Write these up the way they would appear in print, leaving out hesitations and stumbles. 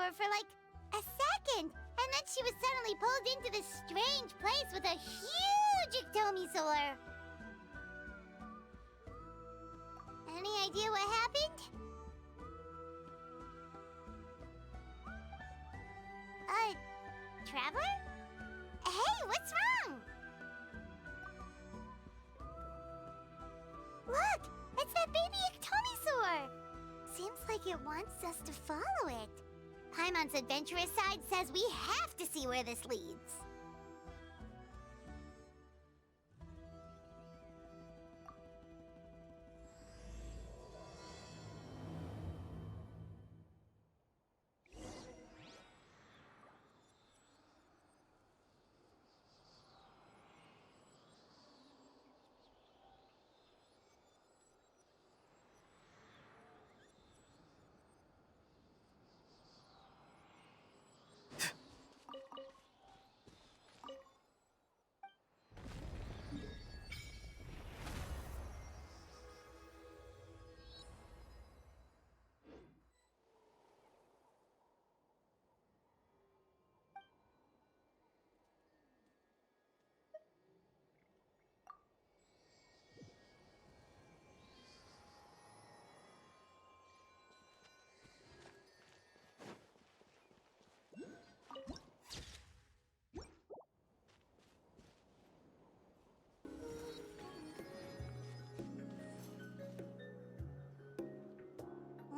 dinosaur for like a second, and then she was suddenly pulled into this strange place with a huge ectomisaur. Any idea what happened? Traveler? Hey, what's wrong? Look, it's that baby ectomisaur. Seems like it wants us to follow it. Paimon's adventurous side says we have to see where this leads.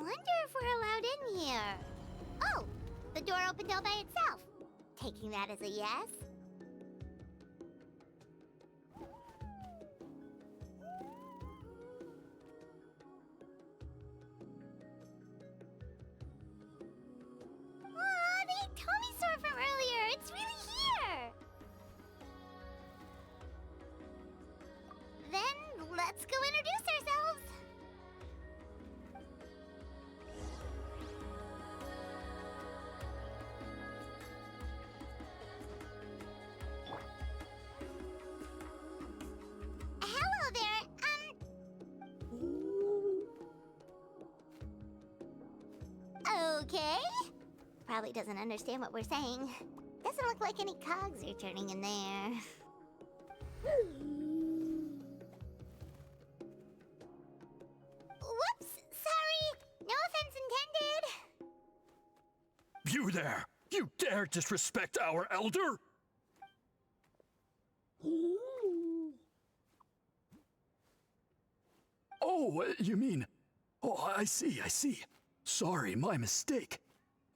Wonder if we're allowed in here. Oh, the door opened all by itself. Taking that as a yes. Aw, the ectomisaur from earlier. It's really here. Then let's go introduce ourselves. Hello there, Okay. Probably doesn't understand what we're saying. Doesn't look like any cogs are turning in there. Whoops, sorry. No offense intended. You there! You dare disrespect our elder? Oh, you mean... Oh, I see. Sorry, my mistake.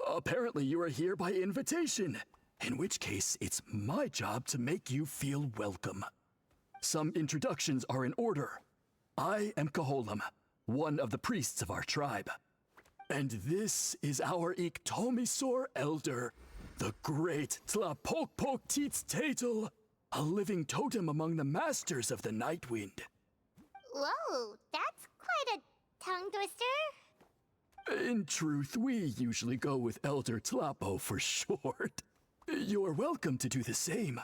Apparently you are here by invitation, in which case it's my job to make you feel welcome. Some introductions are in order. I am Kaholam, one of the priests of our tribe. And this is our ectomisaur elder, the great Tlapokpokteetstatel, a living totem among the masters of the Night Wind. Whoa, that's quite a tongue twister. In truth, we usually go with Elder Tlapo for short. You're welcome to do the same.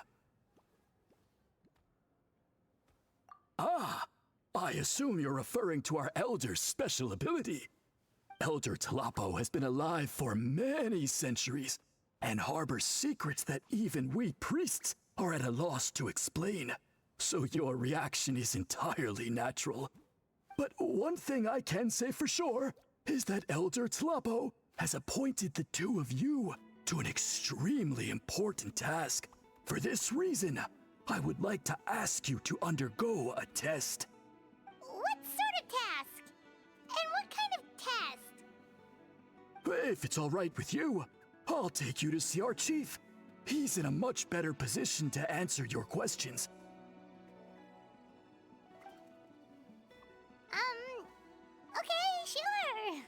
Ah, I assume you're referring to our elder's special ability. Elder Tlapo has been alive for many centuries and harbors secrets that even we priests are at a loss to explain. So your reaction is entirely natural. But one thing I can say for sure is that Elder Tlapo has appointed the two of you to an extremely important task. For this reason, I would like to ask you to undergo a test. What sort of task? And what kind of test? If it's all right with you, I'll take you to see our chief. He's in a much better position to answer your questions. Okay, sure.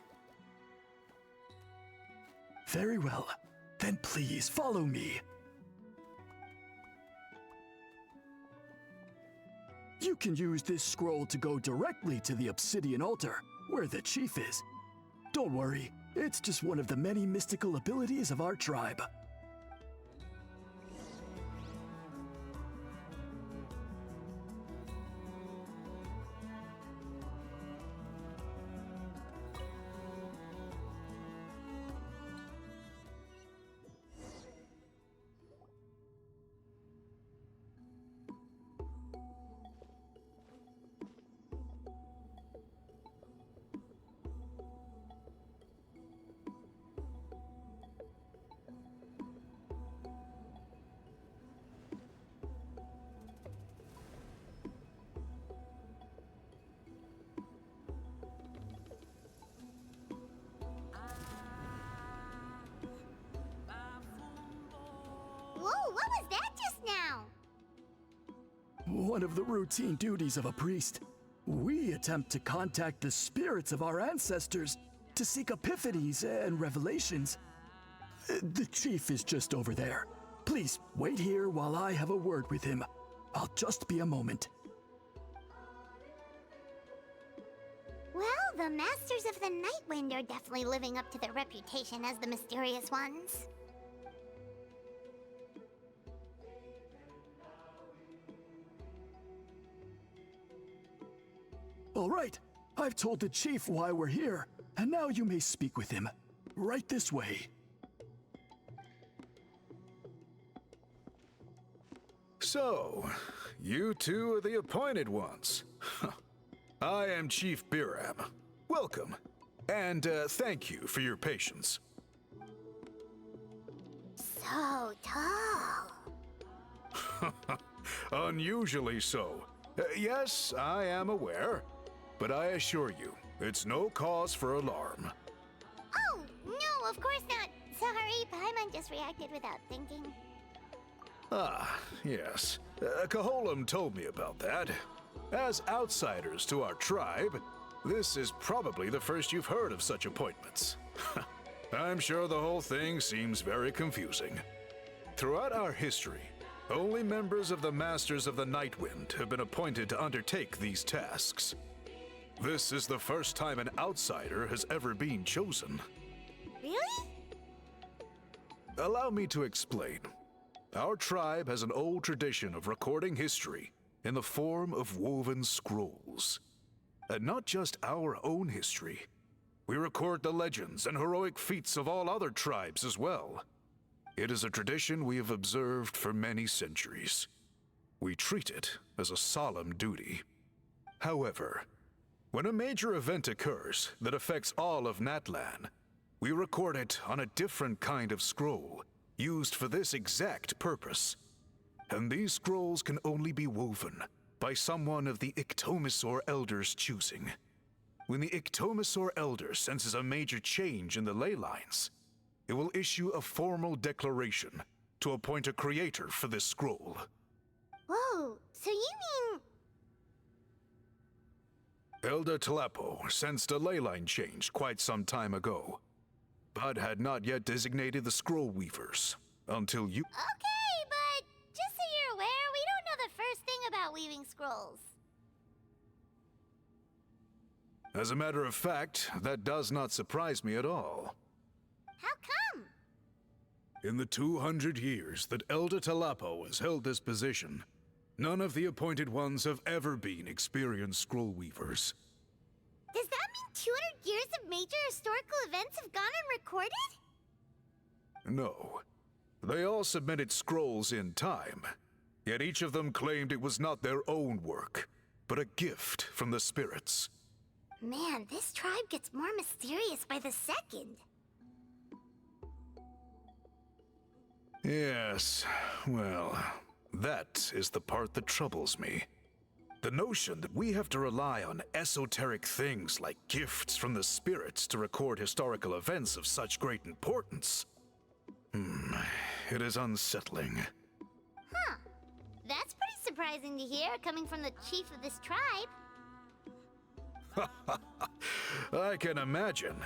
Very well. Then please follow me. You can use this scroll to go directly to the obsidian altar, where the chief is. Don't worry, it's just one of the many mystical abilities of our tribe. one of the routine duties of a priest. We attempt to contact the spirits of our ancestors to seek epiphanies and revelations. The chief is just over there. Please wait here while I have a word with him. I'll just be a moment. Well, the Masters of the Night Wind are definitely living up to their reputation as the mysterious ones. All right, I've told the chief why we're here, and now you may speak with him. Right this way. So, you two are the appointed ones. I am Chief Biram. Welcome, and thank you for your patience. So tall. Unusually so. Yes, I am aware, but I assure you, it's no cause for alarm. Oh, no, of course not. Sorry, Paimon just reacted without thinking. Ah, yes. Kaholam told me about that. As outsiders to our tribe, this is probably the first you've heard of such appointments. I'm sure the whole thing seems very confusing. Throughout our history, only members of the Masters of the Nightwind have been appointed to undertake these tasks. This is the first time an outsider has ever been chosen. Really? Allow me to explain. Our tribe has an old tradition of recording history in the form of woven scrolls. And not just our own history. We record the legends and heroic feats of all other tribes as well. It is a tradition we have observed for many centuries. We treat it as a solemn duty. However, when a major event occurs that affects all of Natlan, we record it on a different kind of scroll, used for this exact purpose. And these scrolls can only be woven by someone of the Iktomisor Elder's choosing. When the Iktomisor Elder senses a major change in the ley lines, it will issue a formal declaration to appoint a creator for this scroll. Whoa, so you mean... Elder Tlapo sensed a ley line change quite some time ago, but had not yet designated the scroll weavers until you... Okay, but just so you're aware, we don't know the first thing about weaving scrolls. As a matter of fact, that does not surprise me at all. How come? In the 200 years that Elder Tlapo has held this position, none of the appointed ones have ever been experienced scroll weavers. Does that mean 200 years of major historical events have gone unrecorded? No. They all submitted scrolls in time, yet each of them claimed it was not their own work, but a gift from the spirits. Man, this tribe gets more mysterious by the second. Yes, well, that is the part that troubles me. The notion that we have to rely on esoteric things like gifts from the spirits to record historical events of such great importance. It is unsettling. Huh. That's pretty surprising to hear, coming from the chief of this tribe. I can imagine.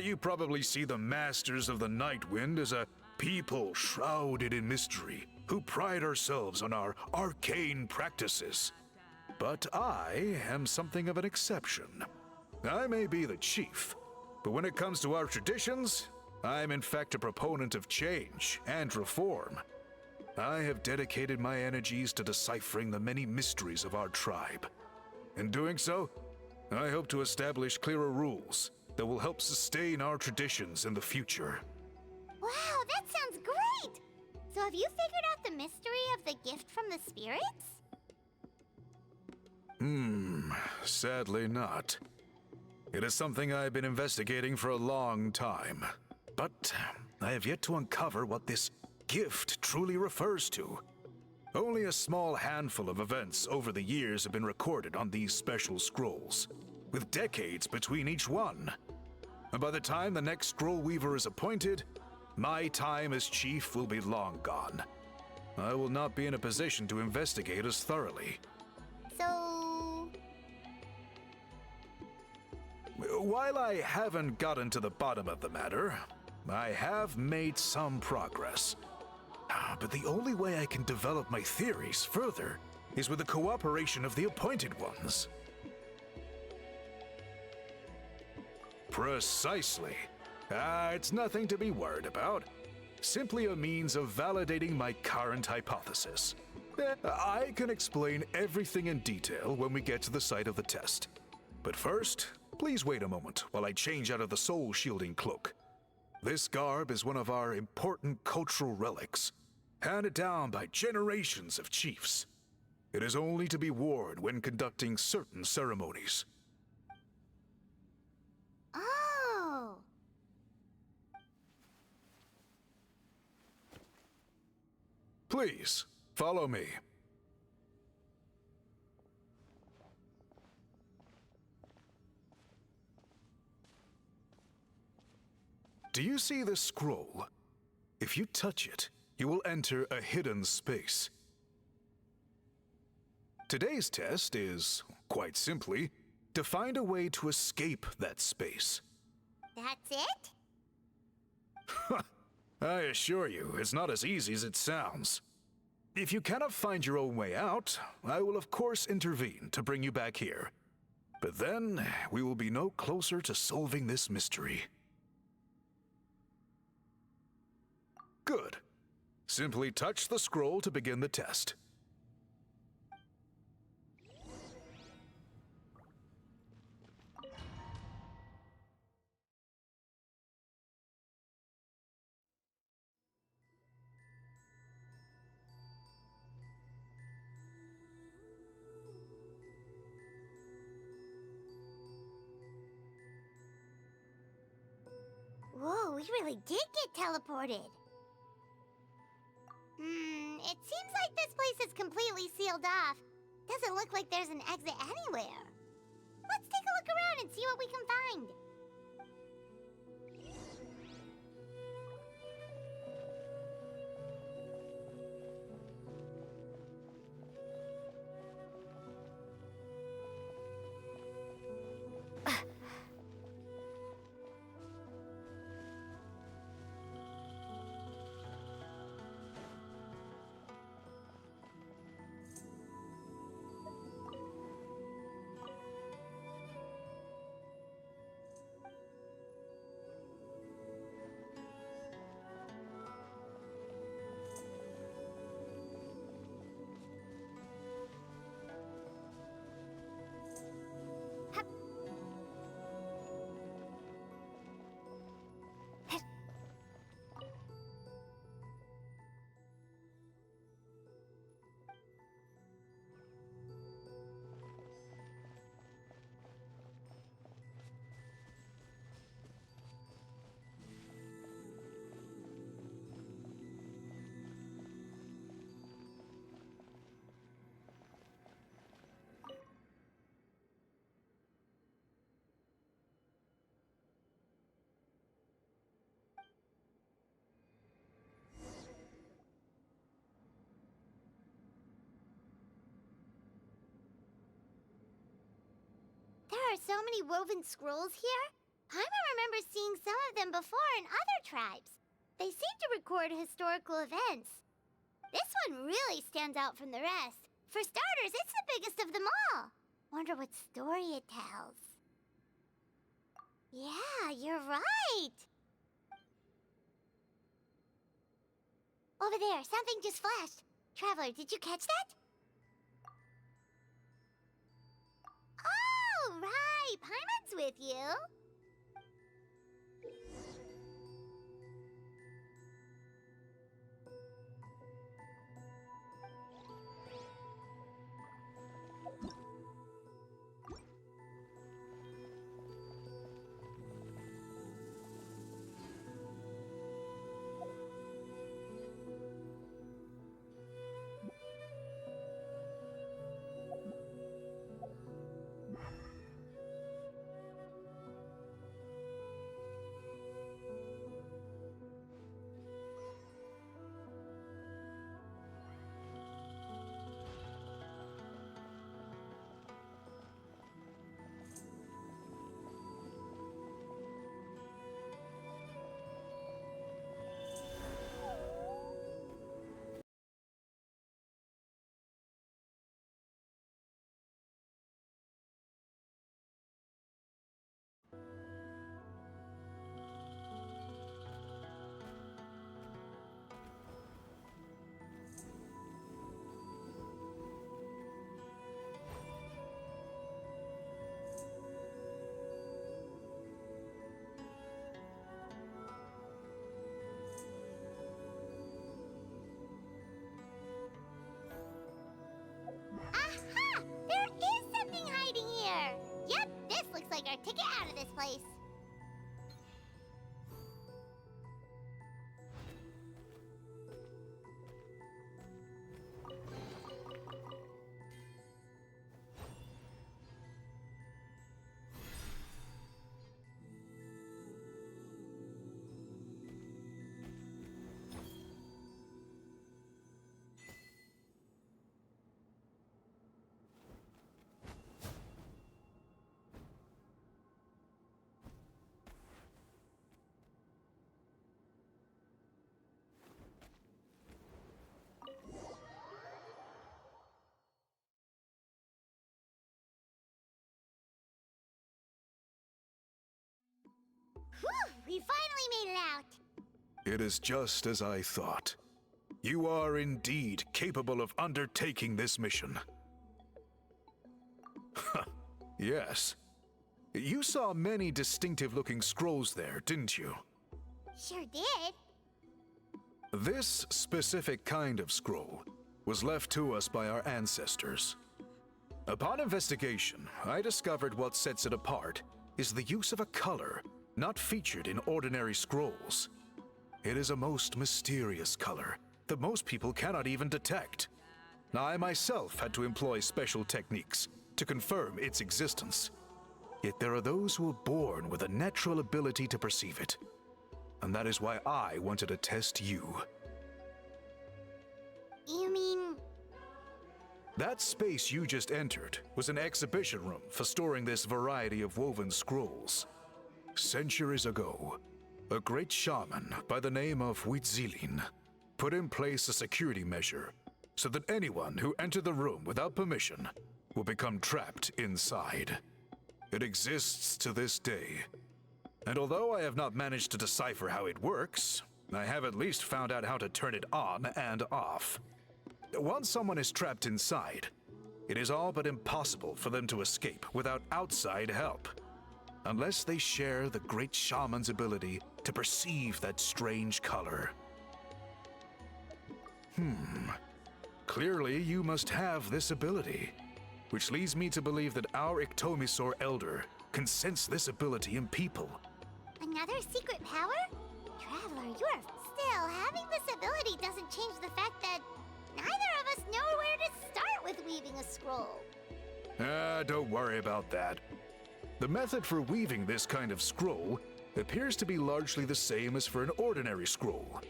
You probably see the Masters of the Nightwind as a people shrouded in mystery, who pride ourselves on our arcane practices. But I am something of an exception. I may be the chief, but when it comes to our traditions, I am in fact a proponent of change and reform. I have dedicated my energies to deciphering the many mysteries of our tribe. In doing so, I hope to establish clearer rules that will help sustain our traditions in the future. Wow, that sounds great! So have you figured out the mystery of the gift from the spirits? Sadly not. It is something I've been investigating for a long time, but I have yet to uncover what this gift truly refers to. Only a small handful of events over the years have been recorded on these special scrolls, with decades between each one. And by the time the next scroll weaver is appointed, my time as chief will be long gone. I will not be in a position to investigate as thoroughly. So... While I haven't gotten to the bottom of the matter, I have made some progress. But the only way I can develop my theories further is with the cooperation of the Appointed Ones. Precisely. It's nothing to be worried about. Simply a means of validating my current hypothesis. I can explain everything in detail when we get to the site of the test. But first, please wait a moment while I change out of the soul-shielding cloak. This garb is one of our important cultural relics, handed down by generations of chiefs. It is only to be worn when conducting certain ceremonies. Oh! Please, follow me. Do you see this scroll? If you touch it, you will enter a hidden space. Today's test is, quite simply, to find a way to escape that space. That's it? I assure you, it's not as easy as it sounds. If you cannot find your own way out, I will of course intervene to bring you back here. But then, we will be no closer to solving this mystery. Good. Simply touch the scroll to begin the test. Whoa, we really did get teleported. It seems like this place is completely sealed off. Doesn't look like there's an exit anywhere. Let's take a look around and see what we can find. There are so many woven scrolls here. Paimon remembers seeing some of them before in other tribes. They seem to record historical events. This one really stands out from the rest. For starters, it's the biggest of them all. Wonder what story it tells. Yeah, you're right. Over there, something just flashed. Traveler, did you catch that? Oh, right. Paimon's with you. We finally made it out. It is just as I thought. You are indeed capable of undertaking this mission. Yes. You saw many distinctive-looking scrolls there, didn't you? Sure did. This specific kind of scroll was left to us by our ancestors. Upon investigation, I discovered what sets it apart is the use of a color not featured in ordinary scrolls. It is a most mysterious color that most people cannot even detect. I myself had to employ special techniques to confirm its existence. Yet there are those who are born with a natural ability to perceive it. And that is why I wanted to test you. You mean... That space you just entered was an exhibition room for storing this variety of woven scrolls. Centuries ago, a great shaman by the name of Huitzilin put in place a security measure so that anyone who entered the room without permission will become trapped inside. It exists to this day. And although I have not managed to decipher how it works, I have at least found out how to turn it on and off. Once someone is trapped inside, it is all but impossible for them to escape without outside help, unless they share the great shaman's ability to perceive that strange color. Clearly you must have this ability, which leads me to believe that our Iktomisor Elder can sense this ability in people. Another secret power? Traveler, you're... Still, having this ability doesn't change the fact that neither of us know where to start with weaving a scroll. Don't worry about that. The method for weaving this kind of scroll appears to be largely the same as for an ordinary scroll.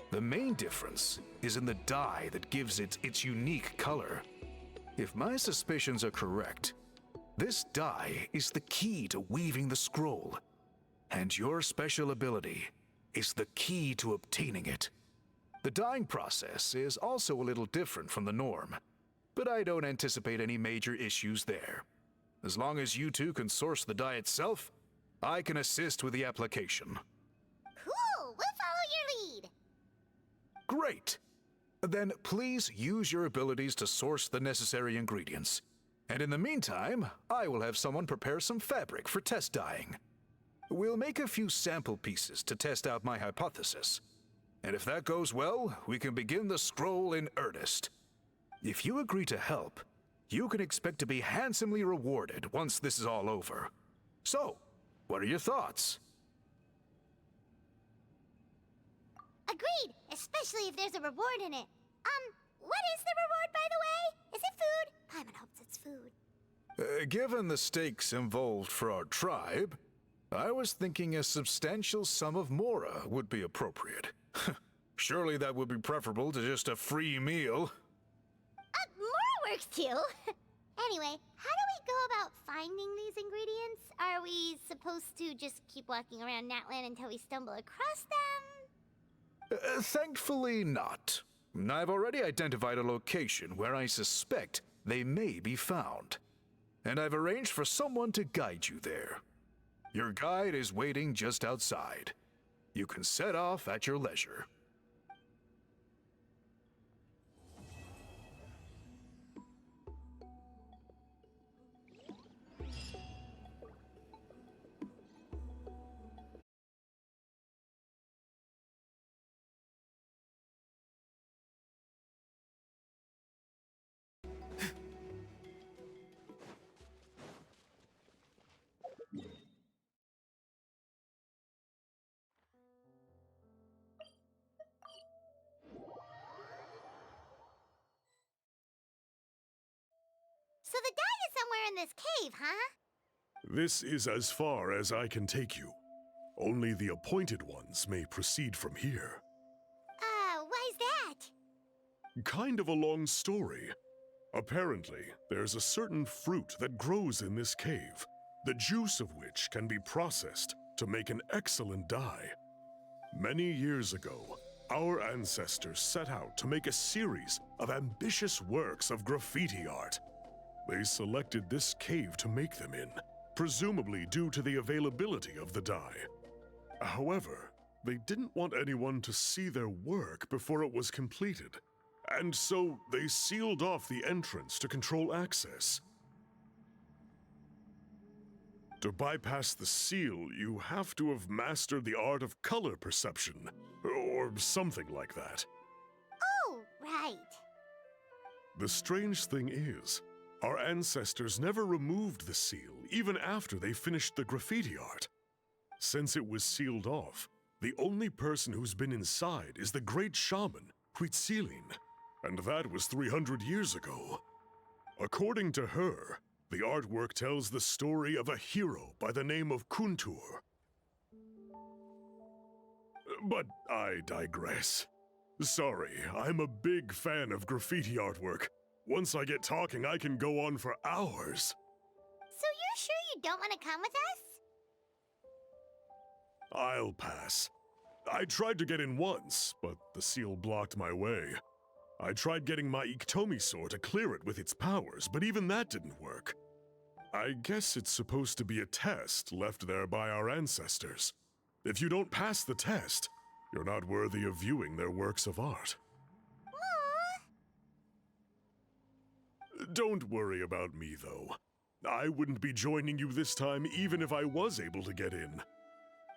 The main difference is in the dye that gives it its unique color. If my suspicions are correct, this dye is the key to weaving the scroll, and your special ability is the key to obtaining it. The dyeing process is also a little different from the norm, but I don't anticipate any major issues there. As long as you two can source the dye itself, I can assist with the application. Cool! We'll follow your lead! Great! Then please use your abilities to source the necessary ingredients. And in the meantime, I will have someone prepare some fabric for test dyeing. We'll make a few sample pieces to test out my hypothesis. And if that goes well, we can begin the scroll in earnest. If you agree to help, you can expect to be handsomely rewarded once this is all over. So, what are your thoughts? Agreed, especially if there's a reward in it. What is the reward, by the way? Is it food? Paimon hopes it's food. Given the stakes involved for our tribe, I was thinking a substantial sum of mora would be appropriate. Surely that would be preferable to just a free meal. More works too. Anyway, how do we go about finding these ingredients? Are we supposed to just keep walking around Natlan until we stumble across them? Thankfully not. I've already identified a location where I suspect they may be found. And I've arranged for someone to guide you there. Your guide is waiting just outside. You can set off at your leisure. So the dye is somewhere in this cave, huh? This is as far as I can take you. Only the appointed ones may proceed from here. Why's that? Kind of a long story. Apparently, there's a certain fruit that grows in this cave, the juice of which can be processed to make an excellent dye. Many years ago, our ancestors set out to make a series of ambitious works of graffiti art. They selected this cave to make them in, presumably due to the availability of the dye. However, they didn't want anyone to see their work before it was completed, and so they sealed off the entrance to control access. To bypass the seal, you have to have mastered the art of color perception, or something like that. Oh, right. The strange thing is, our ancestors never removed the seal, even after they finished the graffiti art. Since it was sealed off, the only person who's been inside is the great shaman, Huitzilin, and that was 300 years ago. According to her, the artwork tells the story of a hero by the name of Kuntur. But I digress. Sorry, I'm a big fan of graffiti artwork. Once I get talking, I can go on for hours. So you're sure you don't want to come with us? I'll pass. I tried to get in once, but the seal blocked my way. I tried getting my Iktomi to clear it with its powers, but even that didn't work. I guess it's supposed to be a test left there by our ancestors. If you don't pass the test, you're not worthy of viewing their works of art. Aww. Don't worry about me, though. I wouldn't be joining you this time even if I was able to get in.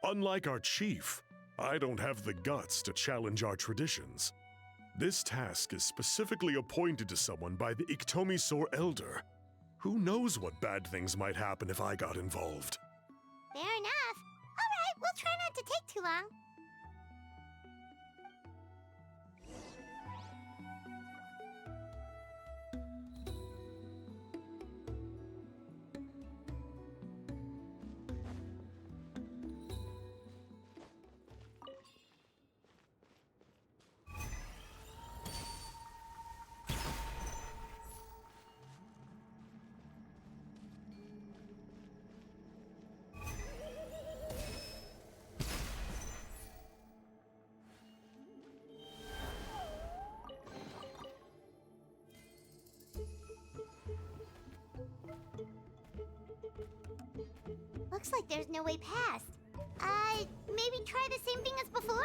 Unlike our chief, I don't have the guts to challenge our traditions. This task is specifically appointed to someone by the Iktomi Elder. Who knows what bad things might happen if I got involved? Fair enough. All right, we'll try not to take too long. Looks like there's no way past. Maybe try the same thing as before?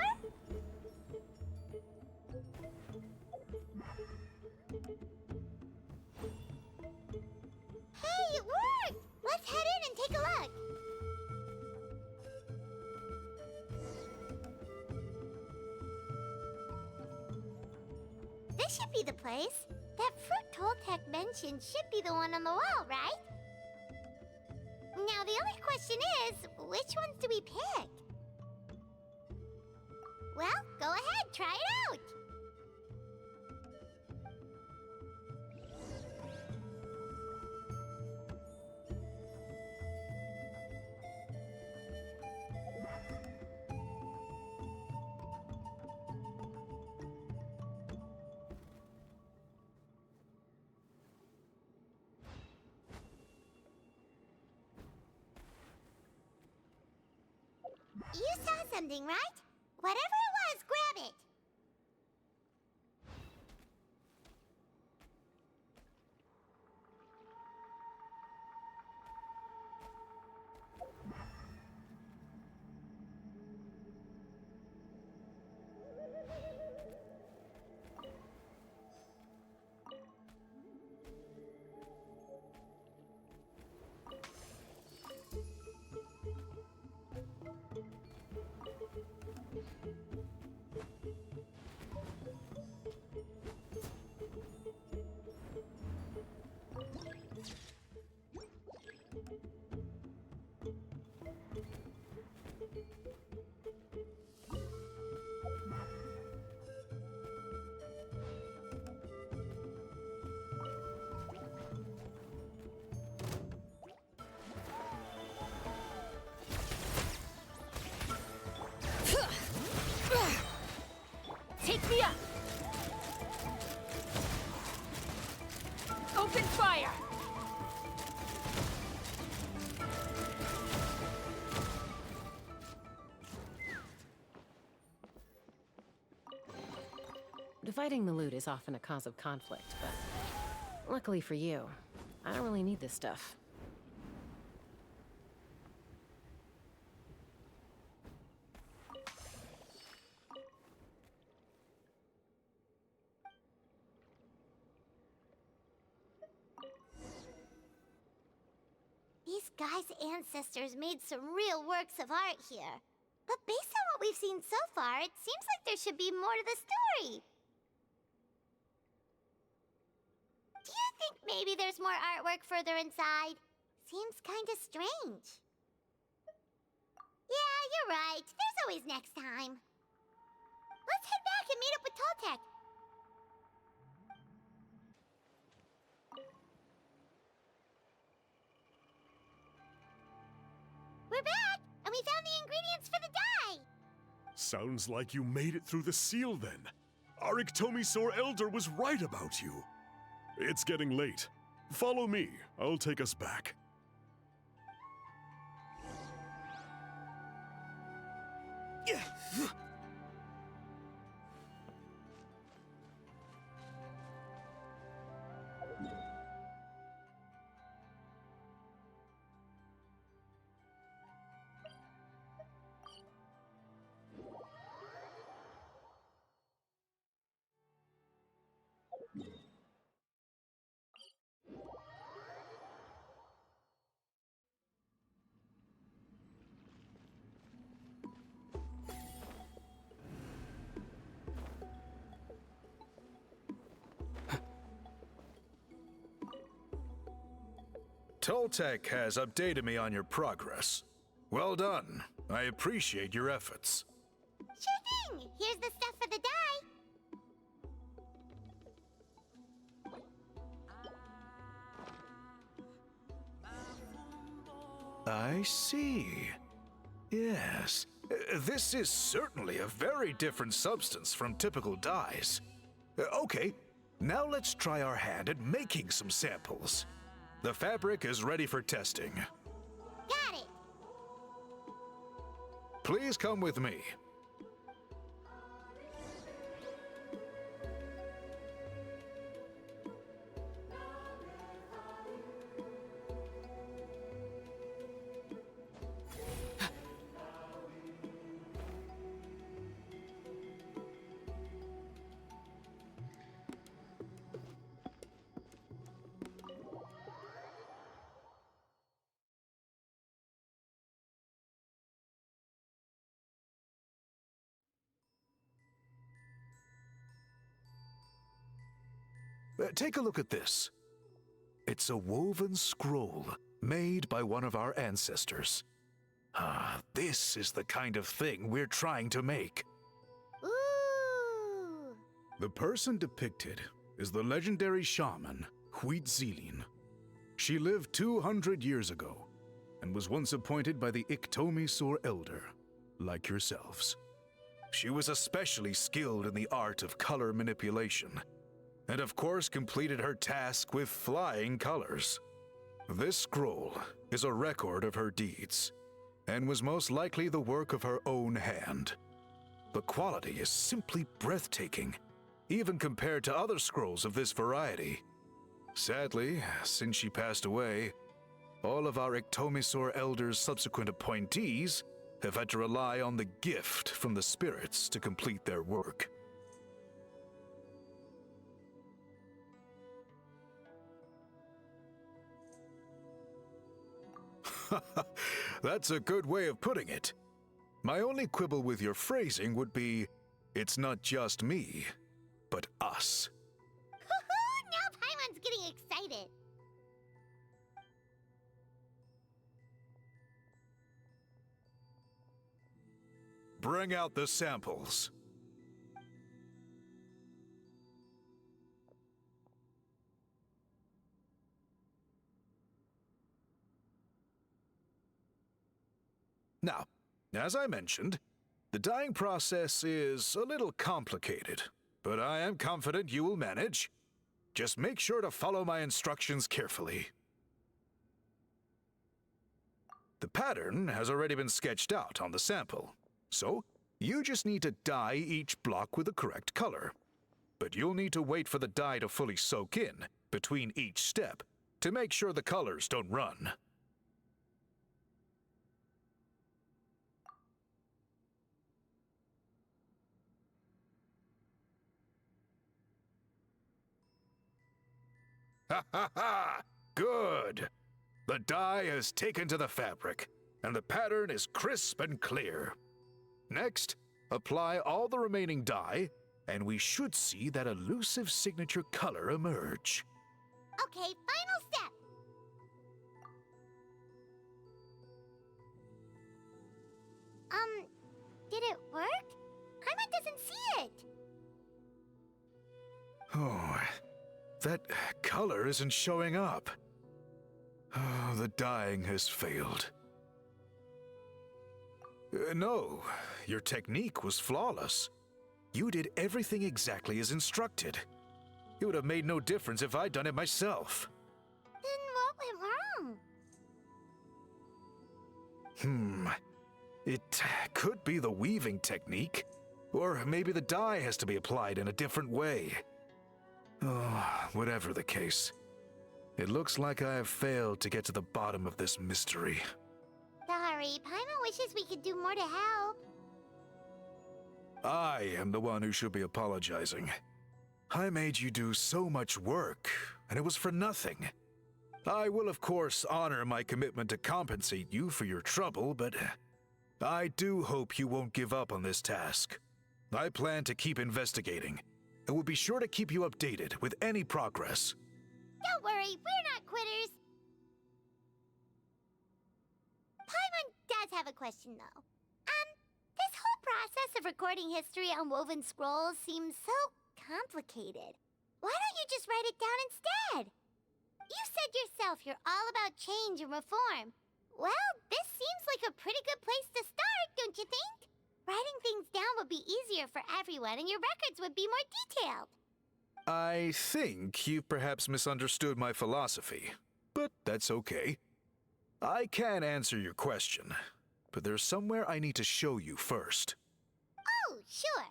Hey, it worked! Let's head in and take a look. This should be the place. That fruit Toltec mentioned should be the one on the wall, right? Now, the only question is, which ones do we pick? Well, go ahead, try it out! You saw something, right? Whatever it was, grab it! Take me up! Open fire! Dividing the loot is often a cause of conflict, but luckily for you, I don't really need this stuff. Guy's ancestors made some real works of art here. But based on what we've seen so far, it seems like there should be more to the story. Do you think maybe there's more artwork further inside? Seems kinda strange. Yeah, you're right. There's always next time. Let's head back and meet up with Toltec. We're back, and we found the ingredients for the dye. Sounds like you made it through the seal then. Our Iktomisaur elder was right about you. It's getting late. Follow me. I'll take us back. Toltec has updated me on your progress. Well done. I appreciate your efforts. Sure thing. Here's the stuff for the dye. I see. Yes. This is certainly a very different substance from typical dyes. Okay, now let's try our hand at making some samples. The fabric is ready for testing. Got it. Please come with me. Take a look at this. It's a woven scroll made by one of our ancestors. This is the kind of thing we're trying to make. Ooh. The person depicted is the legendary shaman, Huitzilin. She lived 200 years ago and was once appointed by the Iktomisaur Elder, like yourselves. She was especially skilled in the art of color manipulation, and of course completed her task with flying colors. This scroll is a record of her deeds, and was most likely the work of her own hand. The quality is simply breathtaking, even compared to other scrolls of this variety. Sadly, since she passed away, all of our Iktomisaur Elder's subsequent appointees have had to rely on the gift from the spirits to complete their work. That's a good way of putting it. My only quibble with your phrasing would be, it's not just me, but us. Now Paimon's getting excited. Bring out the samples. Now, as I mentioned, the dyeing process is a little complicated, but I am confident you will manage. Just make sure to follow my instructions carefully. The pattern has already been sketched out on the sample, so you just need to dye each block with the correct color. But you'll need to wait for the dye to fully soak in between each step to make sure the colors don't run. Ha ha ha! Good! The dye has taken to the fabric, and the pattern is crisp and clear. Next, apply all the remaining dye, and we should see that elusive signature color emerge. Okay, final step. Did it work? Paimon doesn't see it. Oh, that color isn't showing up. Oh, the dyeing has failed. No, your technique was flawless. You did everything exactly as instructed. It would have made no difference if I'd done it myself. Then what went wrong? It could be the weaving technique, or maybe the dye has to be applied in a different way. Oh, whatever the case, it looks like I have failed to get to the bottom of this mystery. Sorry, Paimon wishes we could do more to help. I am the one who should be apologizing. I made you do so much work, and it was for nothing. I will, of course, honor my commitment to compensate you for your trouble, but I do hope you won't give up on this task. I plan to keep investigating, and will be sure to keep you updated with any progress. Don't worry, we're not quitters. Paimon does have a question, though. This whole process of recording history on woven scrolls seems so complicated. Why don't you just write it down instead? You said yourself you're all about change and reform. Well, this seems like a pretty good place to start, don't you think? Writing things down would be easier for everyone, and your records would be more detailed. I think you've perhaps misunderstood my philosophy, but that's okay. I can answer your question, but there's somewhere I need to show you first. Oh, sure.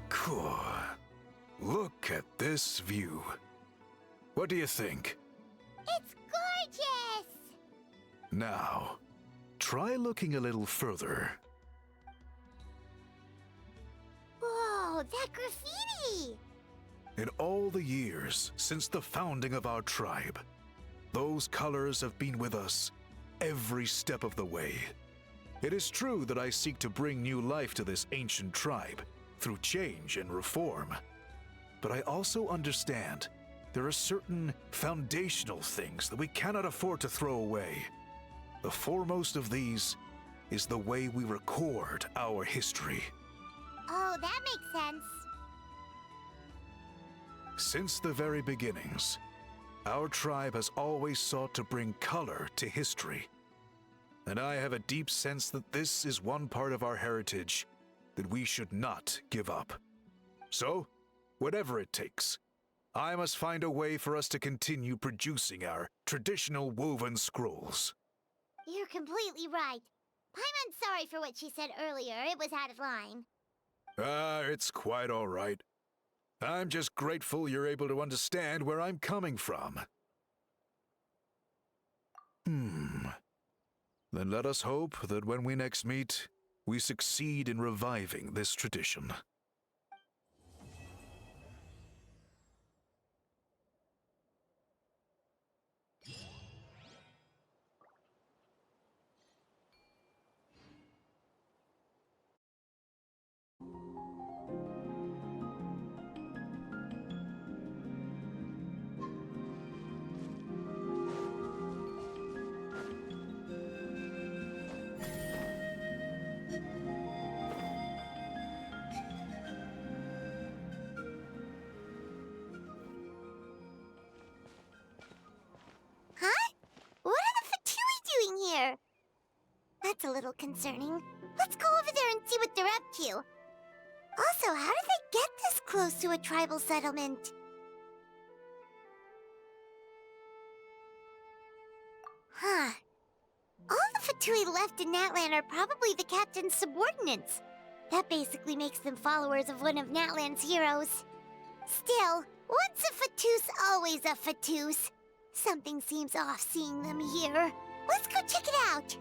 Cool. Look at this view. What do you think? It's gorgeous! Now, try looking a little further. Whoa, that graffiti! In all the years since the founding of our tribe, those colors have been with us every step of the way. It is true that I seek to bring new life to this ancient tribe through change and reform, but I also understand there are certain foundational things that we cannot afford to throw away. The foremost of these is the way we record our history. Oh, that makes sense. Since the very beginnings, our tribe has always sought to bring color to history. And I have a deep sense that this is one part of our heritage that we should not give up. So, whatever it takes, I must find a way for us to continue producing our traditional woven scrolls. You're completely right. Paimon's sorry for what she said earlier. It was out of line. It's quite all right. I'm just grateful you're able to understand where I'm coming from. Then let us hope that when we next meet, we succeed in reviving this tradition. What are the Fatui doing here? That's a little concerning. Let's go over there and see what they're up to. Also, how did they get this close to a tribal settlement? All the Fatui left in Natlan are probably the captain's subordinates. That basically makes them followers of one of Natlan's heroes. Still, once a Fatous, always a Fatous. Something seems off seeing them here. Let's go check it out.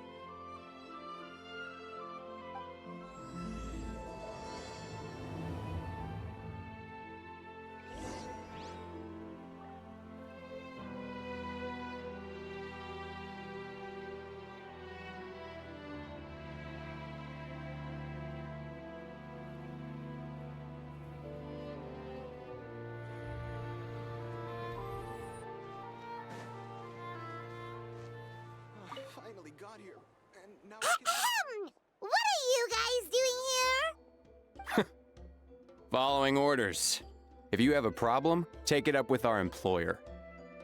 Finally got here, and now Ahem! What are you guys doing here? Following orders. If you have a problem, take it up with our employer.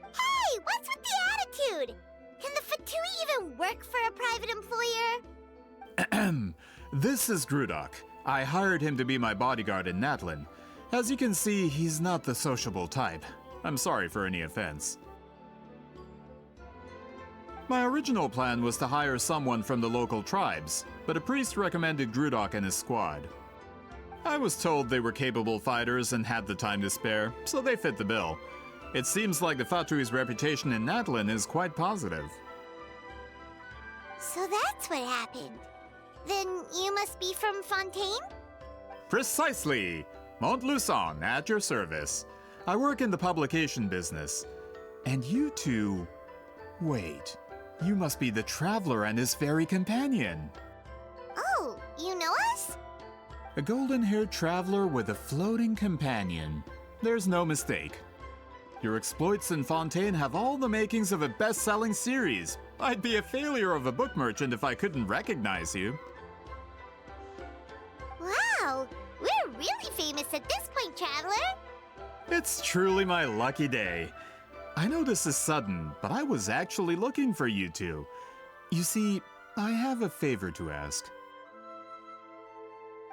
Hey, what's with the attitude? Can the Fatui even work for a private employer? This is Grudok. I hired him to be my bodyguard in Natlan. As you can see, he's not the sociable type. I'm sorry for any offense. My original plan was to hire someone from the local tribes, but a priest recommended Grudok and his squad. I was told they were capable fighters and had the time to spare, so they fit the bill. It seems like the Fatui's reputation in Natlan is quite positive. So that's what happened. Then you must be from Fontaine? Precisely! Montluçon, at your service. I work in the publication business. And you two... Wait, you must be the traveler and his fairy companion. Oh, you know us? A golden-haired traveler with a floating companion. There's no mistake. Your exploits in Fontaine have all the makings of a best-selling series. I'd be a failure of a book merchant if I couldn't recognize you. Wow, we're really famous at this point, Traveler. It's truly my lucky day. I know this is sudden, but I was actually looking for you two. You see, I have a favor to ask.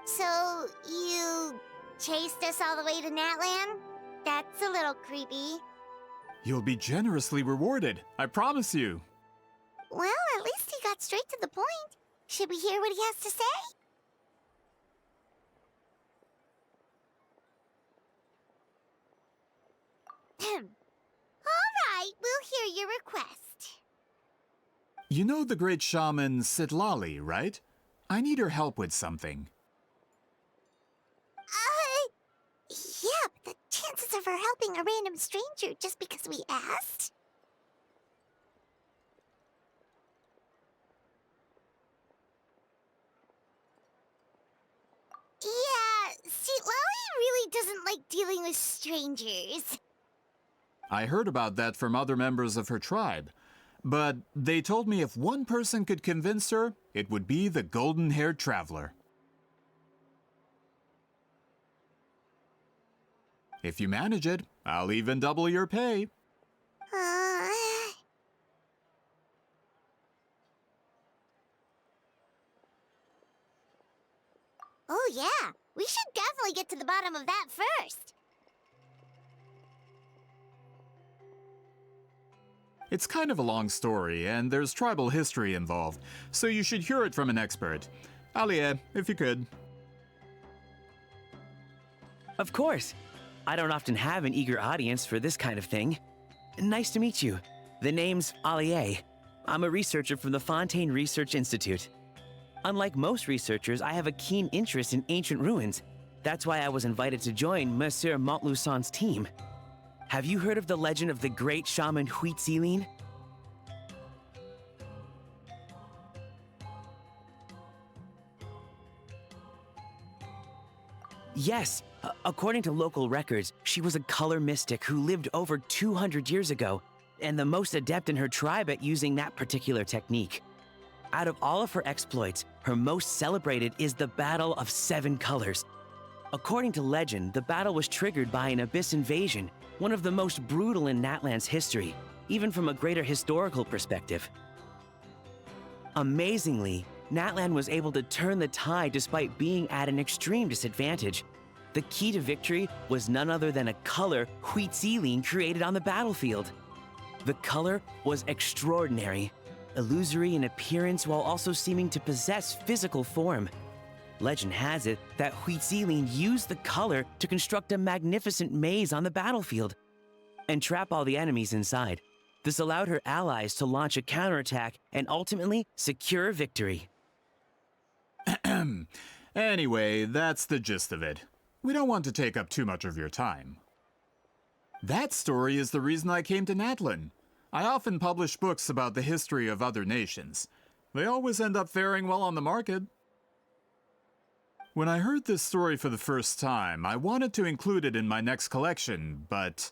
So, you chased us all the way to Natlan? That's a little creepy. You'll be generously rewarded, I promise you. Well, at least he got straight to the point. Should we hear what he has to say? All right, we'll hear your request. You know the great shaman Sittlali, right? I need her help with something. Yeah, but the chances of her helping a random stranger just because we asked? Yeah, Sитлали really doesn't like dealing with strangers. I heard about that from other members of her tribe. But they told me if one person could convince her, it would be the golden-haired traveler. If you manage it, I'll even double your pay. Oh yeah, we should definitely get to the bottom of that first. It's kind of a long story, and there's tribal history involved, so you should hear it from an expert. Alie, if you could. Of course. I don't often have an eager audience for this kind of thing. Nice to meet you. The name's Alie. I'm a researcher from the Fontaine Research Institute. Unlike most researchers, I have a keen interest in ancient ruins. That's why I was invited to join Monsieur Montluçon's team. Have you heard of the legend of the great shaman Huitzilin? Yes, according to local records, she was a color mystic who lived over 200 years ago, and the most adept in her tribe at using that particular technique. Out of all of her exploits, her most celebrated is the Battle of Seven Colors. According to legend, the battle was triggered by an abyss invasion, one of the most brutal in Natlan's history, even from a greater historical perspective. Amazingly, Natlan was able to turn the tide despite being at an extreme disadvantage. The key to victory was none other than a color Huitzilin created on the battlefield. The color was extraordinary. illusory in appearance while also seeming to possess physical form. Legend has it that Huitzilin used the color to construct a magnificent maze on the battlefield and trap all the enemies inside. This allowed her allies to launch a counterattack and ultimately secure victory. Anyway, that's the gist of it. We don't want to take up too much of your time. That story is the reason I came to Natlin. I often publish books about the history of other nations. They always end up faring well on the market. When I heard this story for the first time, I wanted to include it in my next collection, but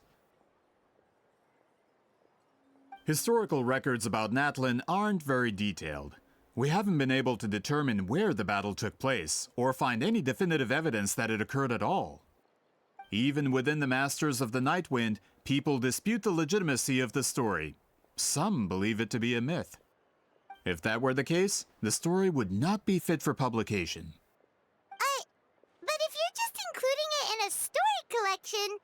historical records about Natlin aren't very detailed. We haven't been able to determine where the battle took place, or find any definitive evidence that it occurred at all. Even within the Masters of the Nightwind, people dispute the legitimacy of the story. Some believe it to be a myth. If that were the case, the story would not be fit for publication. But if you're just including it in a story collection,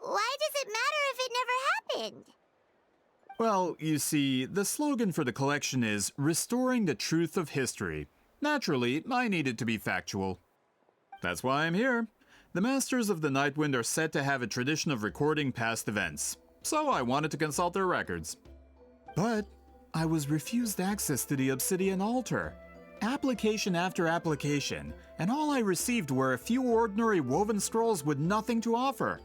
why does it matter if it never happened? Well, you see, the slogan for the collection is Restoring the Truth of History. Naturally, I need it to be factual. That's why I'm here. The Masters of the Nightwind are said to have a tradition of recording past events, so I wanted to consult their records. But I was refused access to the Obsidian Altar. Application after application, and all I received were a few ordinary woven scrolls with nothing to offer.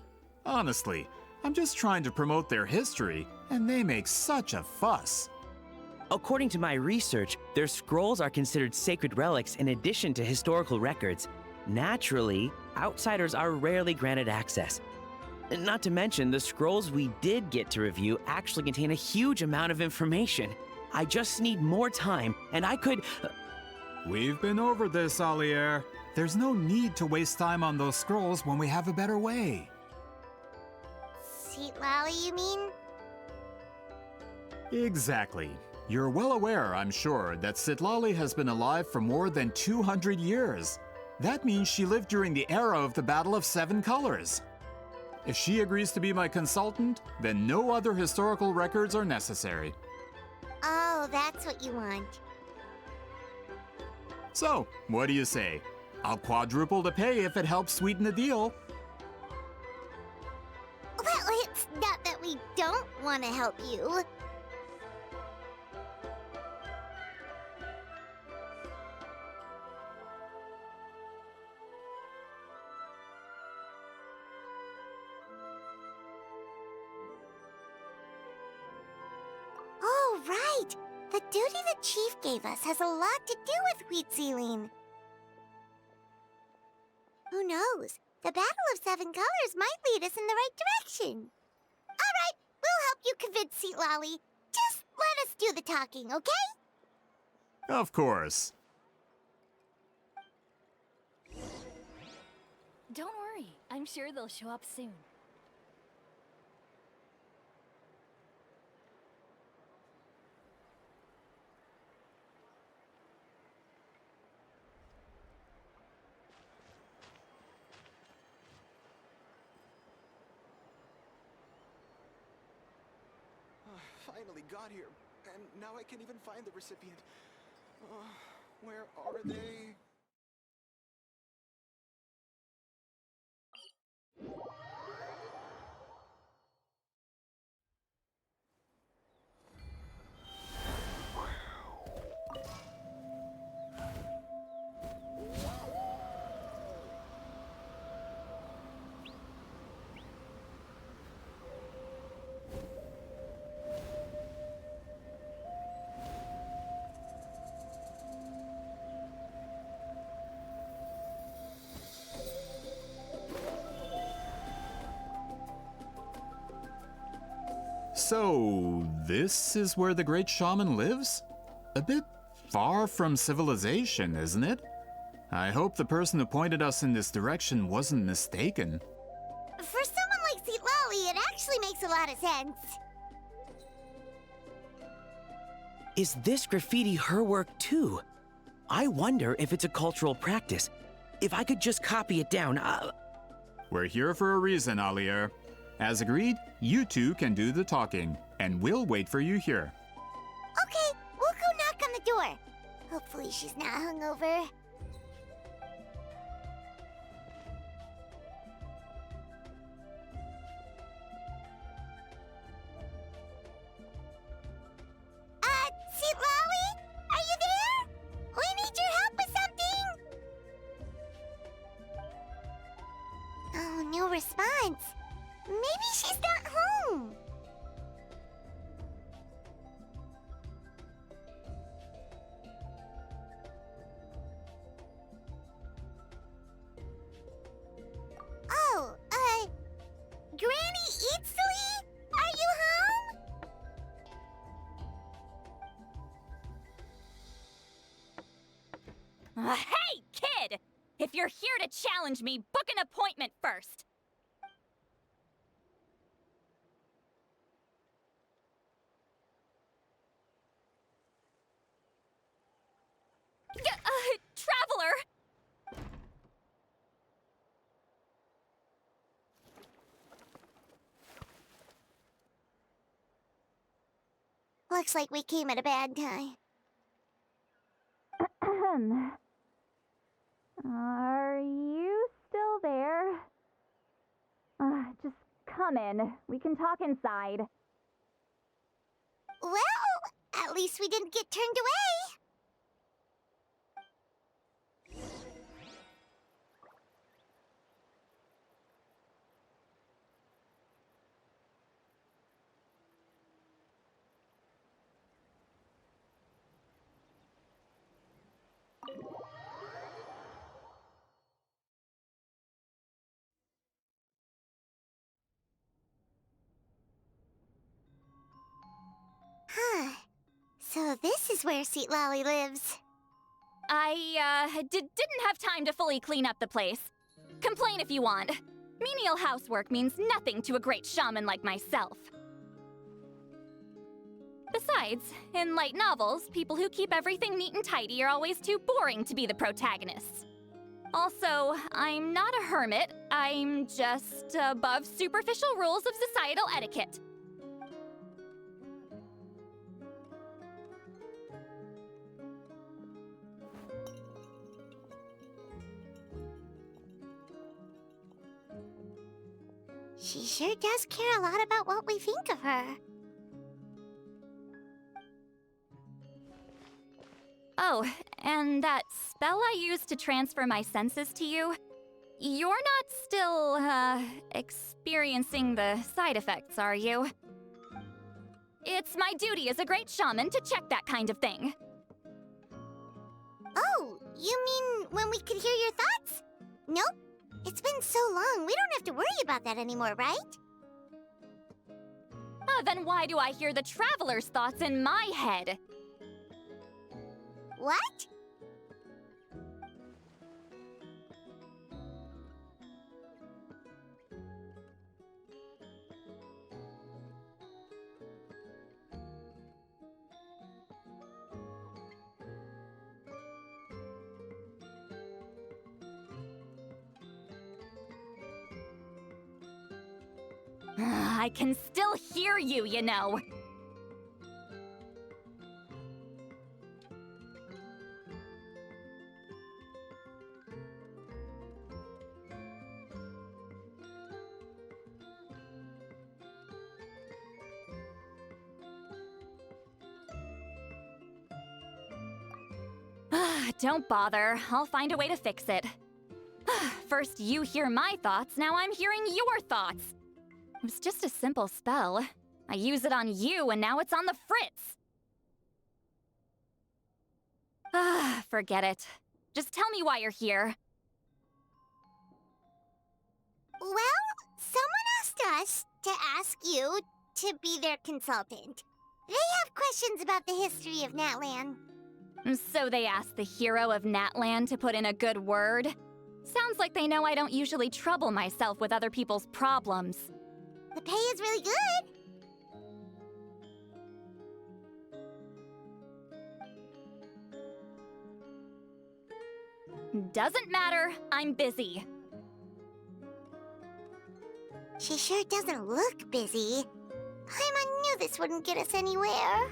Honestly, I'm just trying to promote their history, and they make such a fuss. According to my research, their scrolls are considered sacred relics in addition to historical records. Naturally, outsiders are rarely granted access. Not to mention, the scrolls we did get to review actually contain a huge amount of information. I just need more time, and I could... We've been over this, Alier. There's no need to waste time on those scrolls when we have a better way. Sittlali, you mean? Exactly. You're well aware, I'm sure, that Sittlali has been alive for more than 200 years. That means she lived during the era of the Battle of Seven Colors. If she agrees to be my consultant, then no other historical records are necessary. Oh, that's what you want. So, what do you say? I'll quadruple the pay if it helps sweeten the deal. Well, it's not that we don't want to help you. Oh, right! The duty the chief gave us has a lot to do with Huitzilin. Who knows? The Battle of Seven Colors might lead us in the right direction. All right, we'll help you convince Sittlali. Just let us do the talking, okay? Of course. Don't worry, I'm sure they'll show up soon. Finally got here, and now I can't even find the recipient. Where are they? So, this is where the great shaman lives? A bit far from civilization, isn't it? I hope the person who pointed us in this direction wasn't mistaken. For someone like Sittlali, it actually makes a lot of sense. Is this graffiti her work too? I wonder if it's a cultural practice. If I could just copy it down, We're here for a reason, Alier. As agreed, you two can do the talking, and we'll wait for you here. Okay, we'll go Hopefully she's not hungover. Sitlawi? Are you there? We need your help with something! Oh, no response. Maybe she's not home. Oh, Granny Itzli? Are you home? Hey, kid! If you're here to challenge me, book an appointment first. Traveler! Looks like we came at a bad time. Are you still there? Just come in. We can talk inside. Well, at least we didn't get turned away. Huh. So this is where Sitlawi lives. I, didn't have time to fully clean up the place. Complain if you want. Menial housework means nothing to a great shaman like myself. Besides, in light novels, people who keep everything neat and tidy are always too boring to be the protagonists. Also, I'm not a hermit. I'm just above superficial rules of societal etiquette. She sure does care a lot about what we think of her. Oh, and that spell I used to transfer my senses to you, you're not still, experiencing the side effects, are you? It's my duty as a great shaman to check that kind of thing. Oh, you mean when we could hear your thoughts? Nope. It's been so long, we don't have to worry about that anymore, right? Then why do I hear the traveler's thoughts in my head? What? I can still hear you, you know. Don't bother. I'll find a way to fix it. First you hear my thoughts, now I'm hearing your thoughts. It was just a simple spell. I use it on you, and now it's on the fritz. Forget it. Just tell me why you're here. Well, someone asked us to ask you to be their consultant. They have questions about the history of Natlan. So they asked the hero of Natlan to put in a good word? Sounds like they know I don't usually trouble myself with other people's problems. The pay is really good. Doesn't matter. I'm busy. She sure doesn't look busy. Paimon knew this wouldn't get us anywhere.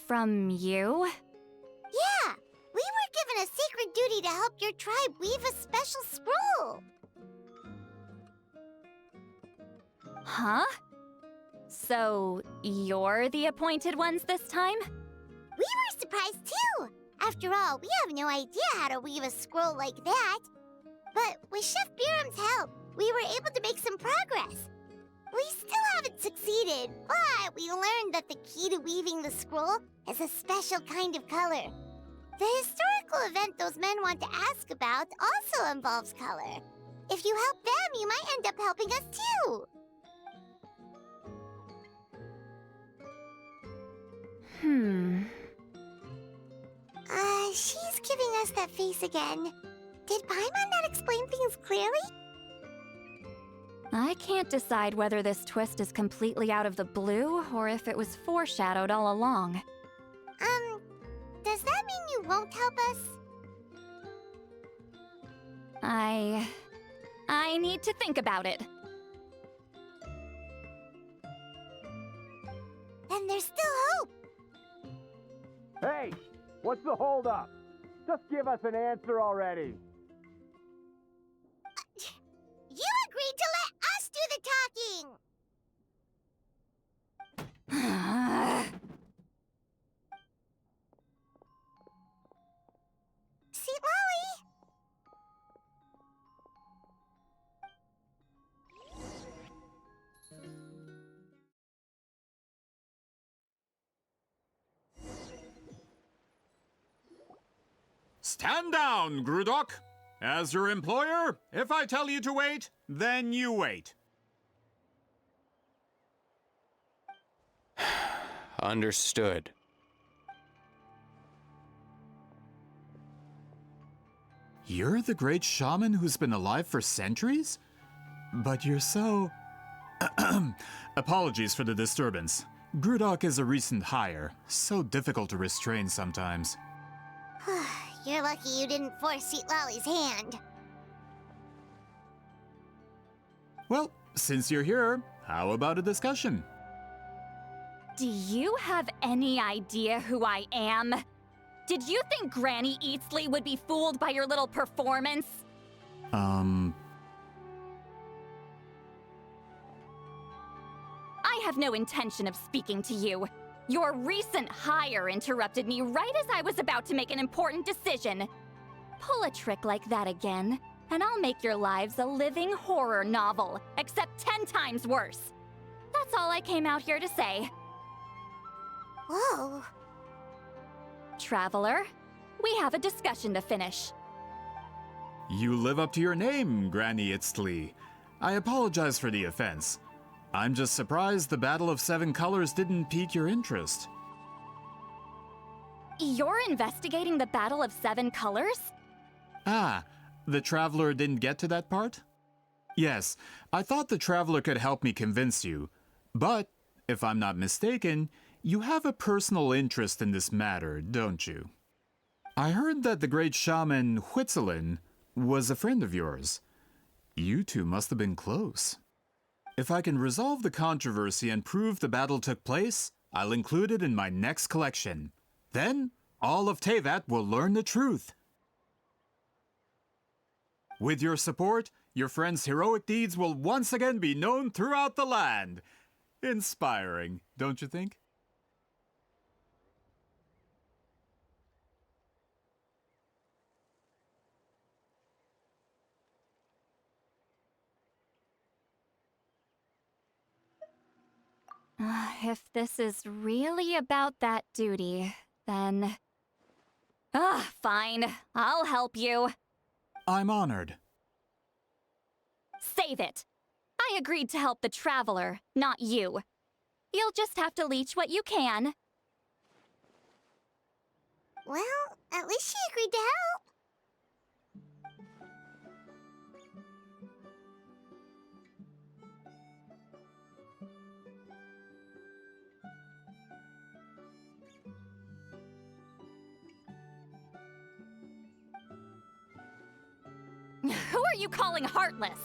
From you? Yeah, we were given a sacred duty to help your tribe weave a special scroll. Huh? So, you're the appointed ones this time? We were surprised too. After all, we have no idea how to weave a scroll like that. But with Chef Biram's help, we were able to make some progress. We still haven't succeeded, but we learned that the key to weaving the scroll is a special kind of color. The historical event those men want to ask about also involves color. If you help them, you might end up helping us too. She's giving us that face again. Did Paimon not explain things clearly? I can't decide whether this twist is completely out of the blue or if it was foreshadowed all along. Does that mean you won't help us? I need to think about it. Then there's still hope. Hey, what's the holdup? Just give us an answer already. You agreed to let us do the talking! Sитлали! Stand down, Grudok. As your employer, if I tell you to wait, then you wait. Understood. You're the great shaman who's been alive for centuries? But you're so... Apologies for the disturbance. Grudok is a recent hire, so difficult to restrain sometimes. You're lucky you didn't force Sitlali's hand. Well, since you're here, how about a discussion? Do you have any idea who I am? Did you think Granny Eatsley would be fooled by your little performance? I have no intention of speaking to you. Your recent hire interrupted me right as I was about to make an important decision. Pull a trick like that again, and I'll make your lives a living horror novel, except 10 times worse. That's all I came out here to say. Whoa. Traveler, we have a discussion to finish. You live up to your name, Granny Itztli. I apologize for the offense. I'm just surprised the Battle of Seven Colors didn't pique your interest. You're investigating the Battle of Seven Colors? Ah, the Traveler didn't get to that part? Yes, I thought the Traveler could help me convince you. But, if I'm not mistaken, you have a personal interest in this matter, don't you? I heard that the great shaman Huitzilin was a friend of yours. You two must have been close. If I can resolve the controversy and prove the battle took place, I'll include it in my next collection. Then, all of Teyvat will learn the truth. With your support, your friend's heroic deeds will once again be known throughout the land. Inspiring, don't you think? If this is really about that duty, then... fine. I'll help you. I'm honored. Save it. I agreed to help the Traveler, not you. You'll just have to leech what you can. Well, at least she agreed to help. Who are you calling heartless?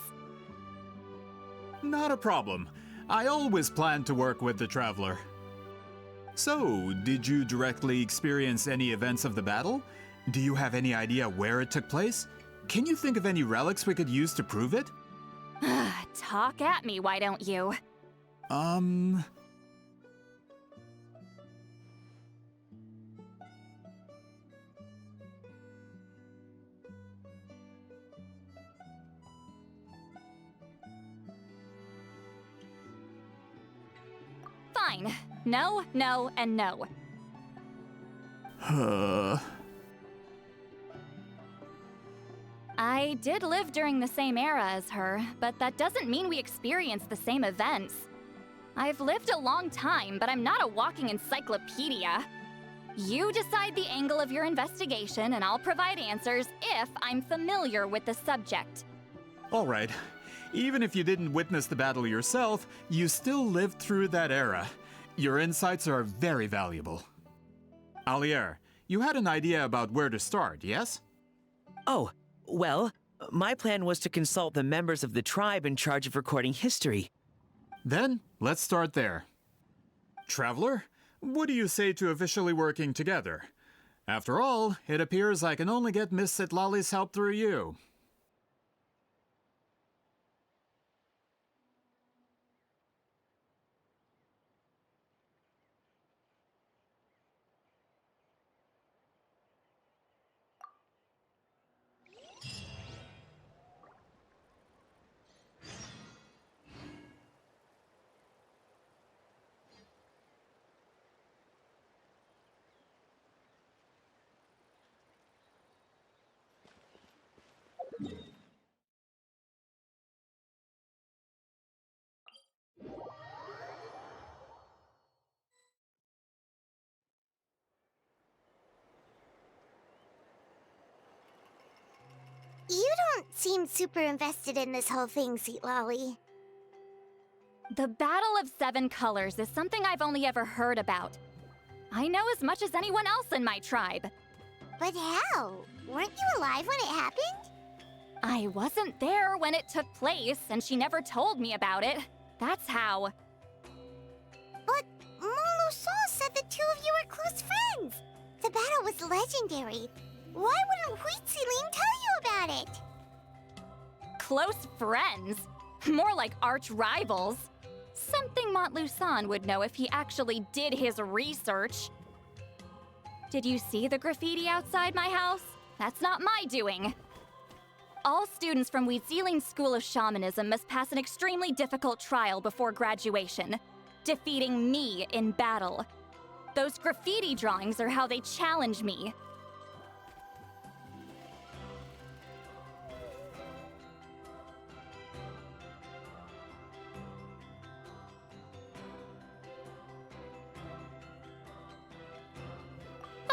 Not a problem. I always planned to work with the Traveler. So, did you directly experience any events of the battle? Do you have any idea where it took place? Can you think of any relics we could use to prove it? Talk at me, why don't you? Fine. No, no, and no. I did live during the same era as her, but that doesn't mean we experienced the same events. I've lived a long time, but I'm not a walking encyclopedia. You decide the angle of your investigation, and I'll provide answers if I'm familiar with the subject. Alright. Even if you didn't witness the battle yourself, you still lived through that era. Your insights are very valuable. Alier, you had an idea about where to start, yes? Oh, well, my plan was to consult the members of the tribe in charge of recording history. Then, let's start there. Traveler, what do you say to officially working together? After all, it appears I can only get Miss Sitlali's help through you. You don't seem super invested in this whole thing, Sitali. The Battle of Seven Colors is something I've only ever heard about. I know as much as anyone else in my tribe. But how? Weren't you alive when it happened? I wasn't there when it took place, and she never told me about it. That's how. But Molusa said the two of you were close friends. The battle was legendary. Why wouldn't Huitziling tell you about it? Close friends? More like arch rivals. Something Montlusan would know if he actually did his research. Did you see the graffiti outside my house? That's not my doing. All students from Huitziling's School of Shamanism must pass an extremely difficult trial before graduation, defeating me in battle. Those graffiti drawings are how they challenge me.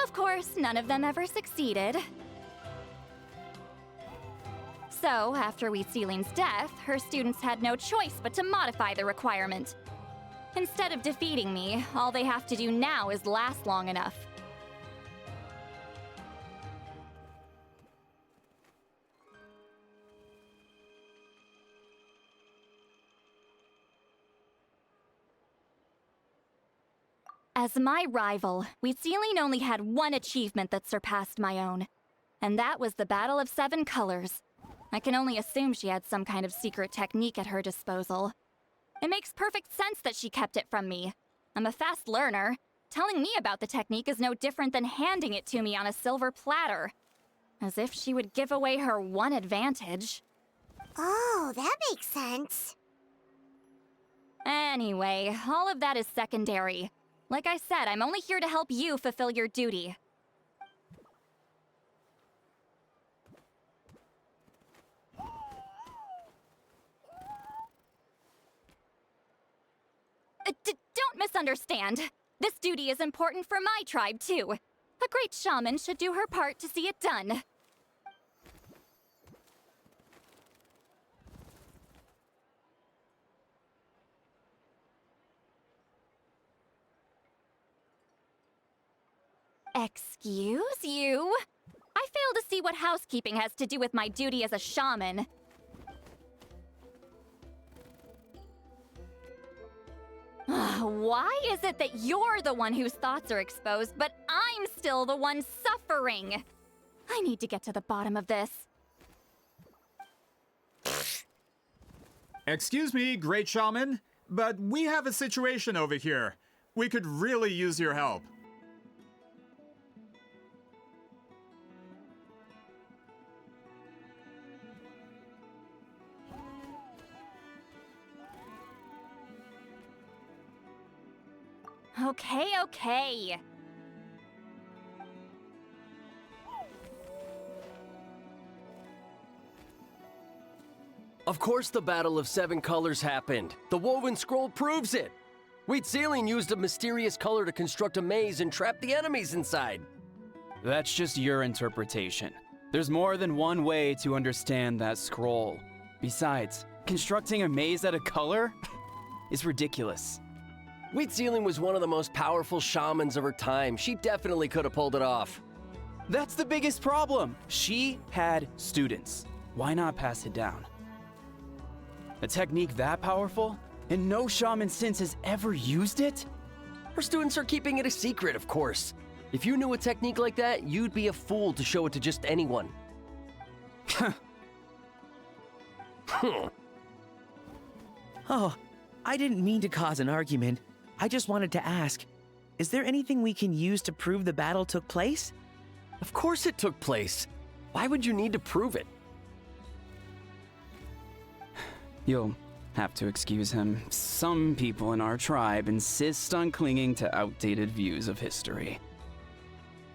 Of course, none of them ever succeeded. So, after Huitziling's death, her students had no choice but to modify the requirement. Instead of defeating me, all they have to do now is last long enough. As my rival, Huitziling only had one achievement that surpassed my own, and that was the Battle of Seven Colors. I can only assume she had some kind of secret technique at her disposal. It makes perfect sense that she kept it from me. I'm a fast learner. Telling me about the technique is no different than handing it to me on a silver platter. As if she would give away her one advantage. Oh, that makes sense. Anyway, all of that is secondary. Like I said, I'm only here to help you fulfill your duty. Don't misunderstand. This duty is important for my tribe, too. A great shaman should do her part to see it done. Excuse you? I fail to see what housekeeping has to do with my duty as a shaman. Why is it that you're the one whose thoughts are exposed, but I'm still the one suffering? I need to get to the bottom of this. Excuse me, great shaman, but we have a situation over here. We could really use your help. Okay. Of course the Battle of Seven Colors happened. The woven scroll proves it. Wheat Ceiling used a mysterious color to construct a maze and trap the enemies inside. That's just your interpretation. There's more than one way to understand that scroll. Besides, constructing a maze out of color is ridiculous. Wheat Ceiling was one of the most powerful shamans of her time. She definitely could have pulled it off. That's the biggest problem. She had students. Why not pass it down? A technique that powerful? And no shaman since has ever used it? Her students are keeping it a secret, of course. If you knew a technique like that, you'd be a fool to show it to just anyone. Oh, I didn't mean to cause an argument. I just wanted to ask, is there anything we can use to prove the battle took place? Of course it took place. Why would you need to prove it? You'll have to excuse him. Some people in our tribe insist on clinging to outdated views of history.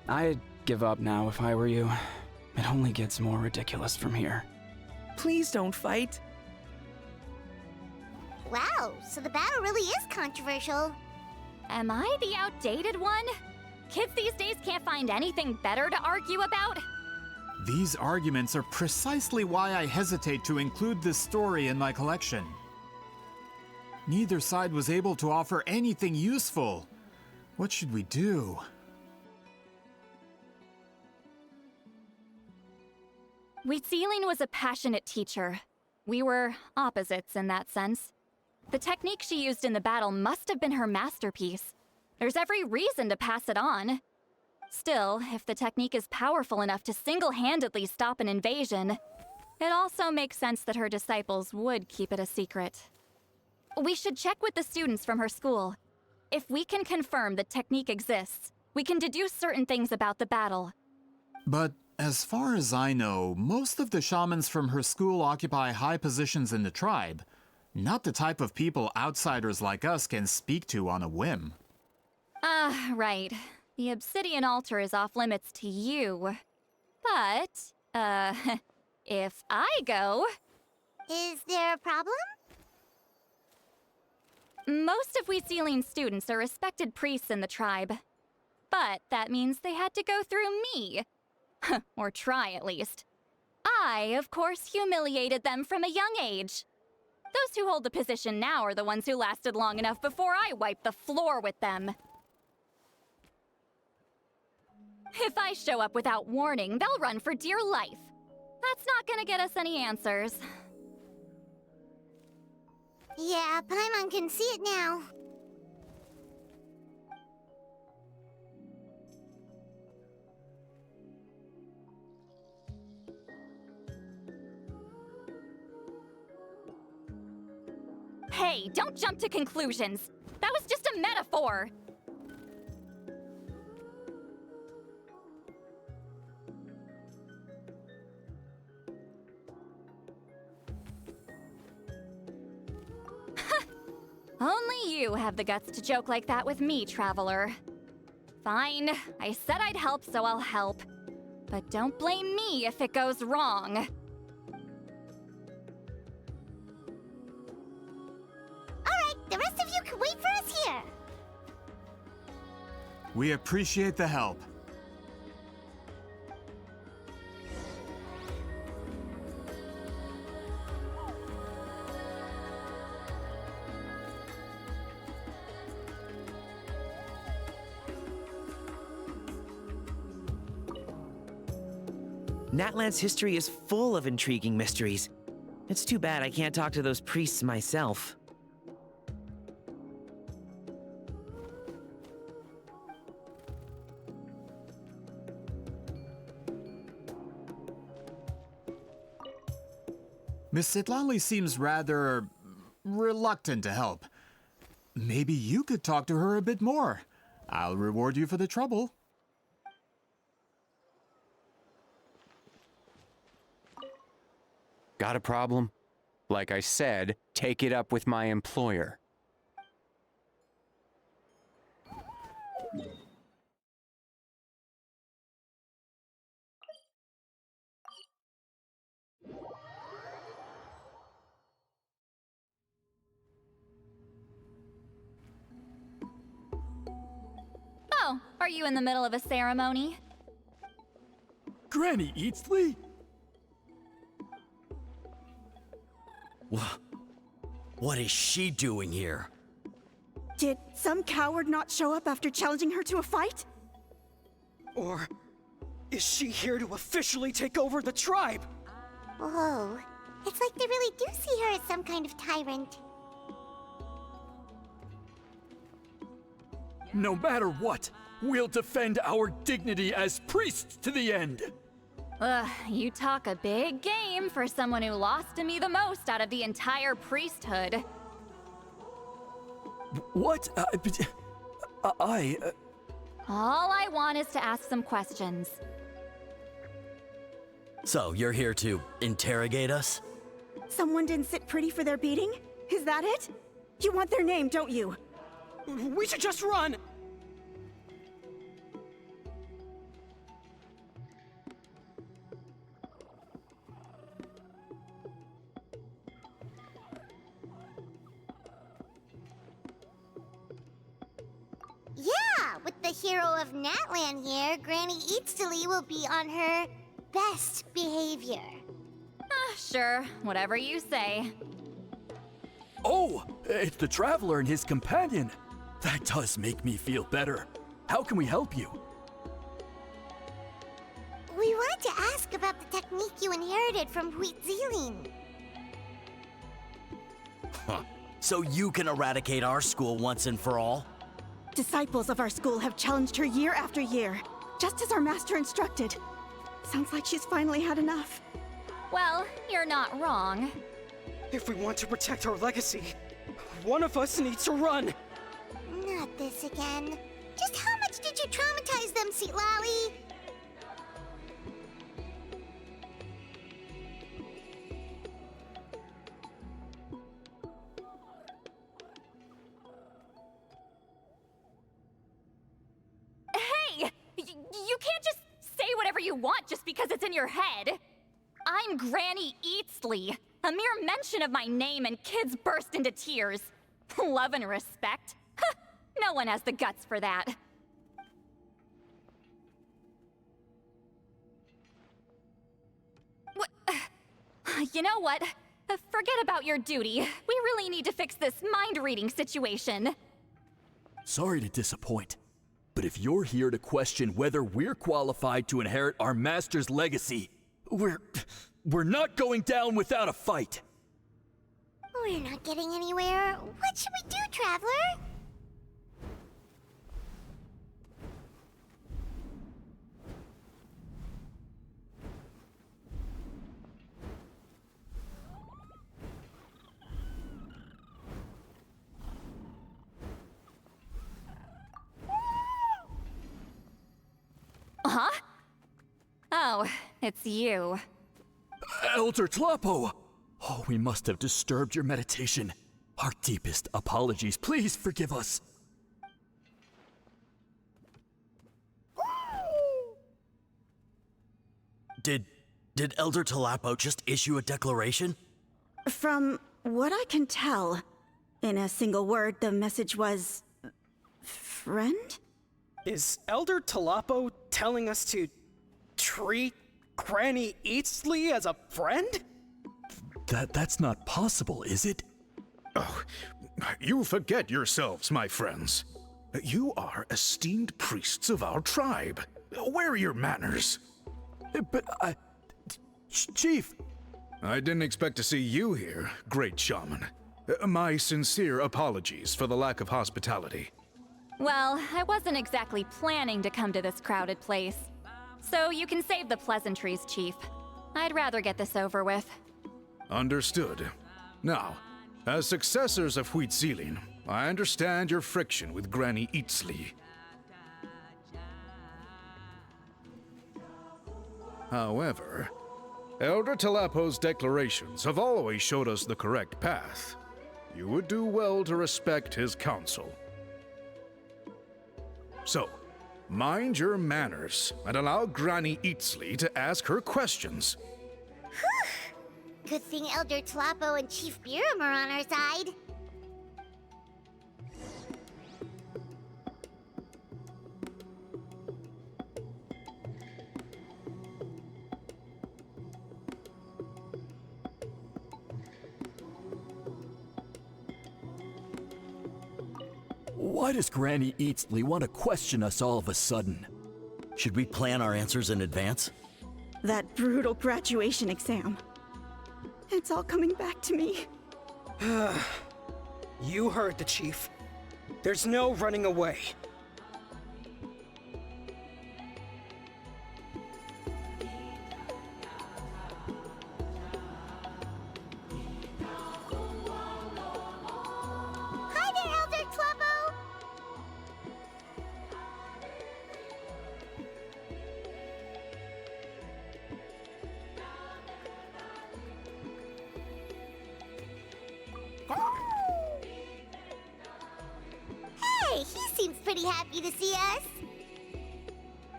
I'd give up now if I were you. It only gets more ridiculous from here. Please don't fight. Wow, so the battle really is controversial. Am I the outdated one? Kids these days can't find anything better to argue about? These arguments are precisely why I hesitate to include this story in my collection. Neither side was able to offer anything useful. What should we do? Wheat Ceiling was a passionate teacher. We were opposites in that sense. The technique she used in the battle must have been her masterpiece. There's every reason to pass it on. Still, if the technique is powerful enough to single-handedly stop an invasion, it also makes sense that her disciples would keep it a secret. We should check with the students from her school. If we can confirm the technique exists, we can deduce certain things about the battle. But as far as I know, most of the shamans from her school occupy high positions in the tribe. Not the type of people outsiders like us can speak to on a whim. Right. The obsidian altar is off limits to you. But, if I go... Is there a problem? Most of Wheat Ceiling's students are respected priests in the tribe. But that means they had to go through me. Or try, at least. I, of course, humiliated them from a young age. Those who hold the position now are the ones who lasted long enough before I wiped the floor with them. If I show up without warning, they'll run for dear life. That's not gonna get us any answers. Yeah, Paimon can see it now. Hey, don't jump to conclusions. That was just a metaphor. Only you have the guts to joke like that with me, Traveler. Fine, I said I'd help, so I'll help. But don't blame me if it goes wrong. The rest of you can wait for us here. We appreciate the help. Natlan's history is full of intriguing mysteries. It's too bad I can't talk to those priests myself. Miss Sitlalli seems rather reluctant to help. Maybe you could talk to her a bit more. I'll reward you for the trouble. Got a problem? Like I said, take it up with my employer. Oh, are you in the middle of a ceremony? Granny Eatsley? What is she doing here? Did some coward not show up after challenging her to a fight? Or is she here to officially take over the tribe? Whoa. It's like they really do see her as some kind of tyrant. No matter what, we'll defend our dignity as priests to the end. Ugh, you talk a big game for someone who lost to me the most out of the entire priesthood. What? All I want is to ask some questions. So, you're here to interrogate us? Someone didn't sit pretty for their beating? Is that it? You want their name, don't you? We should just run! Yeah, with the hero of Natlan here, Granny Eatsley will be on her best behavior. Sure, whatever you say. Oh, it's the Traveler and his companion. That does make me feel better. How can we help you? We wanted to ask about the technique you inherited from Huitziling. Huh. So you can eradicate our school once and for all? Disciples of our school have challenged her year after year, just as our master instructed. Sounds like she's finally had enough. Well, you're not wrong. If we want to protect our legacy, one of us needs to run! Not this again. Just how much did you traumatize them, Sitlalli? Hey! You can't just say whatever you want just because it's in your head. I'm Granny Eatsley. A mere mention of my name and kids burst into tears. Love and respect? No one has the guts for that. You know what? Forget about your duty. We really need to fix this mind-reading situation. Sorry to disappoint, but if you're here to question whether we're qualified to inherit our master's legacy, we're not going down without a fight. We're not getting anywhere. What should we do, Traveler? Huh? Oh, it's you. Elder Tlapo! Oh, we must have disturbed your meditation. Our deepest apologies. Please forgive us. Did Elder Tlapo just issue a declaration? From what I can tell, in a single word, the message was... friend? Is Elder Tlapo telling us to treat Granny Eatsley as a friend? That's not possible, is it? Oh, you forget yourselves, my friends. You are esteemed priests of our tribe. Where are your manners? But Chief! I didn't expect to see you here, great shaman. My sincere apologies for the lack of hospitality. Well, I wasn't exactly planning to come to this crowded place. So you can save the pleasantries, Chief. I'd rather get this over with. Understood. Now, as successors of Huitzilin, I understand your friction with Granny Eatsley. However, Elder Talapo's declarations have always showed us the correct path. You would do well to respect his counsel. So, mind your manners and allow Granny Eatsley to ask her questions. Good thing Elder Talapo and Chief Biram are on our side. Why does Granny Eatsley want to question us all of a sudden? Should we plan our answers in advance? That brutal graduation exam. It's all coming back to me. You heard the chief. There's no running away. Hi there, Elder Talapo! Hey, he seems pretty happy to see us.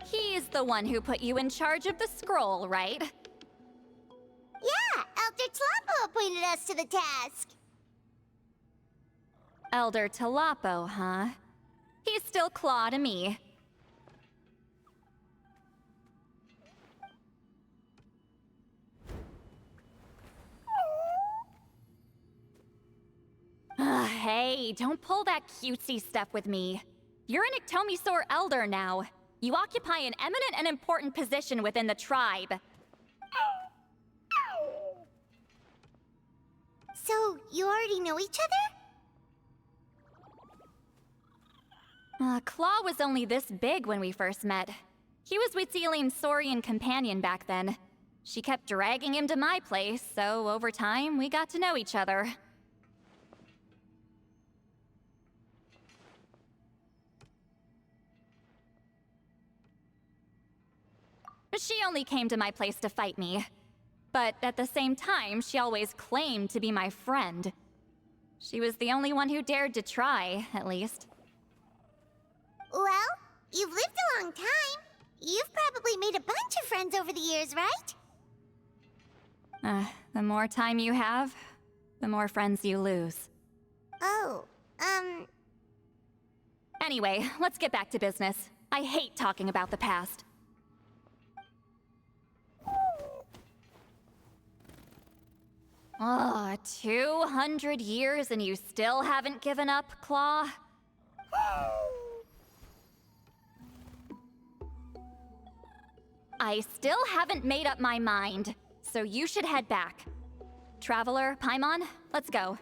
He's the one who put you in charge of the scroll, right? Yeah, Elder Talapo appointed us to the task. Elder Talapo, huh? He's still Claw to me. Hey, don't pull that cutesy stuff with me. You're an Iktomisaur Elder now. You occupy an eminent and important position within the tribe. So, you already know each other? Claw was only this big when we first met. He was Huitzilin's Saurian companion back then. She kept dragging him to my place, so over time, we got to know each other. She only came to my place to fight me. But at the same time, she always claimed to be my friend. She was the only one who dared to try, at least. Well, you've lived a long time. You've probably made a bunch of friends over the years, right? The more time you have, the more friends you lose. Oh, Anyway, let's get back to business. I hate talking about the past. 200 years and you still haven't given up, Claw? I still haven't made up my mind, so you should head back. Traveler, Paimon, let's go.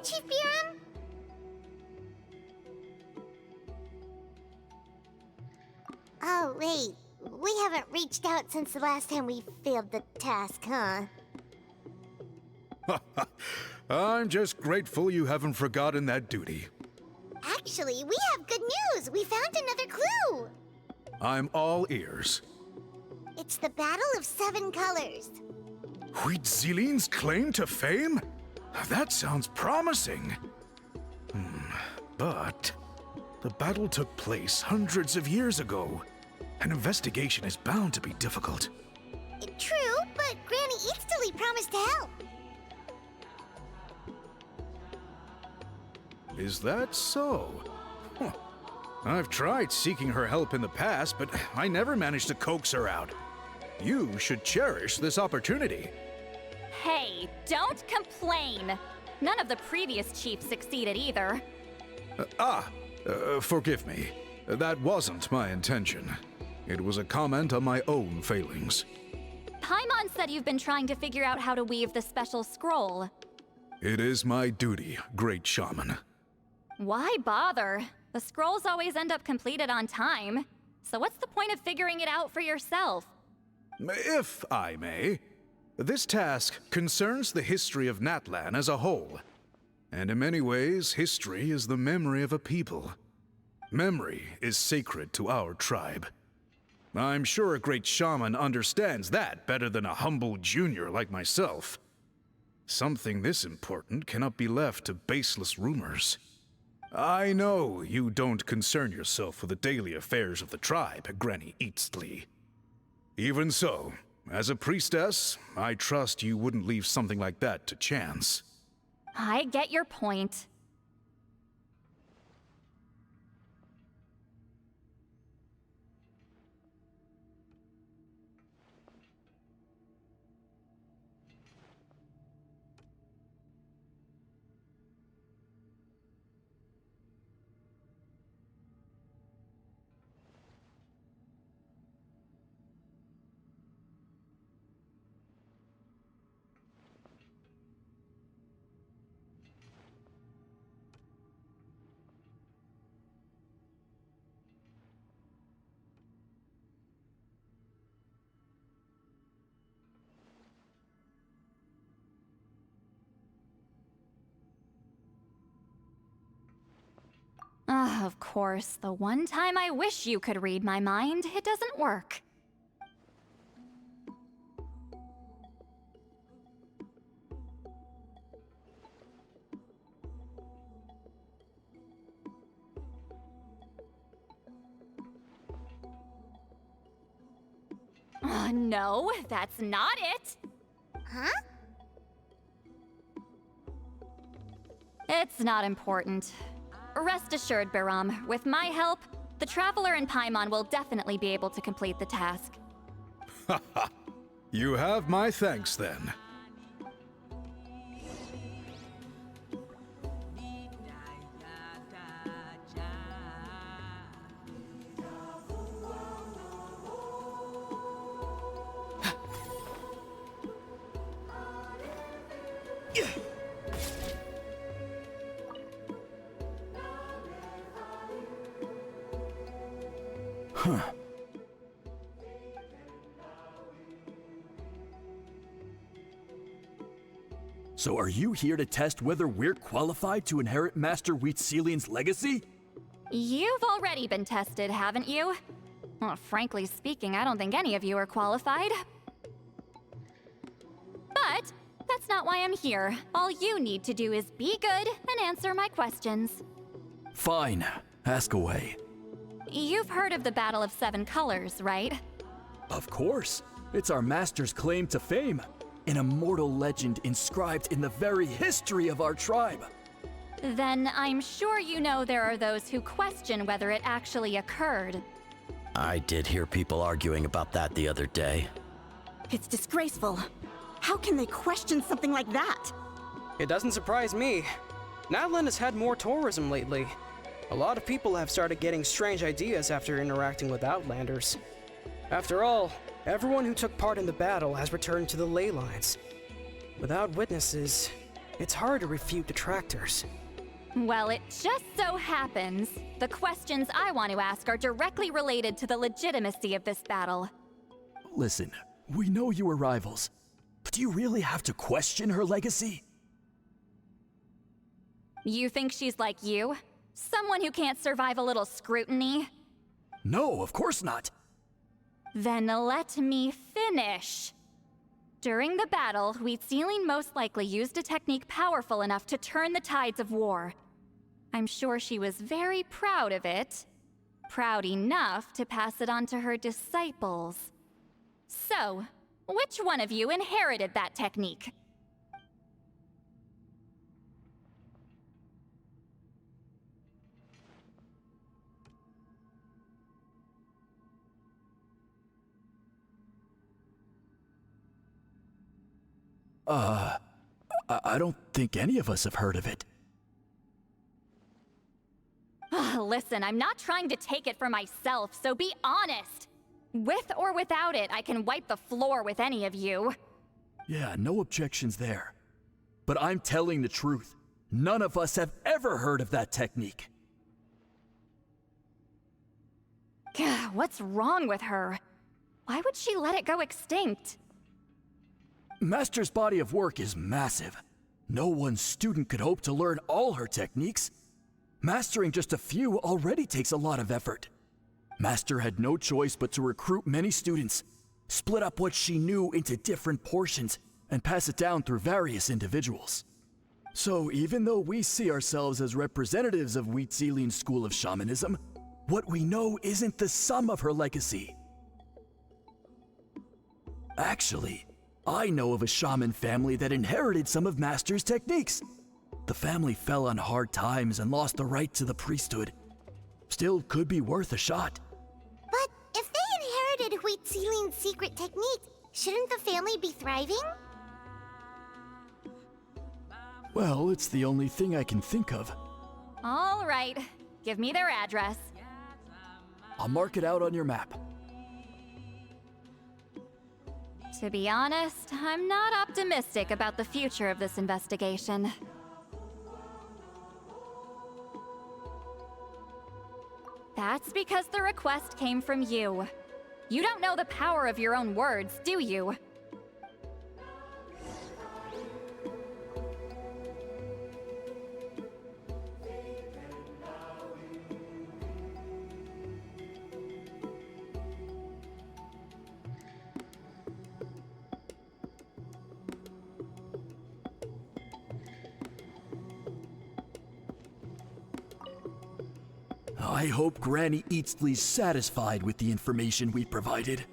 Chief Biram? Oh, wait. We haven't reached out since the last time we failed the task, huh? I'm just grateful you haven't forgotten that duty. Actually, we have good news! We found another clue! I'm all ears. It's the Battle of 7 Colors. Huitzilin's claim to fame? That sounds promising. But the battle took place hundreds of years ago. An investigation is bound to be difficult. True, but Granny Eatstily promised to help. Is that so? Huh. I've tried seeking her help in the past, but I never managed to coax her out. You should cherish this opportunity. Hey, don't complain. None of the previous chiefs succeeded either. Forgive me. That wasn't my intention. It was a comment on my own failings. Paimon said you've been trying to figure out how to weave the special scroll. It is my duty, great shaman. Why bother? The scrolls always end up completed on time. So what's the point of figuring it out for yourself? If I may, this task concerns the history of Natlan as a whole. And in many ways, history is the memory of a people. Memory is sacred to our tribe. I'm sure a great shaman understands that better than a humble junior like myself. Something this important cannot be left to baseless rumors. I know you don't concern yourself with the daily affairs of the tribe, Granny Eatstily. Even so, as a priestess, I trust you wouldn't leave something like that to chance. I get your point. Of course, the one time I wish you could read my mind, it doesn't work. No, that's not it. Huh? It's not important. Rest assured, Biram, with my help, the Traveler and Paimon will definitely be able to complete the task. Haha. You have my thanks then. Huh. So are you here to test whether we're qualified to inherit Master Wheatselian's legacy? You've already been tested, haven't you? Well, frankly speaking, I don't think any of you are qualified. But that's not why I'm here. All you need to do is be good and answer my questions. Fine. Ask away. You've heard of the Battle of Seven Colors, right? Of course. It's our master's claim to fame. An immortal legend inscribed in the very history of our tribe. Then I'm sure you know there are those who question whether it actually occurred. I did hear people arguing about that the other day. It's disgraceful. How can they question something like that? It doesn't surprise me. Natlan has had more tourism lately. A lot of people have started getting strange ideas after interacting with Outlanders. After all, everyone who took part in the battle has returned to the ley lines. Without witnesses, it's hard to refute detractors. Well, it just so happens the questions I want to ask are directly related to the legitimacy of this battle. Listen, we know you were rivals, but do you really have to question her legacy? You think she's like you? Someone who can't survive a little scrutiny? No, of course not. Then let me finish. During the battle, Wheatselian most likely used a technique powerful enough to turn the tides of war. I'm sure she was very proud of it. proud enough to pass it on to her disciples. So, which one of you inherited that technique? I don't think any of us have heard of it. Listen, I'm not trying to take it for myself, so be honest. With or without it, I can wipe the floor with any of you. Yeah, no objections there. But I'm telling the truth. None of us have ever heard of that technique. What's wrong with her? Why would she let it go extinct? Master's body of work is massive. No one student could hope to learn all her techniques. Mastering just a few already takes a lot of effort. Master had no choice but to recruit many students, split up what she knew into different portions, and pass it down through various individuals. So even though we see ourselves as representatives of Wheatzilian's school of shamanism, what we know isn't the sum of her legacy. Actually, I know of a shaman family that inherited some of Master's techniques. The family fell on hard times and lost the right to the priesthood. Still could be worth a shot. But if they inherited Wheatzilian's secret technique, shouldn't the family be thriving? Well, it's the only thing I can think of. All right, give me their address. I'll mark it out on your map. To be honest, I'm not optimistic about the future of this investigation. That's because the request came from you. You don't know the power of your own words, do you? I hope Granny Eatsley's satisfied with the information we provided.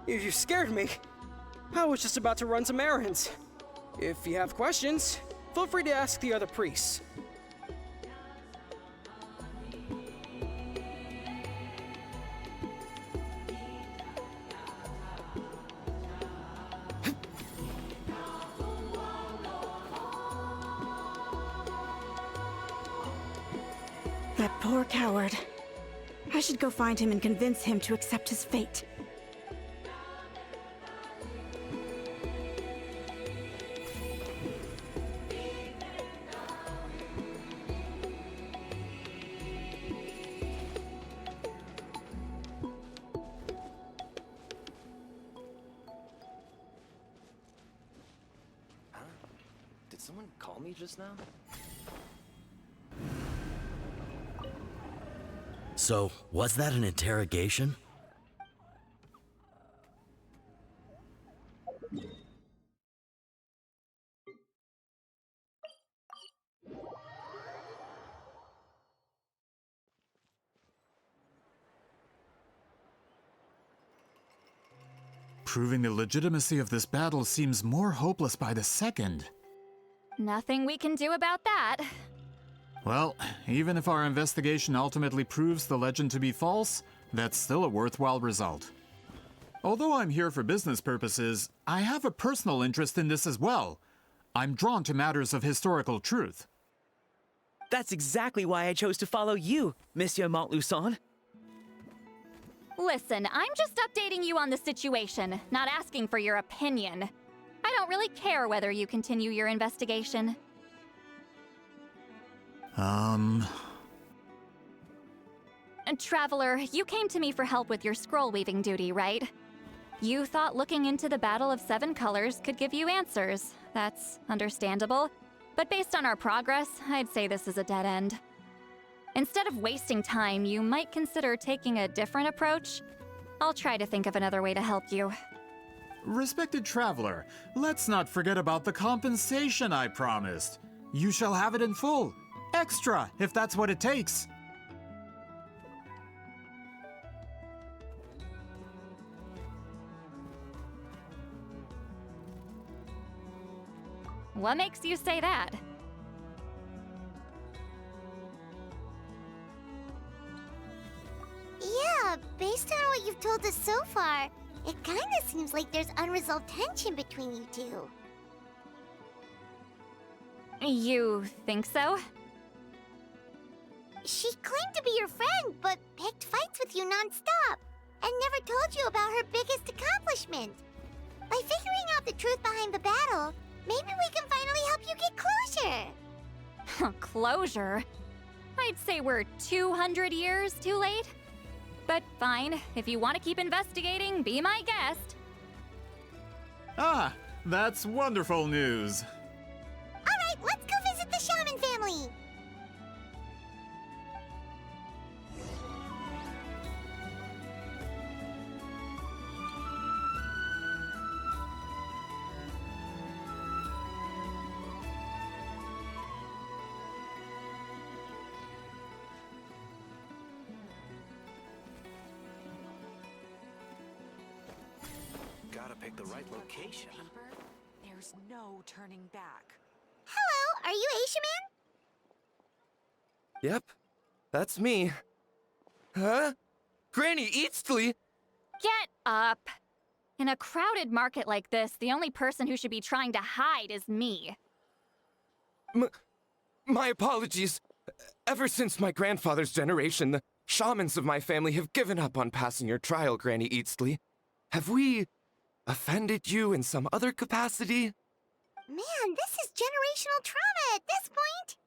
You scared me. I was just about to run some errands. If you have questions, feel free to ask the other priests. That poor coward. I should go find him and convince him to accept his fate. Did someone call me just now? So, was that an interrogation? Proving the legitimacy of this battle seems more hopeless by the second. Nothing we can do about that. Well, even if our investigation ultimately proves the legend to be false, that's still a worthwhile result. Although I'm here for business purposes, I have a personal interest in this as well. I'm drawn to matters of historical truth. That's exactly why I chose to follow you, Monsieur Montluçon. Listen, I'm just updating you on the situation, not asking for your opinion. I don't really care whether you continue your investigation. Traveler, you came to me for help with your scroll weaving duty, right? You thought looking into the Battle of Seven Colors could give you answers. That's understandable. But based on our progress, I'd say this is a dead end. Instead of wasting time, you might consider taking a different approach. I'll try to think of another way to help you. Respected traveler, let's not forget about the compensation I promised. You shall have it in full. Extra, if that's what it takes. What makes you say that? Yeah, based on what you've told us so far, it kinda seems like there's unresolved tension between you two. You think so? She claimed to be your friend, but picked fights with you non-stop, and never told you about her biggest accomplishment. By figuring out the truth behind the battle, maybe we can finally help you get closure. Closure? I'd say we're 200 years too late. But fine, if you want to keep investigating, be my guest. Ah, that's wonderful news. Alright, let's go visit the shaman family. Gotta pick the right location. There's no turning back. Hello, are you Aisha Man? Yep, that's me. Huh? Granny Eastly? Get up! In a crowded market like this, the only person who should be trying to hide is me. My apologies. Ever since my grandfather's generation, the shamans of my family have given up on passing your trial, Granny Eastly. Have we offended you in some other capacity? Man, this is generational trauma at this point.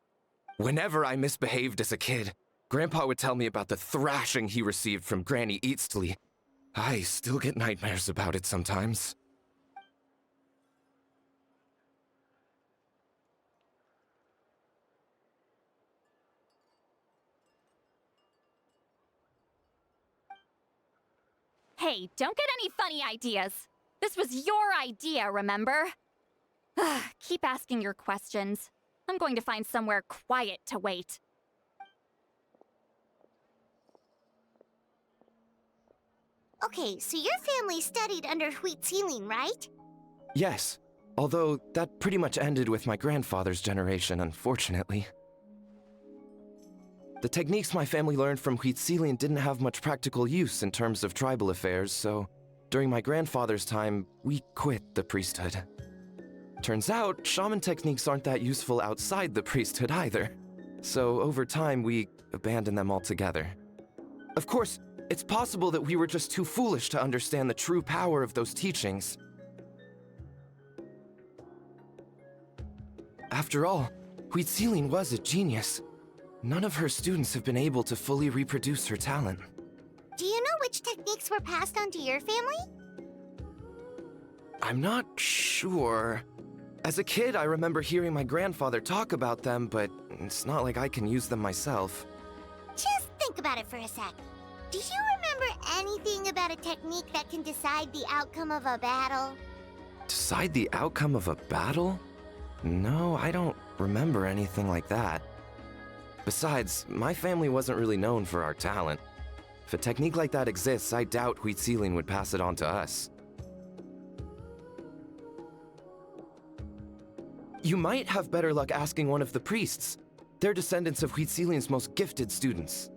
Whenever I misbehaved as a kid, Grandpa would tell me about the thrashing he received from Granny Eastly. I still get nightmares about it sometimes. Hey, don't get any funny ideas. This was your idea, remember? Keep asking your questions. I'm going to find somewhere quiet to wait. Okay, so your family studied under Huitzilin, right? Yes, although that pretty much ended with my grandfather's generation, unfortunately. The techniques my family learned from Huitzilin didn't have much practical use in terms of tribal affairs, so during my grandfather's time, we quit the priesthood. Turns out, shaman techniques aren't that useful outside the priesthood either. So over time, we abandoned them altogether. Of course, it's possible that we were just too foolish to understand the true power of those teachings. After all, Huitzilin was a genius. None of her students have been able to fully reproduce her talent. Do you know which techniques were passed on to your family? I'm not sure. As a kid, I remember hearing my grandfather talk about them, but it's not like I can use them myself. Just think about it for a sec. Do you remember anything about a technique that can decide the outcome of a battle? Decide the outcome of a battle? No, I don't remember anything like that. Besides, my family wasn't really known for our talent. If a technique like that exists, I doubt Huitzilin would pass it on to us. You might have better luck asking one of the priests. They're descendants of Huitzilin's most gifted students.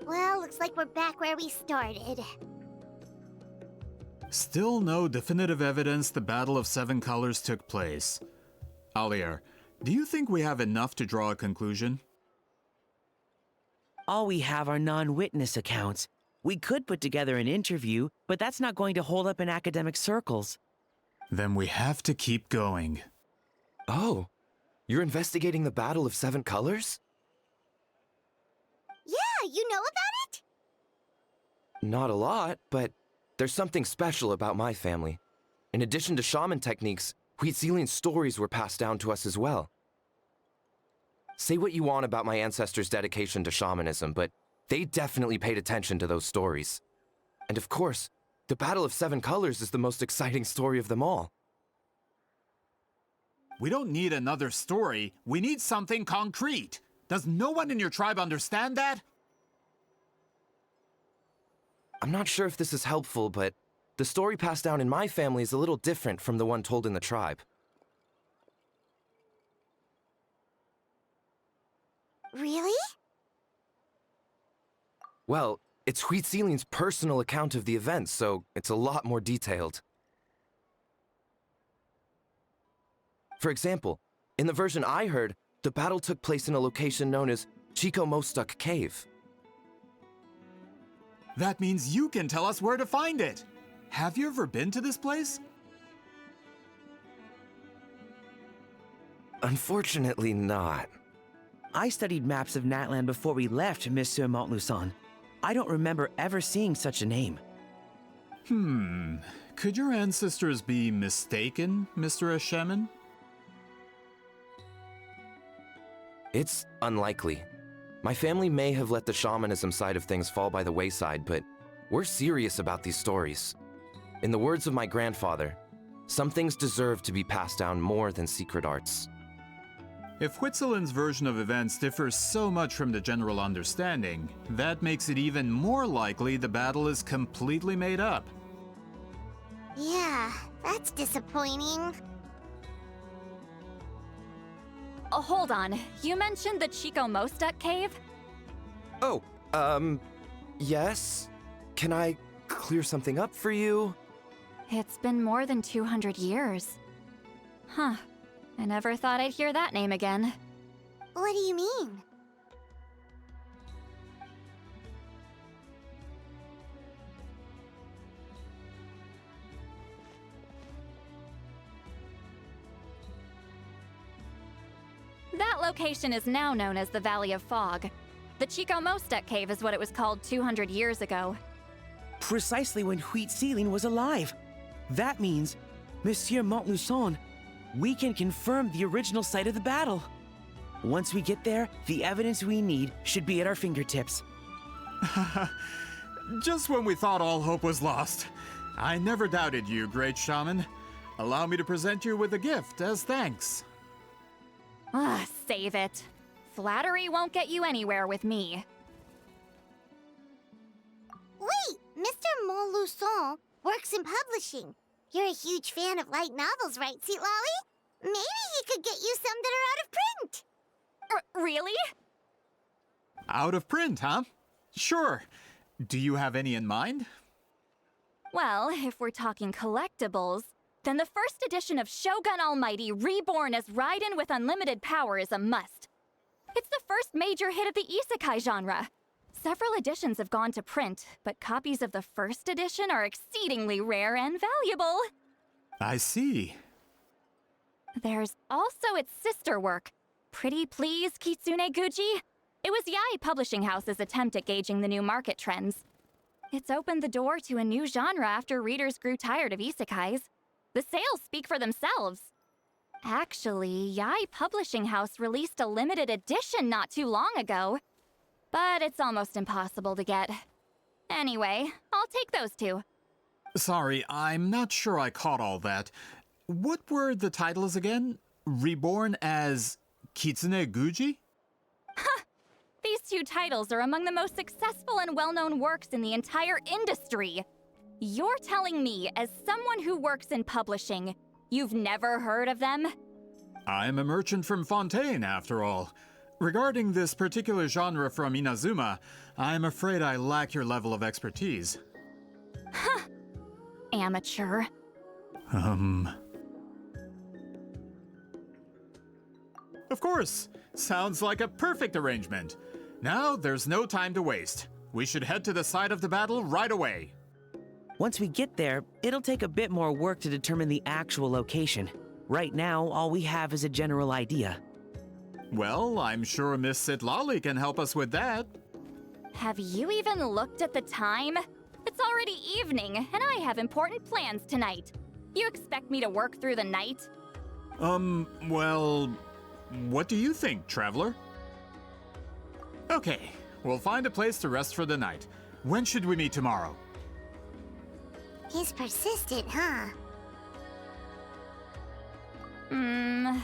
Well, looks like we're back where we started. Still no definitive evidence the Battle of Seven Colors took place. Alier, do you think we have enough to draw a conclusion? All we have are non-witness accounts. We could put together an interview, but that's not going to hold up in academic circles. Then we have to keep going. Oh, you're investigating the Battle of Seven Colors? Yeah, you know about it? Not a lot, but there's something special about my family. In addition to shaman techniques, Huitzilin's stories were passed down to us as well. Say what you want about my ancestors' dedication to shamanism, but they definitely paid attention to those stories. And of course, The Battle of Seven Colors is the most exciting story of them all. We don't need another story. We need something concrete. Does no one in your tribe understand that? I'm not sure if this is helpful, but the story passed down in my family is a little different from the one told in the tribe. Really? Well, it's Huitzilian's personal account of the event, so it's a lot more detailed. For example, in the version I heard, the battle took place in a location known as Chico Mostuk Cave. That means you can tell us where to find it. Have you ever been to this place? Unfortunately not. I studied maps of Natland before we left, Monsieur Montluçon. I don't remember ever seeing such a name. Could your ancestors be mistaken, Mr. Eshemin? It's unlikely. My family may have let the shamanism side of things fall by the wayside, but we're serious about these stories. In the words of my grandfather, some things deserve to be passed down more than secret arts. If Huitzilin's version of events differs so much from the general understanding, that makes it even more likely the battle is completely made up. Yeah, that's disappointing. Oh, hold on. You mentioned the Chico Mostuk cave? Oh, yes? Can I clear something up for you? It's been more than 200 years. Huh. I never thought I'd hear that name again. What do you mean? That location is now known as the Valley of Fog. The Chico Mostuk cave is what it was called 200 years ago. Precisely when Huitzilin was alive. That means, Monsieur Montluçon, we can confirm the original site of the battle. Once we get there, the evidence we need should be at our fingertips. Just when we thought all hope was lost. I never doubted you, great shaman. Allow me to present you with a gift as thanks. Save it. Flattery won't get you anywhere with me. Wait, Mr. Montluçon works in publishing. You're a huge fan of light novels, right, Sittlali? Maybe he could get you some that are out of print. Really? Out of print, huh? Sure. Do you have any in mind? Well, if we're talking collectibles, then the first edition of Shogun Almighty Reborn as Raiden with unlimited power is a must. It's the first major hit of the isekai genre. Several editions have gone to print, but copies of the first edition are exceedingly rare and valuable. I see. There's also its sister work, Pretty Please Kitsune Guji. It was Yai Publishing House's attempt at gauging the new market trends. It's opened the door to a new genre after readers grew tired of isekais. The sales speak for themselves. Actually, Yai Publishing House released a limited edition not too long ago. But it's almost impossible to get. Anyway, I'll take those two. Sorry, I'm not sure I caught all that. What were the titles again? Reborn as Kitsune Guji? These two titles are among the most successful and well-known works in the entire industry. You're telling me, as someone who works in publishing, you've never heard of them? I'm a merchant from Fontaine, after all. Regarding this particular genre from Inazuma, I'm afraid I lack your level of expertise. Amateur. Of course. Sounds like a perfect arrangement. Now, there's no time to waste. We should head to the site of the battle right away. Once we get there, it'll take a bit more work to determine the actual location. Right now, all we have is a general idea. Well, I'm sure Miss Sittlali can help us with that. Have you even looked at the time? It's already evening, and I have important plans tonight. You expect me to work through the night? Well, what do you think, traveler? Okay, we'll find a place to rest for the night. When should we meet tomorrow? He's persistent, huh?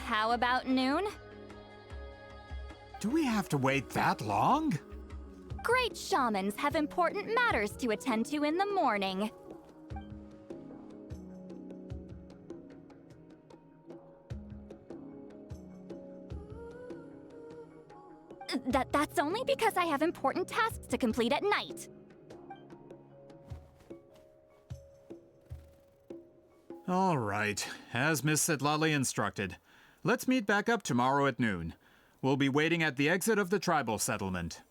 How about noon? Do we have to wait that long? Great shamans have important matters to attend to in the morning. That's only because I have important tasks to complete at night. All right, as Miss Sittlali instructed. Let's meet back up tomorrow at noon. We'll be waiting at the exit of the tribal settlement.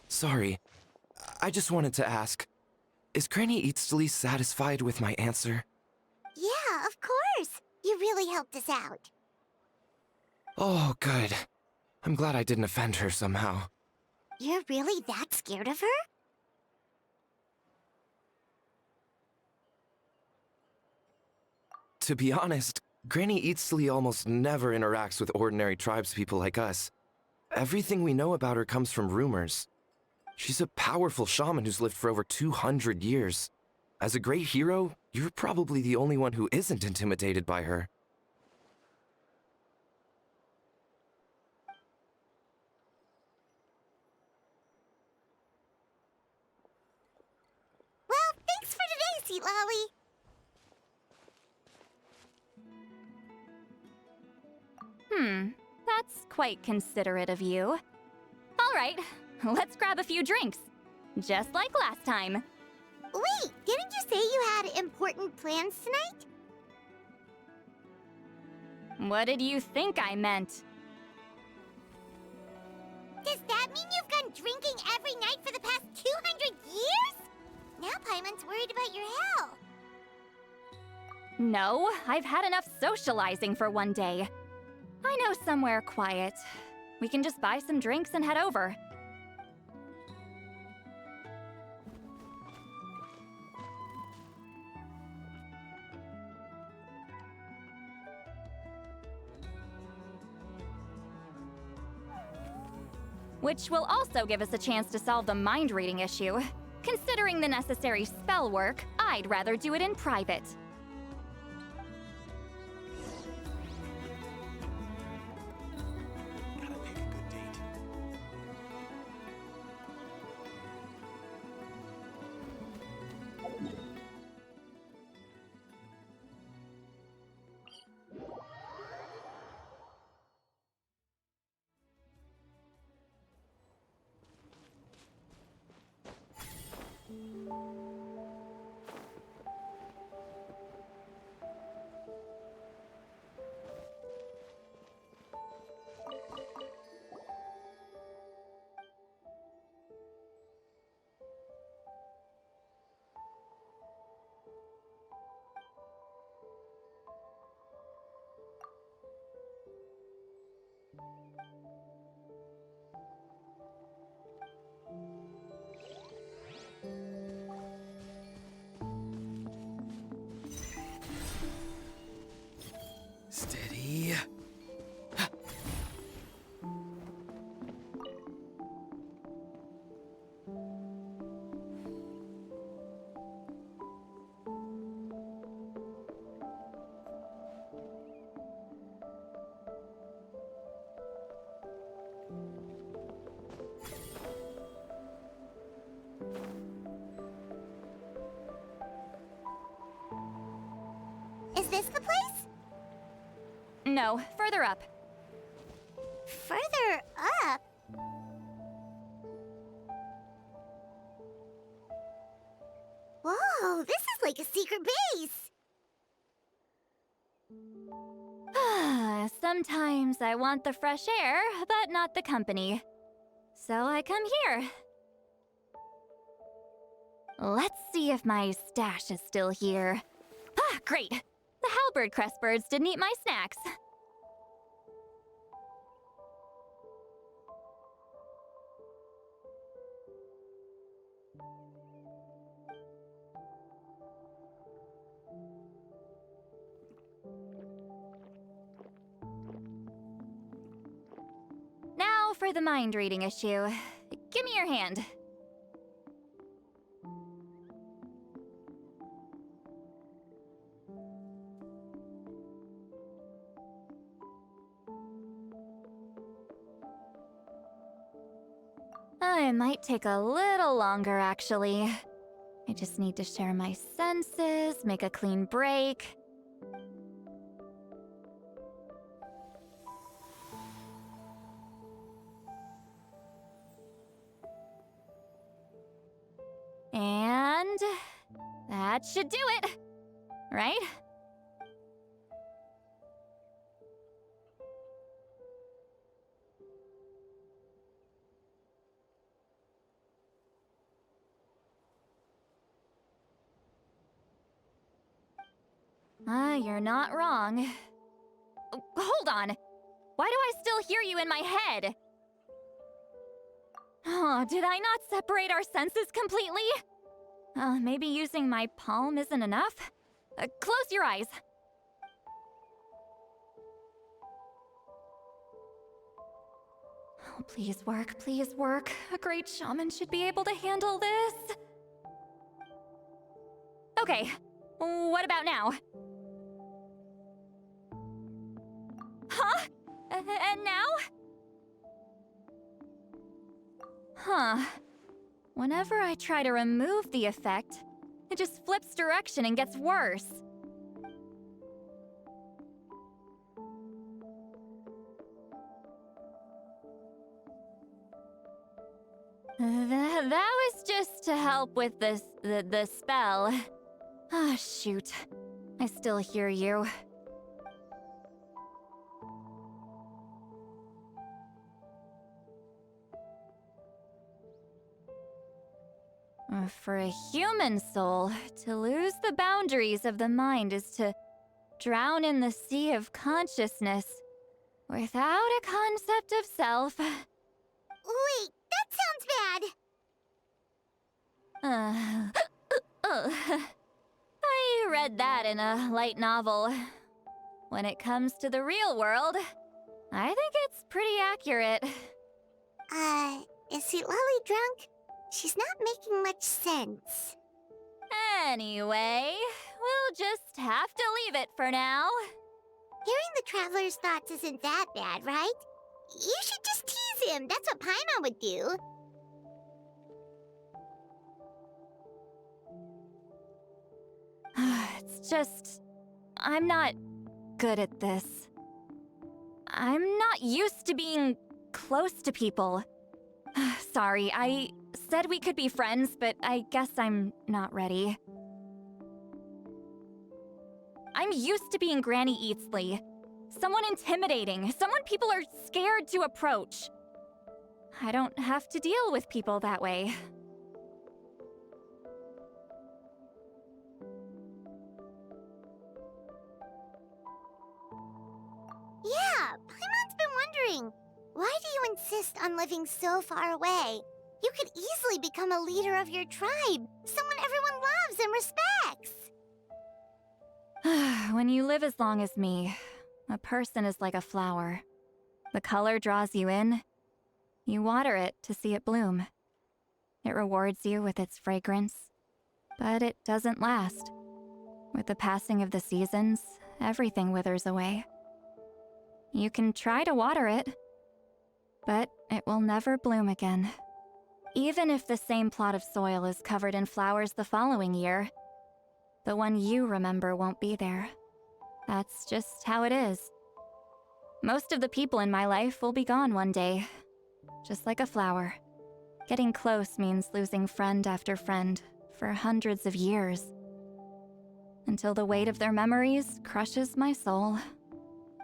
Sorry, I just wanted to ask, is Granny Eatsley satisfied with my answer? Yeah, of course. You really helped us out. Oh, good. I'm glad I didn't offend her somehow. You're really that scared of her? To be honest, Granny Eatsley almost never interacts with ordinary tribespeople like us. Everything we know about her comes from rumors. She's a powerful shaman who's lived for over 200 years. As a great hero, you're probably the only one who isn't intimidated by her. Well, thanks for today, Sитлали. That's quite considerate of you. All right, let's grab a few drinks. Just like last time. Wait, didn't you say you had important plans tonight? What did you think I meant? Does that mean you've gone drinking every night for the past 200 years? Now Paimon's worried about your health. No, I've had enough socializing for one day. I know somewhere quiet. We can just buy some drinks and head over. Which will also give us a chance to solve the mind reading issue. Considering the necessary spell work, I'd rather do it in private. Steady. Is this the place? No, further up. Further up? Whoa, this is like a secret base! Sometimes I want the fresh air, but not the company. So I come here. Let's see if my stash is still here. Ah, great! The halberd crest birds didn't eat my snacks. for the mind reading issue. Give me your hand. It might take a little longer, actually. I just need to share my senses, make a clean break. And that should do it, right? You're not wrong. Hold on! Why do I still hear you in my head? Oh, did I not separate our senses completely? Maybe using my palm isn't enough? Close your eyes. Oh, please work, please work. A great shaman should be able to handle this. Okay, what about now? Huh? And now? Huh. Whenever I try to remove the effect, it just flips direction and gets worse. That was just to help with the spell. Ah, shoot. I still hear you. For a human soul, to lose the boundaries of the mind is to drown in the sea of consciousness without a concept of self. Wait, that sounds bad! I read that in a light novel. When it comes to the real world, I think it's pretty accurate. Is Sитлали drunk? She's not making much sense. Anyway, we'll just have to leave it for now. Hearing the traveler's thoughts isn't that bad, right? You should just tease him. That's what Paimon would do. It's just... I'm not good at this. I'm not used to being close to people. Sorry, I said we could be friends, but I guess I'm not ready. I'm used to being Granny Eatsley. Someone intimidating, someone people are scared to approach. I don't have to deal with people that way. Yeah, Paimon's been wondering. Why do you insist on living so far away? You could easily become a leader of your tribe, someone everyone loves and respects. When you live as long as me, a person is like a flower. The color draws you in. You water it to see it bloom. It rewards you with its fragrance, but it doesn't last. With the passing of the seasons, everything withers away. You can try to water it, but it will never bloom again. Even if the same plot of soil is covered in flowers the following year, the one you remember won't be there. That's just how it is. Most of the people in my life will be gone one day, just like a flower. Getting close means losing friend after friend for hundreds of years, until the weight of their memories crushes my soul.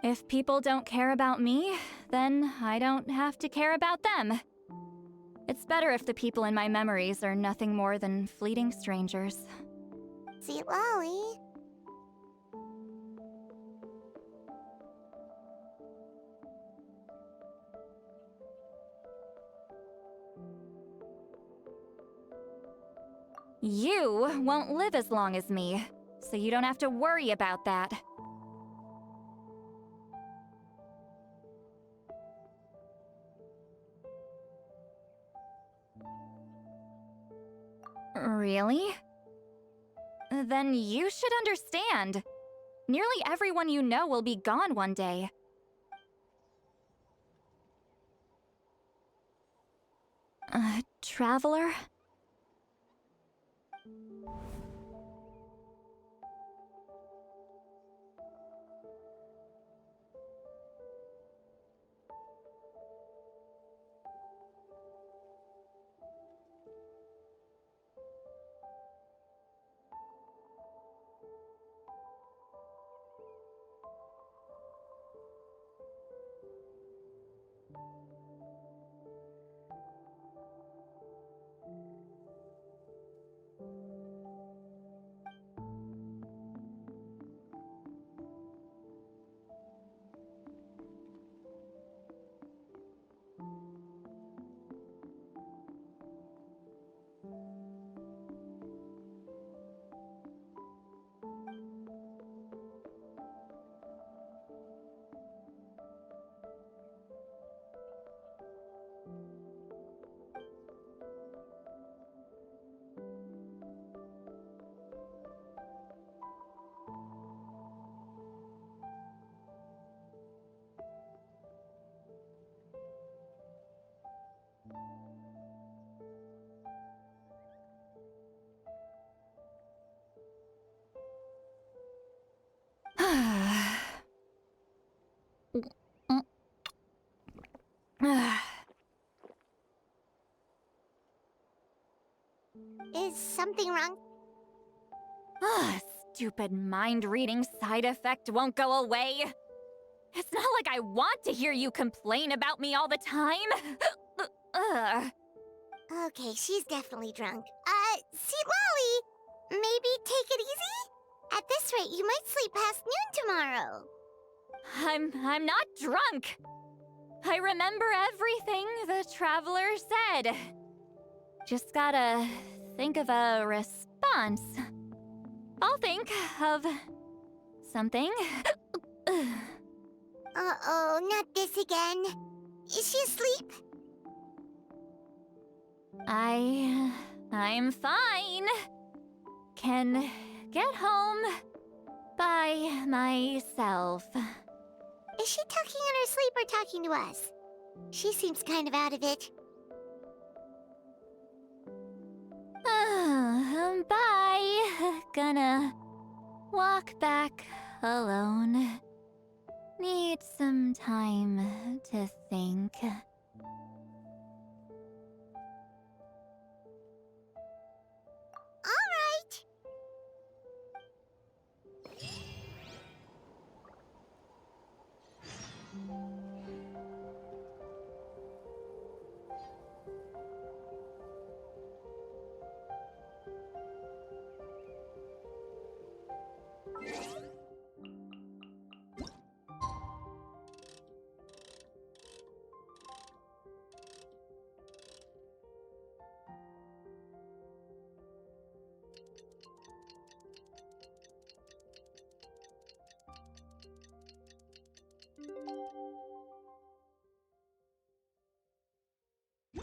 If people don't care about me, then I don't have to care about them. It's better if the people in my memories are nothing more than fleeting strangers. Sитлали. You won't live as long as me, so you don't have to worry about that. Really? Then you should understand. Nearly everyone you know will be gone one day. Traveler? Is something wrong? Stupid mind-reading side effect won't go away. It's not like I want to hear you complain about me all the time. Okay, she's definitely drunk. Sитлали, maybe take it easy? At this rate, you might sleep past noon tomorrow. I'm not drunk. I remember everything the traveler said. Just gotta think of a response. I'll think of something. Uh-oh, not this again. Is she asleep? I'm fine. Can get home by myself. Is she talking in her sleep or talking to us? She seems kind of out of it. Bye. Gonna walk back alone. Need some time to think. All right.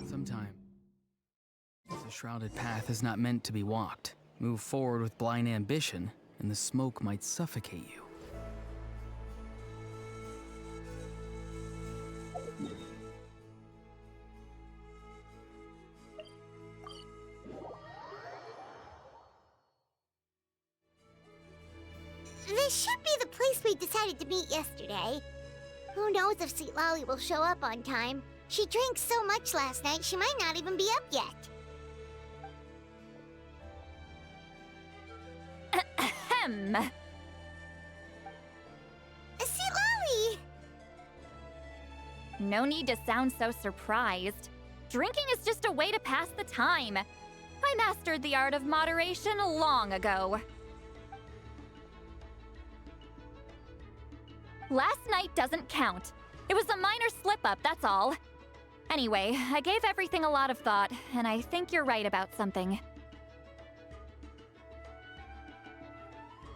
Sometime. The shrouded path is not meant to be walked. Move forward with blind ambition, and the smoke might suffocate you. This should be the place we decided to meet yesterday. Who knows if Sитлали will show up on time? She drank so much last night, she might not even be up yet. Ahem. Sитлали! No need to sound so surprised. Drinking is just a way to pass the time. I mastered the art of moderation long ago. Last night doesn't count. It was a minor slip-up, that's all. Anyway, I gave everything a lot of thought, and I think you're right about something.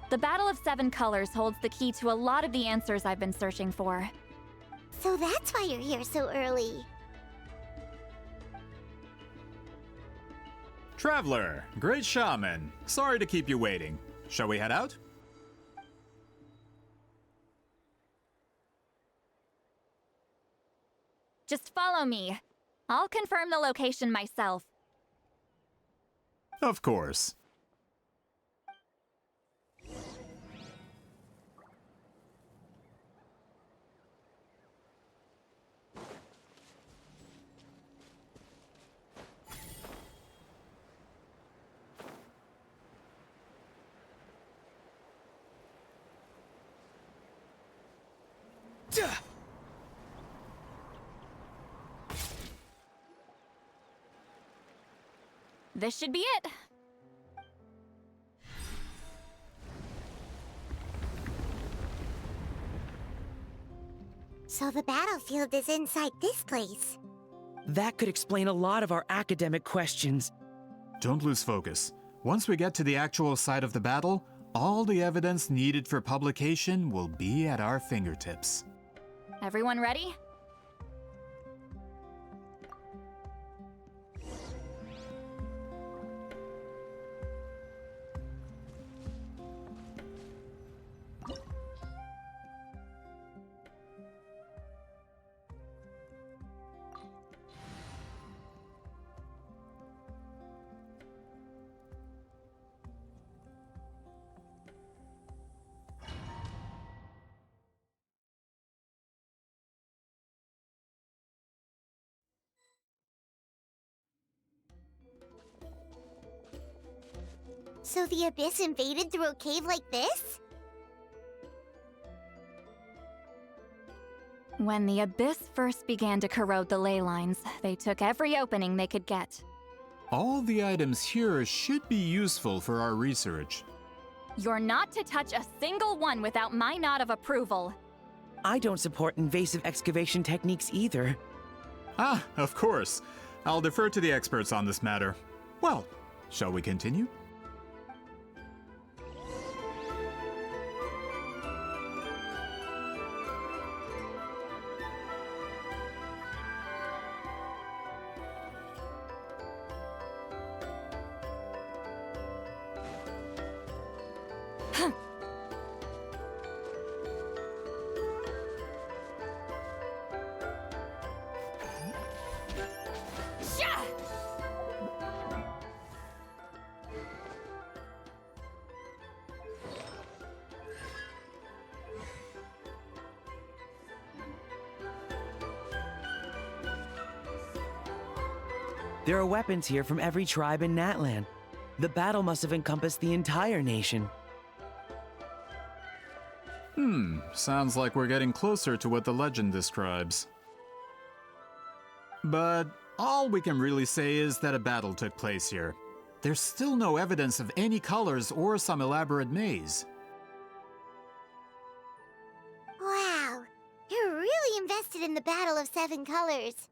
The Battle of Seven Colors holds the key to a lot of the answers I've been searching for. So that's why you're here so early. Traveler, great shaman. Sorry to keep you waiting. Shall we head out? Just follow me. I'll confirm the location myself. Of course. This should be it. So the battlefield is inside this place. That could explain a lot of our academic questions. Don't lose focus. Once we get to the actual site of the battle, all the evidence needed for publication will be at our fingertips. Everyone ready? So the Abyss invaded through a cave like this? When the Abyss first began to corrode the ley lines, they took every opening they could get. All the items here should be useful for our research. You're not to touch a single one without my nod of approval. I don't support invasive excavation techniques either. Ah, of course. I'll defer to the experts on this matter. Well, shall we continue? There are weapons here from every tribe in Natlan. The battle must have encompassed the entire nation. Sounds like we're getting closer to what the legend describes. But all we can really say is that a battle took place here. There's still no evidence of any colors or some elaborate maze. Wow, you're really invested in the Battle of Seven Colors.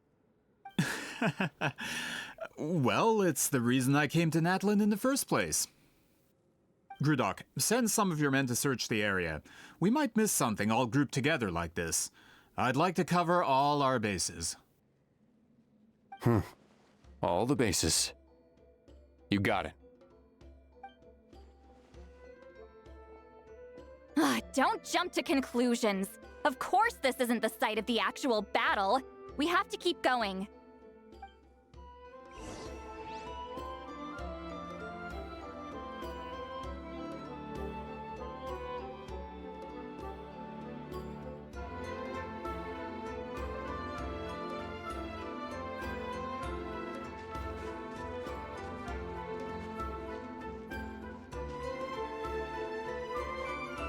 Well, it's the reason I came to Natlan in the first place. Grudok, send some of your men to search the area. We might miss something all grouped together like this. I'd like to cover all our bases. All the bases. You got it. Don't jump to conclusions. Of course this isn't the site of the actual battle. We have to keep going.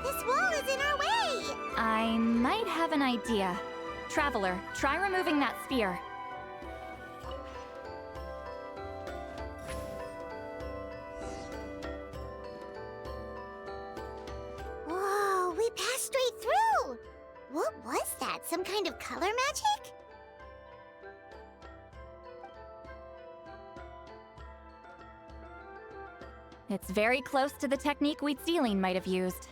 This wall is in our way! I might have an idea. Traveler, try removing that sphere. Whoa, we passed straight through! What was that? Some kind of color magic? It's very close to the technique Wheatsealing might have used.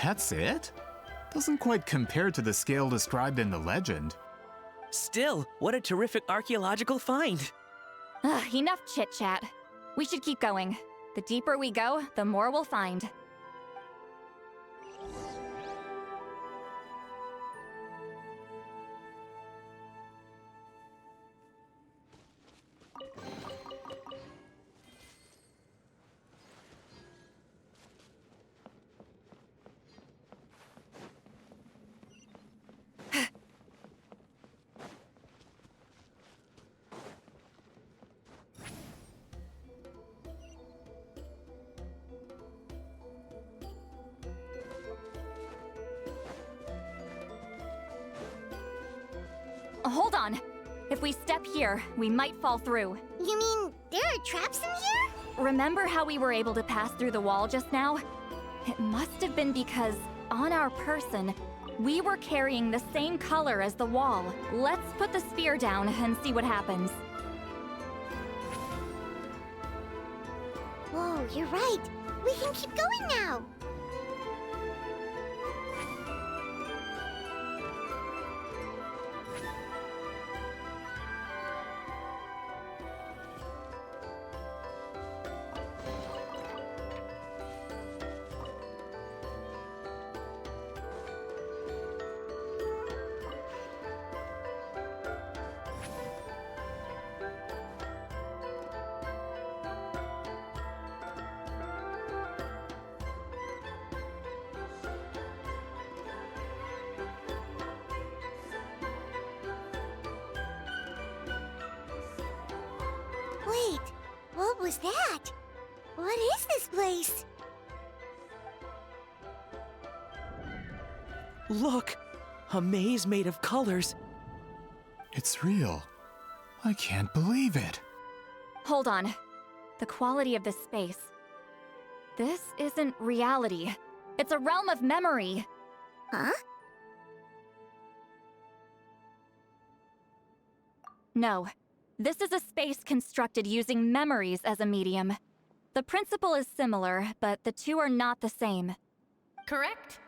That's it? Doesn't quite compare to the scale described in the legend. Still, what a terrific archaeological find. Enough chit-chat. We should keep going. The deeper we go, the more we'll find. Hold on. If we step here, we might fall through. You mean there are traps in here? Remember how we were able to pass through the wall just now? It must have been because, on our person, we were carrying the same color as the wall. Let's put the spear down and see what happens. Whoa, you're right. We can keep going now. Wait, what was that? What is this place? Look! A maze made of colors. It's real. I can't believe it. Hold on. The quality of this space. This isn't reality. It's a realm of memory. Huh? No. This is a space constructed using memories as a medium. The principle is similar, but the two are not the same. Correct?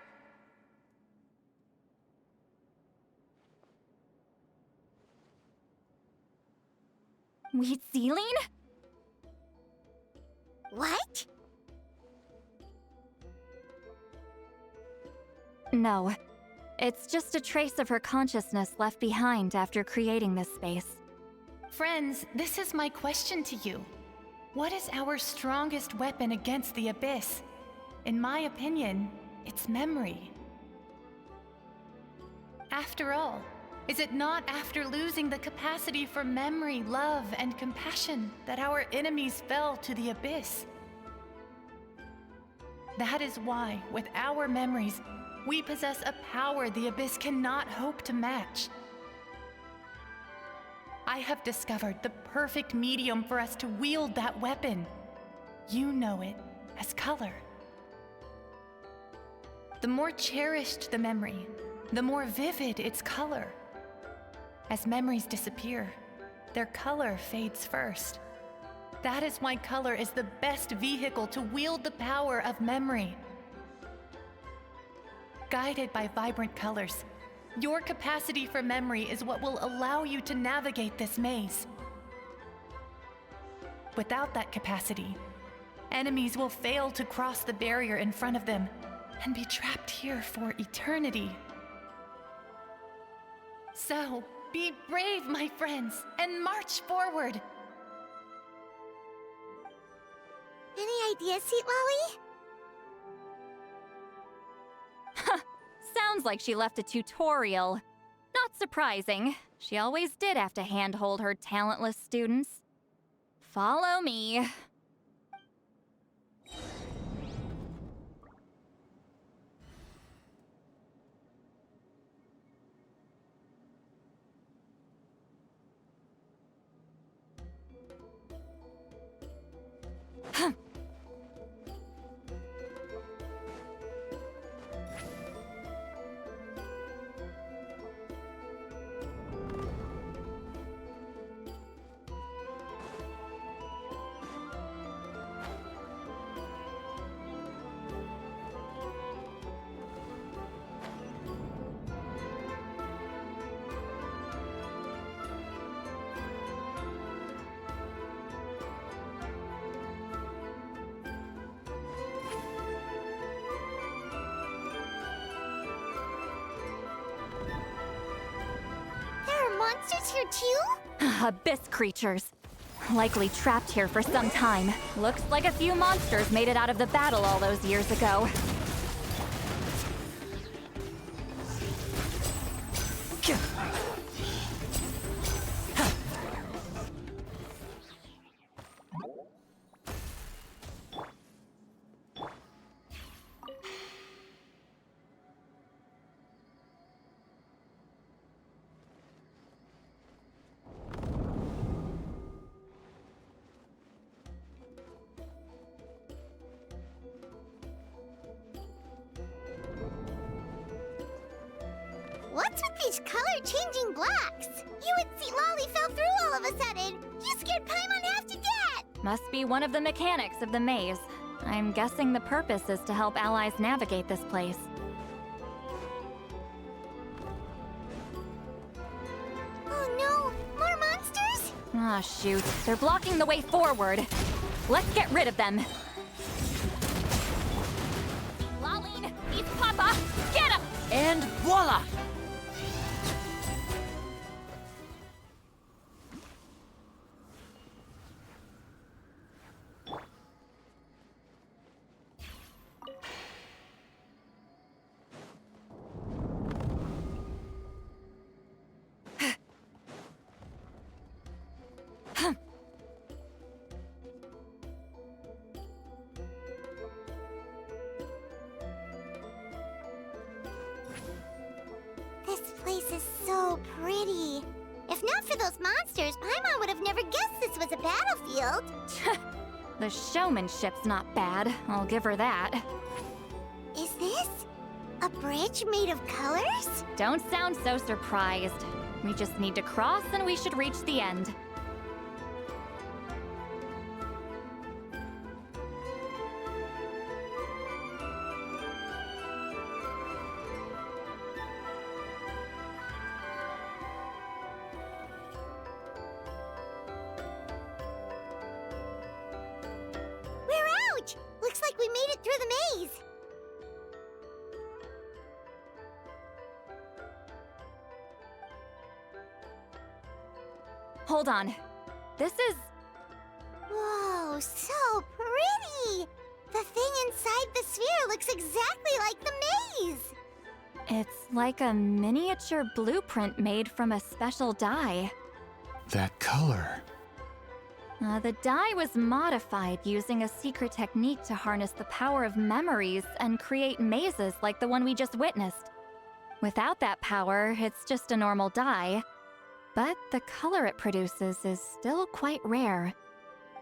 Celine? What? No. It's just a trace of her consciousness left behind after creating this space. Friends, this is my question to you. What is our strongest weapon against the Abyss? In my opinion, it's memory. After all, is it not after losing the capacity for memory, love, and compassion that our enemies fell to the Abyss? That is why, with our memories, we possess a power the Abyss cannot hope to match. I have discovered the perfect medium for us to wield that weapon. You know it as color. The more cherished the memory, the more vivid its color. As memories disappear, their color fades first. That is why color is the best vehicle to wield the power of memory. Guided by vibrant colors, your capacity for memory is what will allow you to navigate this maze. Without that capacity, enemies will fail to cross the barrier in front of them and be trapped here for eternity. So, be brave, my friends, and march forward! Any ideas, Sweetlali? Sounds like she left a tutorial. Not surprising. She always did have to handhold her talentless students. Follow me. monsters here too? Abyss creatures. Likely trapped here for some time. Looks like a few monsters made it out of the battle all those years ago. What's with these color-changing blocks? You and Sитлали fell through all of a sudden. You scared Paimon half to death! Must be one of the mechanics of the maze. I'm guessing the purpose is to help allies navigate this place. Oh no! More monsters? Ah, shoot. They're blocking the way forward. Let's get rid of them. Laline, he's Papa! Get him! And voila! This place is so pretty. If not for those monsters, Paimon would have never guessed this was a battlefield. The showmanship's not bad, I'll give her that. Is this a bridge made of colors? Don't sound so surprised. We just need to cross and we should reach the end. We're out! Looks like we made it through the maze. Hold on. This is... Whoa, so pretty! The thing inside the sphere looks exactly like the maze! It's like a miniature blueprint made from a special dye. That color. The dye was modified using a secret technique to harness the power of memories and create mazes like the one we just witnessed. Without that power, it's just a normal dye. But the color it produces is still quite rare.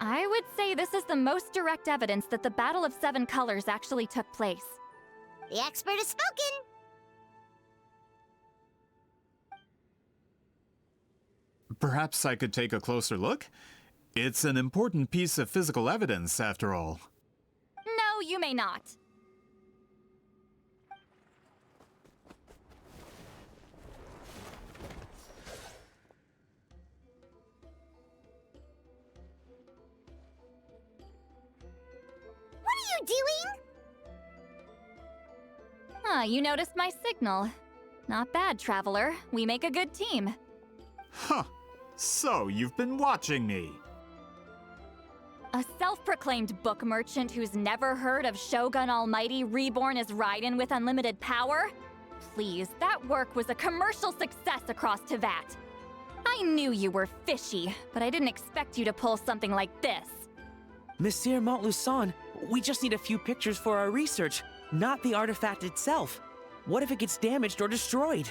I would say this is the most direct evidence that the Battle of Seven Colors actually took place. The expert has spoken! Perhaps I could take a closer look? It's an important piece of physical evidence, after all. No, you may not. What are you doing? Ah, you noticed my signal. Not bad, Traveler. We make a good team. Huh. So, you've been watching me. A self-proclaimed book merchant who's never heard of Shogun Almighty reborn as Raiden with unlimited power? Please, that work was a commercial success across Teyvat. I knew you were fishy, but I didn't expect you to pull something like this. Monsieur Montluçon, we just need a few pictures for our research, not the artifact itself. What if it gets damaged or destroyed?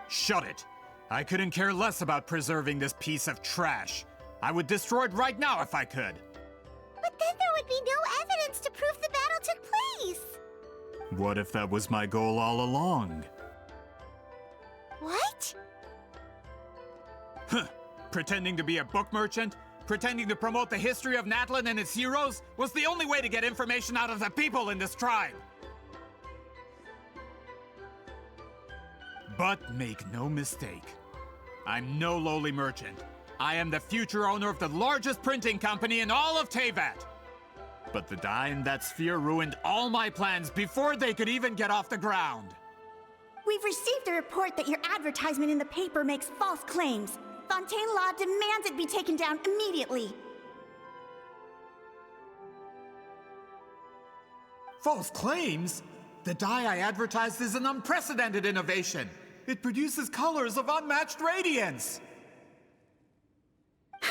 Shut it! I couldn't care less about preserving this piece of trash. I would destroy it right now if I could. But then there would be no evidence to prove the battle took place. What if that was my goal all along? What? Huh. Pretending to be a book merchant? Pretending to promote the history of Natlan and its heroes was the only way to get information out of the people in this tribe. But make no mistake, I'm no lowly merchant. I am the future owner of the largest printing company in all of Teyvat. But the dye in that sphere ruined all my plans before they could even get off the ground. We've received a report that your advertisement in the paper makes false claims. Fontaine Law demands it be taken down immediately. False claims? The dye I advertised is an unprecedented innovation. It produces colors of unmatched radiance.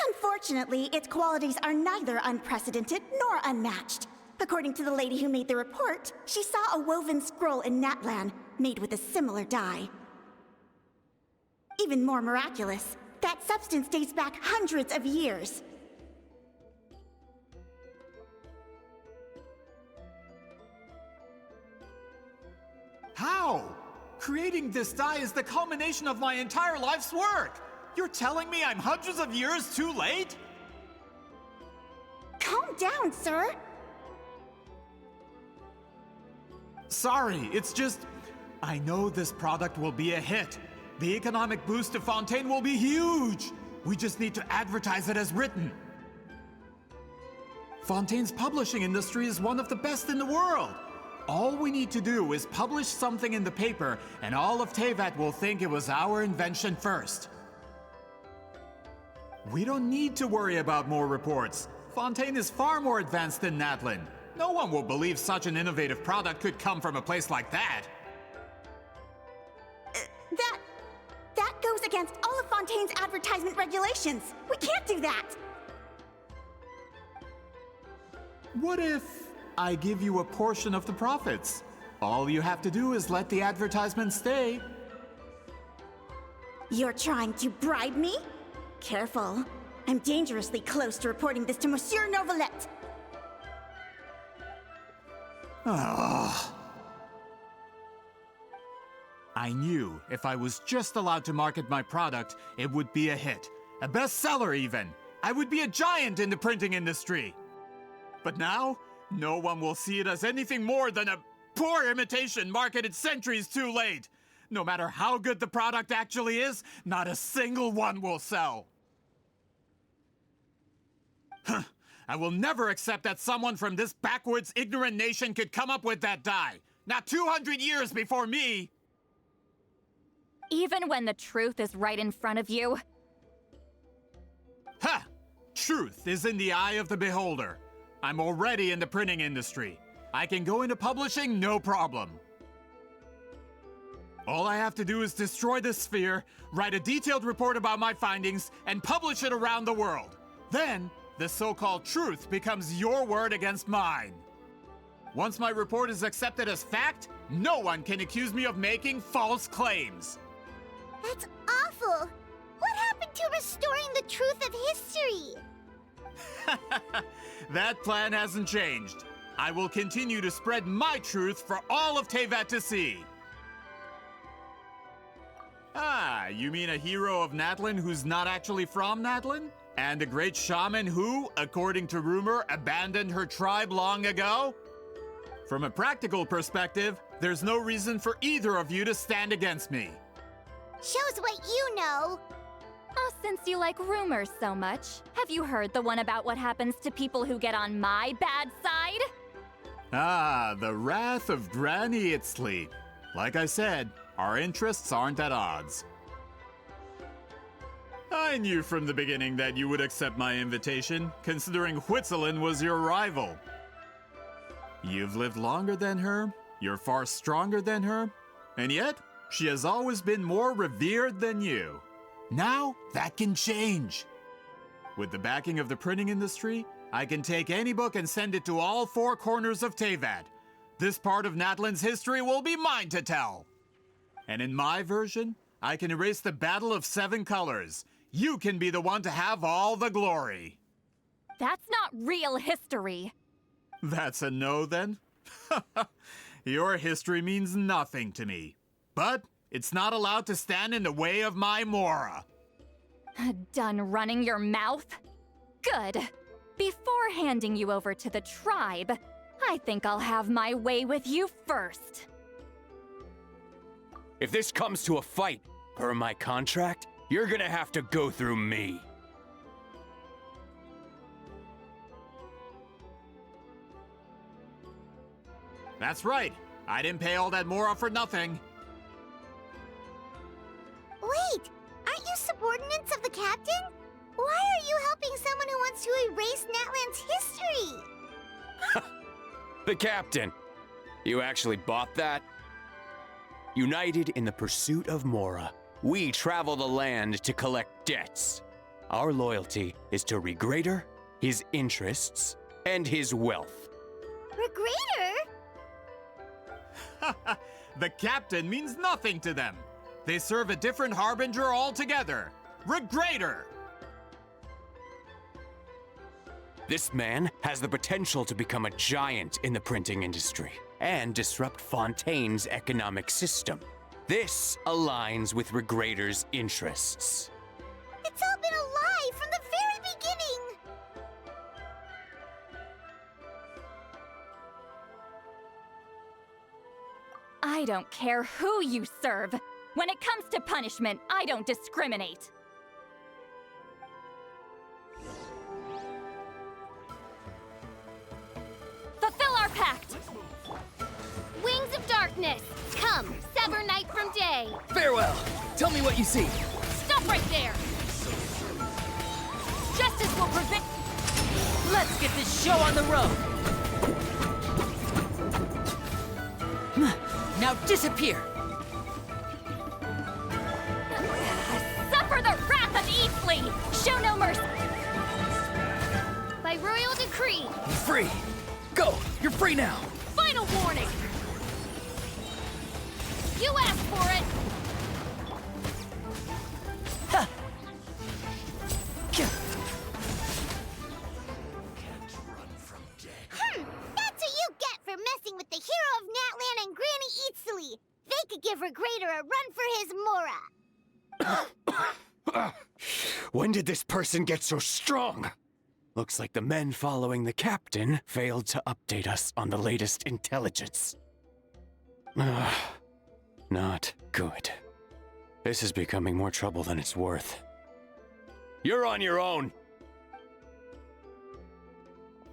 Unfortunately, its qualities are neither unprecedented nor unmatched. According to the lady who made the report, she saw a woven scroll in Natlan made with a similar dye. Even more miraculous, that substance dates back hundreds of years. How? Creating this dye is the culmination of my entire life's work. You're telling me I'm hundreds of years too late? Calm down, sir. Sorry, it's just... I know this product will be a hit. The economic boost to Fontaine will be huge. We just need to advertise it as written. Fontaine's publishing industry is one of the best in the world. All we need to do is publish something in the paper, and all of Teyvat will think it was our invention first. We don't need to worry about more reports. Fontaine is far more advanced than Natlan. No one will believe such an innovative product could come from a place like that. That goes against all of Fontaine's advertisement regulations. We can't do that. What if I give you a portion of the profits? All you have to do is let the advertisement stay. You're trying to bribe me? Careful. I'm dangerously close to reporting this to Monsieur Novelette. Ah. I knew if I was just allowed to market my product, it would be a hit. A bestseller even. I would be a giant in the printing industry. But now, no one will see it as anything more than a poor imitation marketed centuries too late. No matter how good the product actually is, not a single one will sell. Huh. I will never accept that someone from this backwards, ignorant nation could come up with that dye. Not 200 years before me! Even when the truth is right in front of you? Ha! Truth is in the eye of the beholder. I'm already in the printing industry. I can go into publishing, no problem. All I have to do is destroy this sphere, write a detailed report about my findings, and publish it around the world. Then, the so-called truth becomes your word against mine. Once my report is accepted as fact, no one can accuse me of making false claims. That's awful! What happened to restoring the truth of history? That plan hasn't changed. I will continue to spread my truth for all of Teyvat to see. Ah, you mean a hero of Natlan who's not actually from Natlan? And a great shaman who, according to rumor, abandoned her tribe long ago? From a practical perspective, there's no reason for either of you to stand against me. Shows what you know. Oh, since you like rumors so much, have you heard the one about what happens to people who get on my bad side? Ah, the wrath of Granny Itzli. Like I said, our interests aren't at odds. I knew from the beginning that you would accept my invitation, considering Huitzilin was your rival. You've lived longer than her, you're far stronger than her, and yet, she has always been more revered than you. Now, that can change. With the backing of the printing industry, I can take any book and send it to all four corners of Teyvat. This part of Natlan's history will be mine to tell. And in my version, I can erase the Battle of 7 Colors. You can be the one to have all the glory. That's not real history. That's a no, then? Your history means nothing to me. But it's not allowed to stand in the way of my Mora. Done running your mouth? Good. Before handing you over to the tribe, I think I'll have my way with you first. If this comes to a fight, per my contract, you're gonna have to go through me. That's right. I didn't pay all that Mora for nothing. Wait, aren't you subordinates of the captain? Why are you helping someone who wants to erase Natlan's history? The captain! You actually bought that? United in the pursuit of Mora, we travel the land to collect debts. Our loyalty is to Regrader, his interests, and his wealth. Regrader? The captain means nothing to them. They serve a different harbinger altogether. Regrader! This man has the potential to become a giant in the printing industry and disrupt Fontaine's economic system. This aligns with Regrader's interests. It's all been a lie from the very beginning! I don't care who you serve. When it comes to punishment, I don't discriminate. Fulfill our pact! Wings of darkness, come, sever night from day. Farewell. Tell me what you see. Stop right there. Justice will prevail. Let's get this show on the road. Now disappear. Suffer the wrath of Eastleigh! Show no mercy! By royal decree. Free. Go. You're free now. Final warning. You asked for it. Ha. That's what you get for messing with the hero of Natlan and Granny Eatsley. They could give Regrader a run for his Mora. When did this person get so strong? Looks like the men following the captain failed to update us on the latest intelligence. Not good. This is becoming more trouble than it's worth. You're on your own!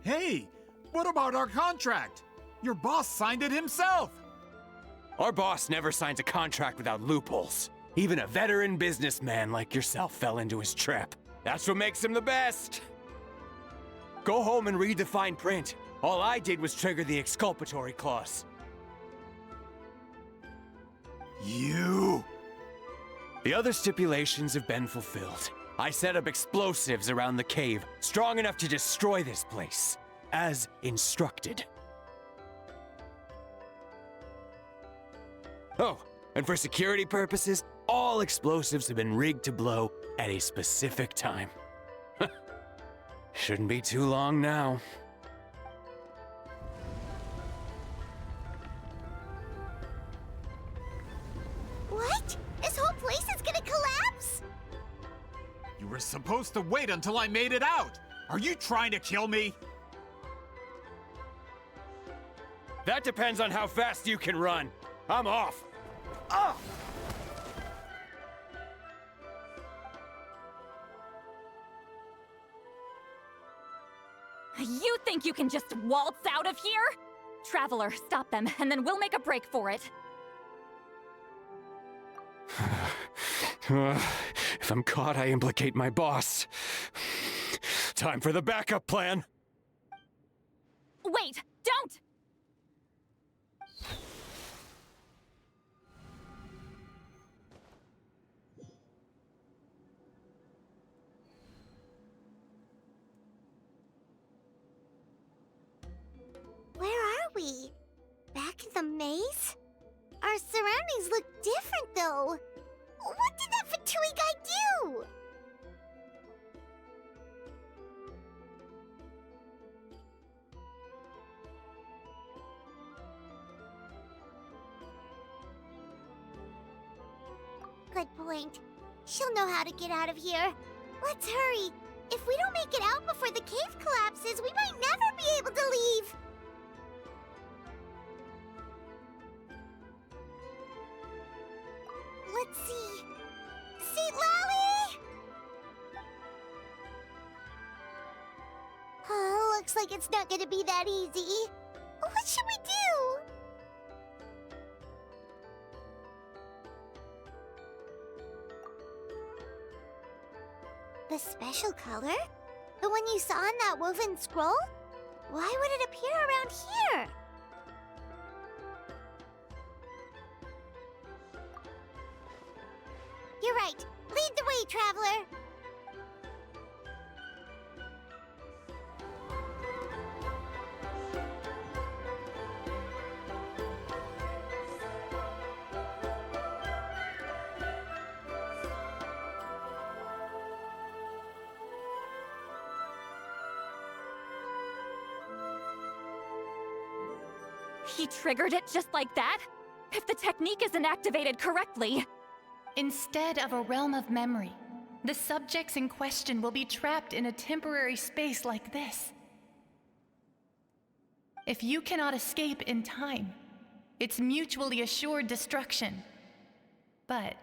Hey, what about our contract? Your boss signed it himself! Our boss never signs a contract without loopholes. Even a veteran businessman like yourself fell into his trap. That's what makes him the best! Go home and read the fine print. All I did was trigger the exculpatory clause. You! The other stipulations have been fulfilled. I set up explosives around the cave, strong enough to destroy this place, as instructed. Oh, and for security purposes, all explosives have been rigged to blow at a specific time. Shouldn't be too long now. What? This whole place is gonna collapse? You were supposed to wait until I made it out! Are you trying to kill me? That depends on how fast you can run. I'm off. Ah! You think you can just waltz out of here? Traveler, stop them, and then we'll make a break for it. If I'm caught, I implicate my boss. Time for the backup plan. Wait, don't! Where are we? Back in the maze? Our surroundings look different, though. What did that Fatui guy do? Good point. She'll know how to get out of here. Let's hurry. If we don't make it out before the cave collapses, we might never be able to leave. Let's see. Sитлали! Looks like it's not gonna be that easy. What should we do? The special color? The one you saw in that woven scroll? Why would it appear around here? You're right. Lead the way, traveler. He triggered it just like that? If the technique isn't activated correctly... Instead of a realm of memory, the subjects in question will be trapped in a temporary space like this. If you cannot escape in time, it's mutually assured destruction. But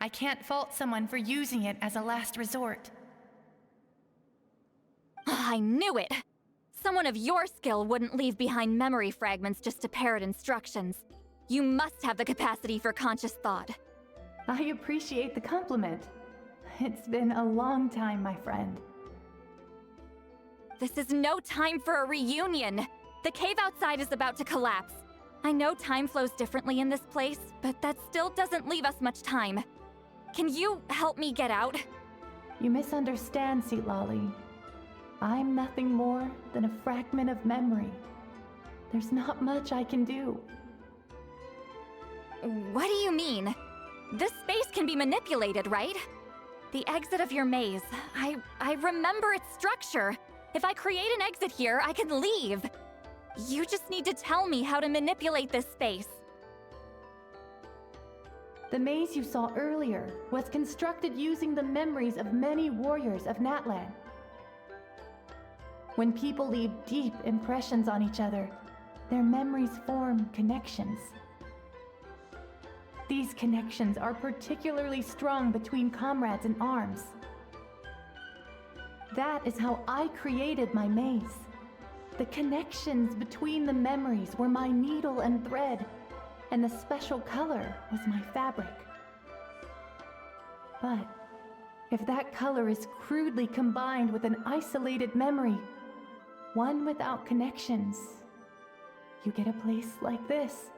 I can't fault someone for using it as a last resort. I knew it! Someone of your skill wouldn't leave behind memory fragments just to parrot instructions. You must have the capacity for conscious thought. I appreciate the compliment. It's been a long time, my friend. This is no time for a reunion! The cave outside is about to collapse. I know time flows differently in this place, but that still doesn't leave us much time. Can you help me get out? You misunderstand, Sитлали. I'm nothing more than a fragment of memory. There's not much I can do. What do you mean? This space can be manipulated, right? The exit of your maze. I remember its structure. If I create an exit here, I can leave. You just need to tell me how to manipulate this space. The maze you saw earlier was constructed using the memories of many warriors of Natlan. When people leave deep impressions on each other, their memories form connections. These connections are particularly strong between comrades in arms. That is how I created my maze. The connections between the memories were my needle and thread, and the special color was my fabric. But if that color is crudely combined with an isolated memory, one without connections, you get a place like this.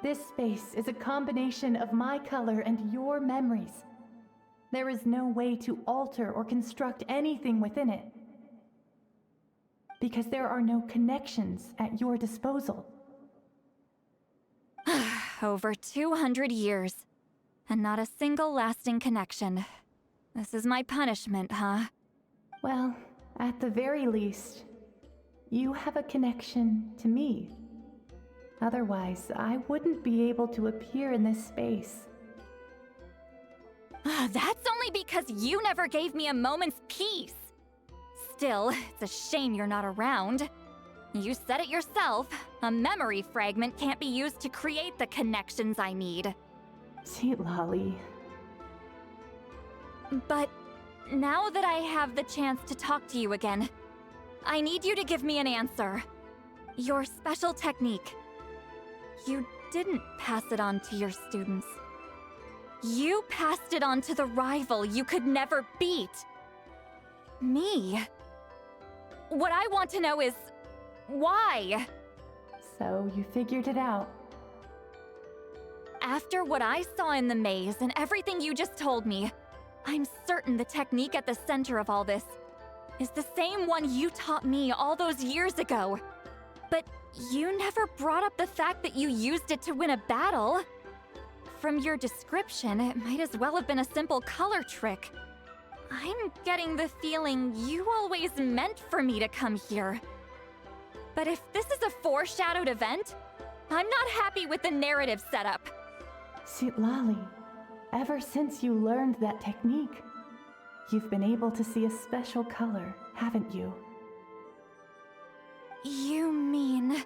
This space is a combination of my color and your memories. There is no way to alter or construct anything within it, because there are no connections at your disposal. Over 200 years, and not a single lasting connection. This is my punishment, huh? Well, at the very least, you have a connection to me. Otherwise, I wouldn't be able to appear in this space. That's only because you never gave me a moment's peace. Still, it's a shame you're not around. You said it yourself. A memory fragment can't be used to create the connections I need. Sитлали. But now that I have the chance to talk to you again, I need you to give me an answer. Your special technique. You didn't pass it on to your students. You passed it on to the rival you could never beat. Me. What I want to know is, why? So you figured it out. After what I saw in the maze and everything you just told me, I'm certain the technique at the center of all this is the same one you taught me all those years ago. But you never brought up the fact that you used it to win a battle. From your description, it might as well have been a simple color trick. I'm getting the feeling you always meant for me to come here. But if this is a foreshadowed event, I'm not happy with the narrative setup. Sитлали, ever since you learned that technique, you've been able to see a special color, haven't you? You mean...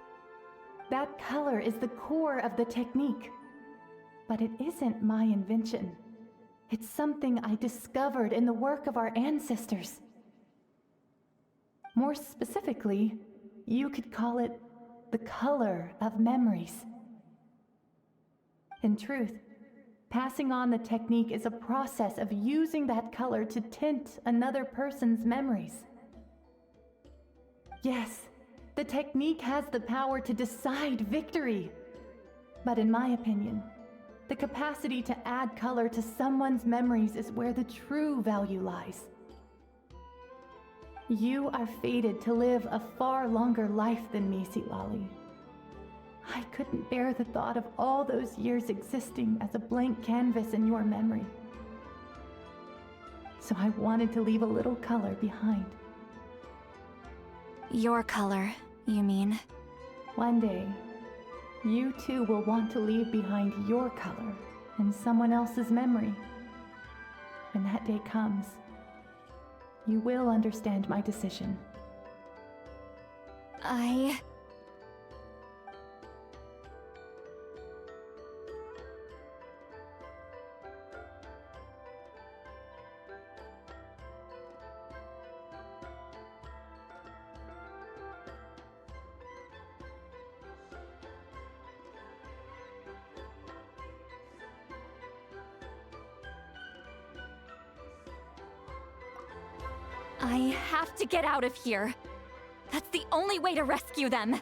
That color is the core of the technique. But it isn't my invention. It's something I discovered in the work of our ancestors. More specifically, you could call it the color of memories. In truth, Passing on the technique is a process of using that color to tint another person's memories. Yes, the technique has the power to decide victory. But in my opinion, the capacity to add color to someone's memories is where the true value lies. You are fated to live a far longer life than me, Sitali. I couldn't bear the thought of all those years existing as a blank canvas in your memory. So I wanted to leave a little color behind. Your color, you mean? One day, you too will want to leave behind your color in someone else's memory. When that day comes, you will understand my decision. I have to get out of here. That's the only way to rescue them.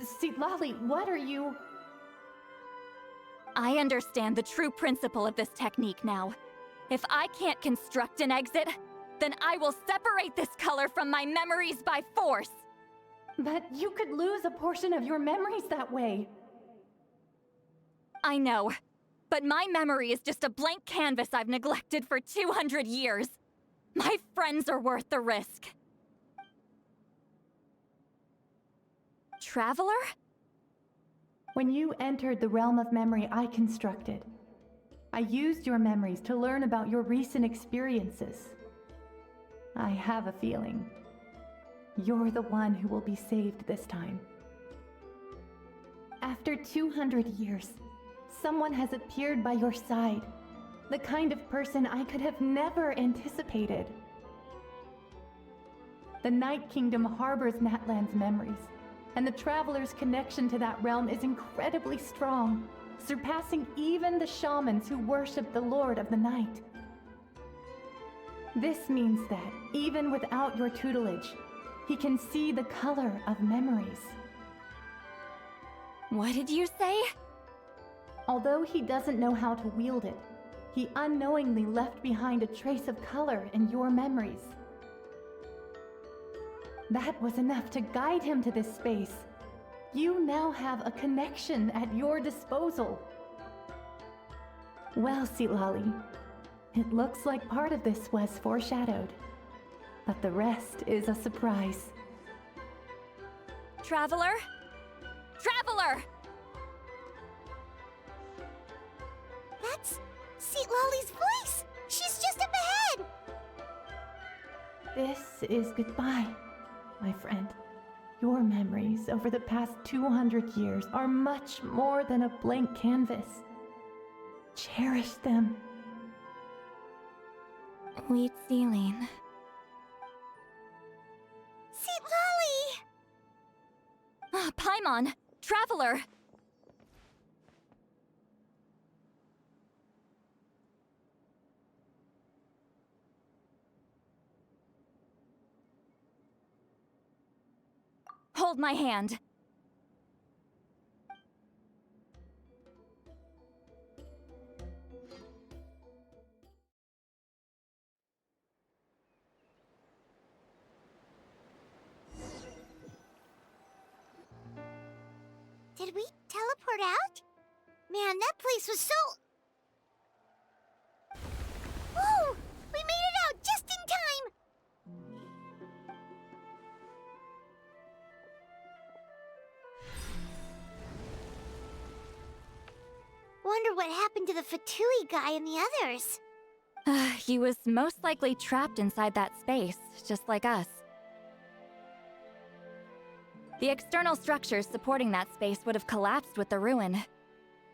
Sitali, what are you? I understand the true principle of this technique now. If I can't construct an exit, then I will separate this color from my memories by force. But you could lose a portion of your memories that way. I know, but my memory is just a blank canvas I've neglected for 200 years. My friends are worth the risk. Traveler? When you entered the realm of memory I constructed, I used your memories to learn about your recent experiences. I have a feeling you're the one who will be saved this time. After 200 years, someone has appeared by your side. The kind of person I could have never anticipated. The Night Kingdom harbors Natlan's memories, and the Traveler's connection to that realm is incredibly strong, surpassing even the shamans who worship the Lord of the Night. This means that, even without your tutelage, he can see the color of memories. What did you say? Although he doesn't know how to wield it, he unknowingly left behind a trace of color in your memories. That was enough to guide him to this space. You now have a connection at your disposal. Well, Sitali, it looks like part of this was foreshadowed, but the rest is a surprise. Traveler? Traveler! That's Sitlali's voice! She's just up ahead! This is goodbye, my friend. Your memories over the past 200 years are much more than a blank canvas. Cherish them. Wheat ceiling. Sitlali! Paimon! Traveler! Hold my hand. Did we teleport out? Man, that place was so... Whoa! We made it out just in time! Wonder what happened to the Fatui guy and the others. He was most likely trapped inside that space, just like us. The external structures supporting that space would have collapsed with the ruin.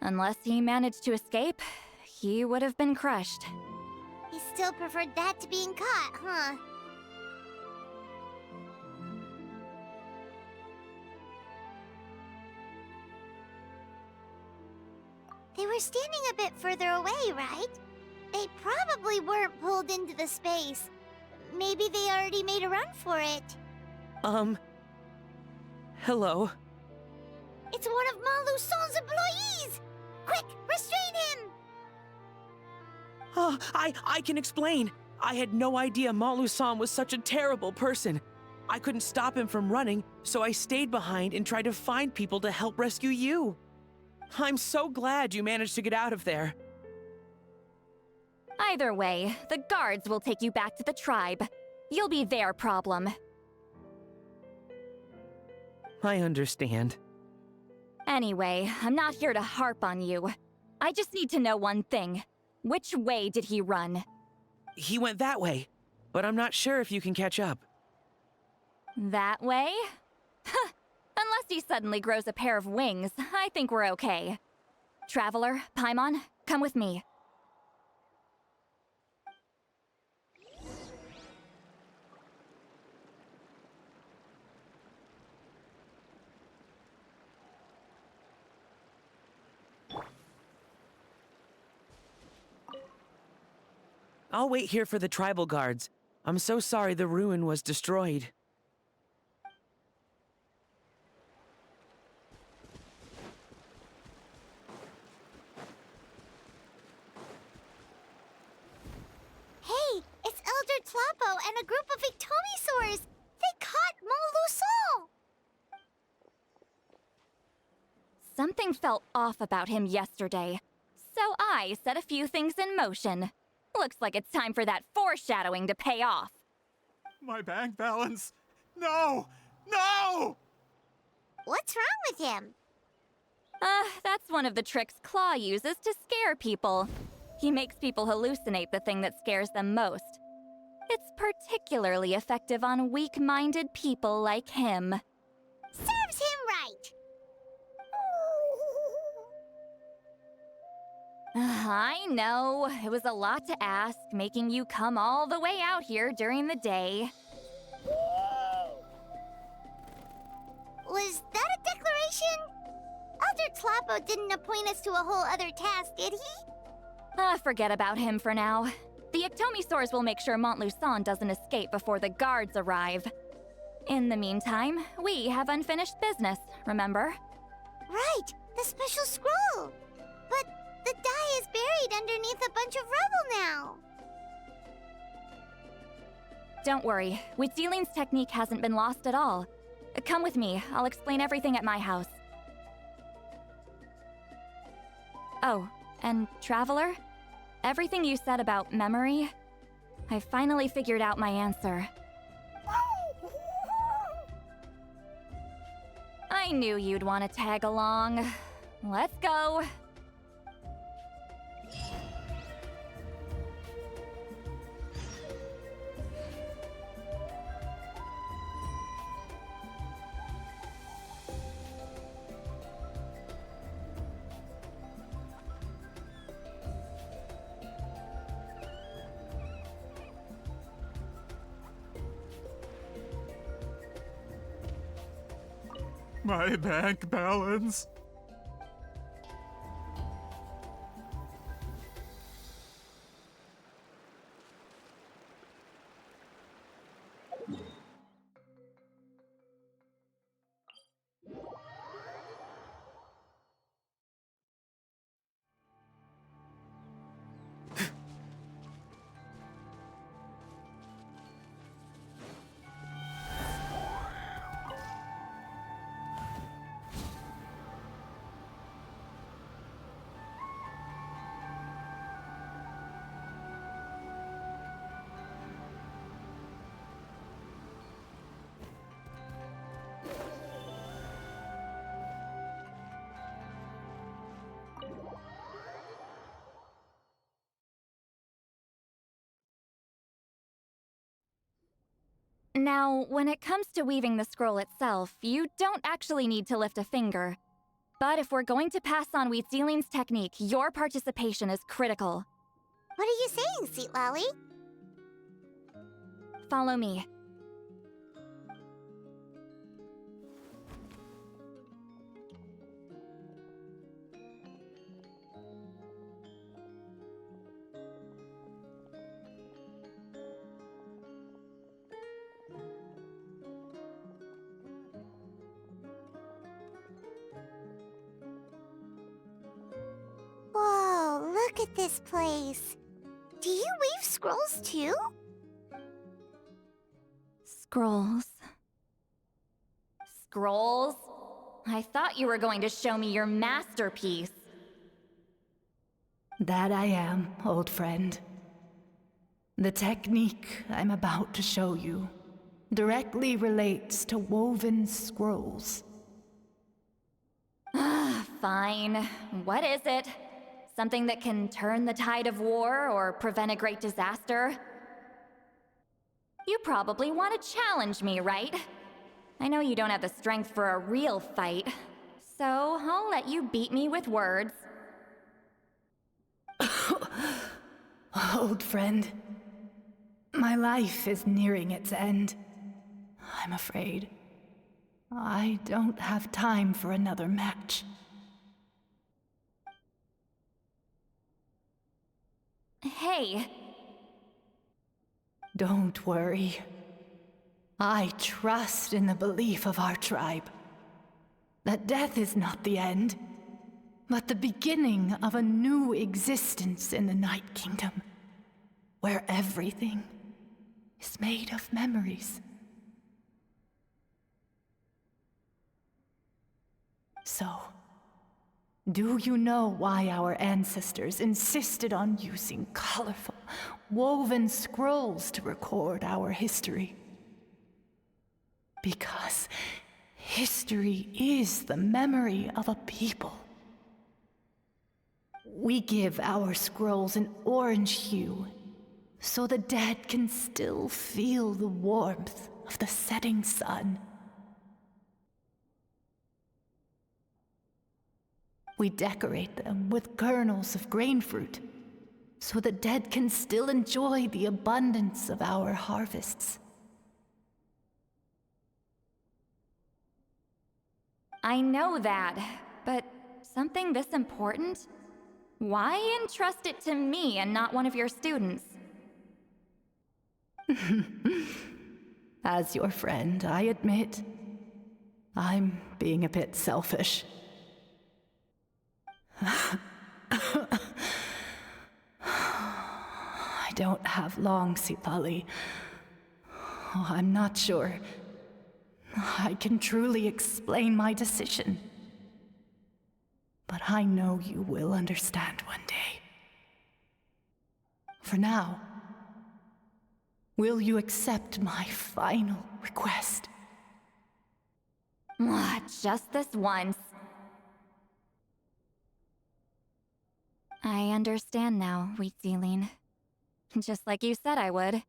Unless he managed to escape, he would have been crushed. He still preferred that to being caught, huh? They were standing a bit further away, right? They probably weren't pulled into the space. Maybe they already made a run for it. Hello? It's one of Maluson's employees! Quick, restrain him! Oh, I can explain. I had no idea Malu-san was such a terrible person. I couldn't stop him from running, so I stayed behind and tried to find people to help rescue you. I'm so glad you managed to get out of there. Either way, the guards will take you back to the tribe. You'll be their problem. I understand. Anyway, I'm not here to harp on you. I just need to know one thing. Which way did he run? He went that way, but I'm not sure if you can catch up. That way? Unless he suddenly grows a pair of wings, I think we're okay. Traveler, Paimon, come with me. I'll wait here for the tribal guards. I'm so sorry the ruin was destroyed. Hey, it's Elder Tlapo and a group of Ictomisaurs! They caught Maluson! Something felt off about him yesterday, so I set a few things in motion. Looks like it's time for that foreshadowing to pay off. My bank balance! No! No! What's wrong with him? That's one of the tricks Claw uses to scare people. He makes people hallucinate the thing that scares them most. It's particularly effective on weak-minded people like him. Serves him right! I know, it was a lot to ask, making you come all the way out here during the day. Was that a declaration? Elder Tlapo didn't appoint us to a whole other task, did he? Forget about him for now. The Ictomisaurs will make sure Montluçon doesn't escape before the guards arrive. In the meantime, we have unfinished business, remember? Right, the special scroll! But the die is buried underneath a bunch of rubble now. Don't worry, Huitzilin's technique hasn't been lost at all. Come with me, I'll explain everything at my house. Oh, and Traveler? Everything you said about memory, I finally figured out my answer. I knew you'd want to tag along. Let's go. My bank balance. Now, when it comes to weaving the scroll itself, you don't actually need to lift a finger. But if we're going to pass on Huitzilin's technique, your participation is critical. What are you saying, Sитлали? Follow me. this place. Do you weave scrolls too? Scrolls. Scrolls? I thought you were going to show me your masterpiece. That I am, old friend. The technique I'm about to show you directly relates to woven scrolls. Fine. What is it? Something that can turn the tide of war or prevent a great disaster? You probably want to challenge me, right? I know you don't have the strength for a real fight, so I'll let you beat me with words. Old friend, my life is nearing its end. I'm afraid I don't have time for another match. Hey. Don't worry. I trust in the belief of our tribe that death is not the end, but the beginning of a new existence in the Night Kingdom, where everything is made of memories. So, do you know why our ancestors insisted on using colorful, woven scrolls to record our history? Because history is the memory of a people. We give our scrolls an orange hue, so the dead can still feel the warmth of the setting sun. We decorate them with kernels of grain fruit, so the dead can still enjoy the abundance of our harvests. I know that, but something this important? Why entrust it to me and not one of your students? As your friend, I admit, I'm being a bit selfish. I don't have long, Sitali. Oh, I'm not sure I can truly explain my decision. But I know you will understand one day. For now, will you accept my final request? Just this once. I understand now, Wheat Sealing. Just like you said I would.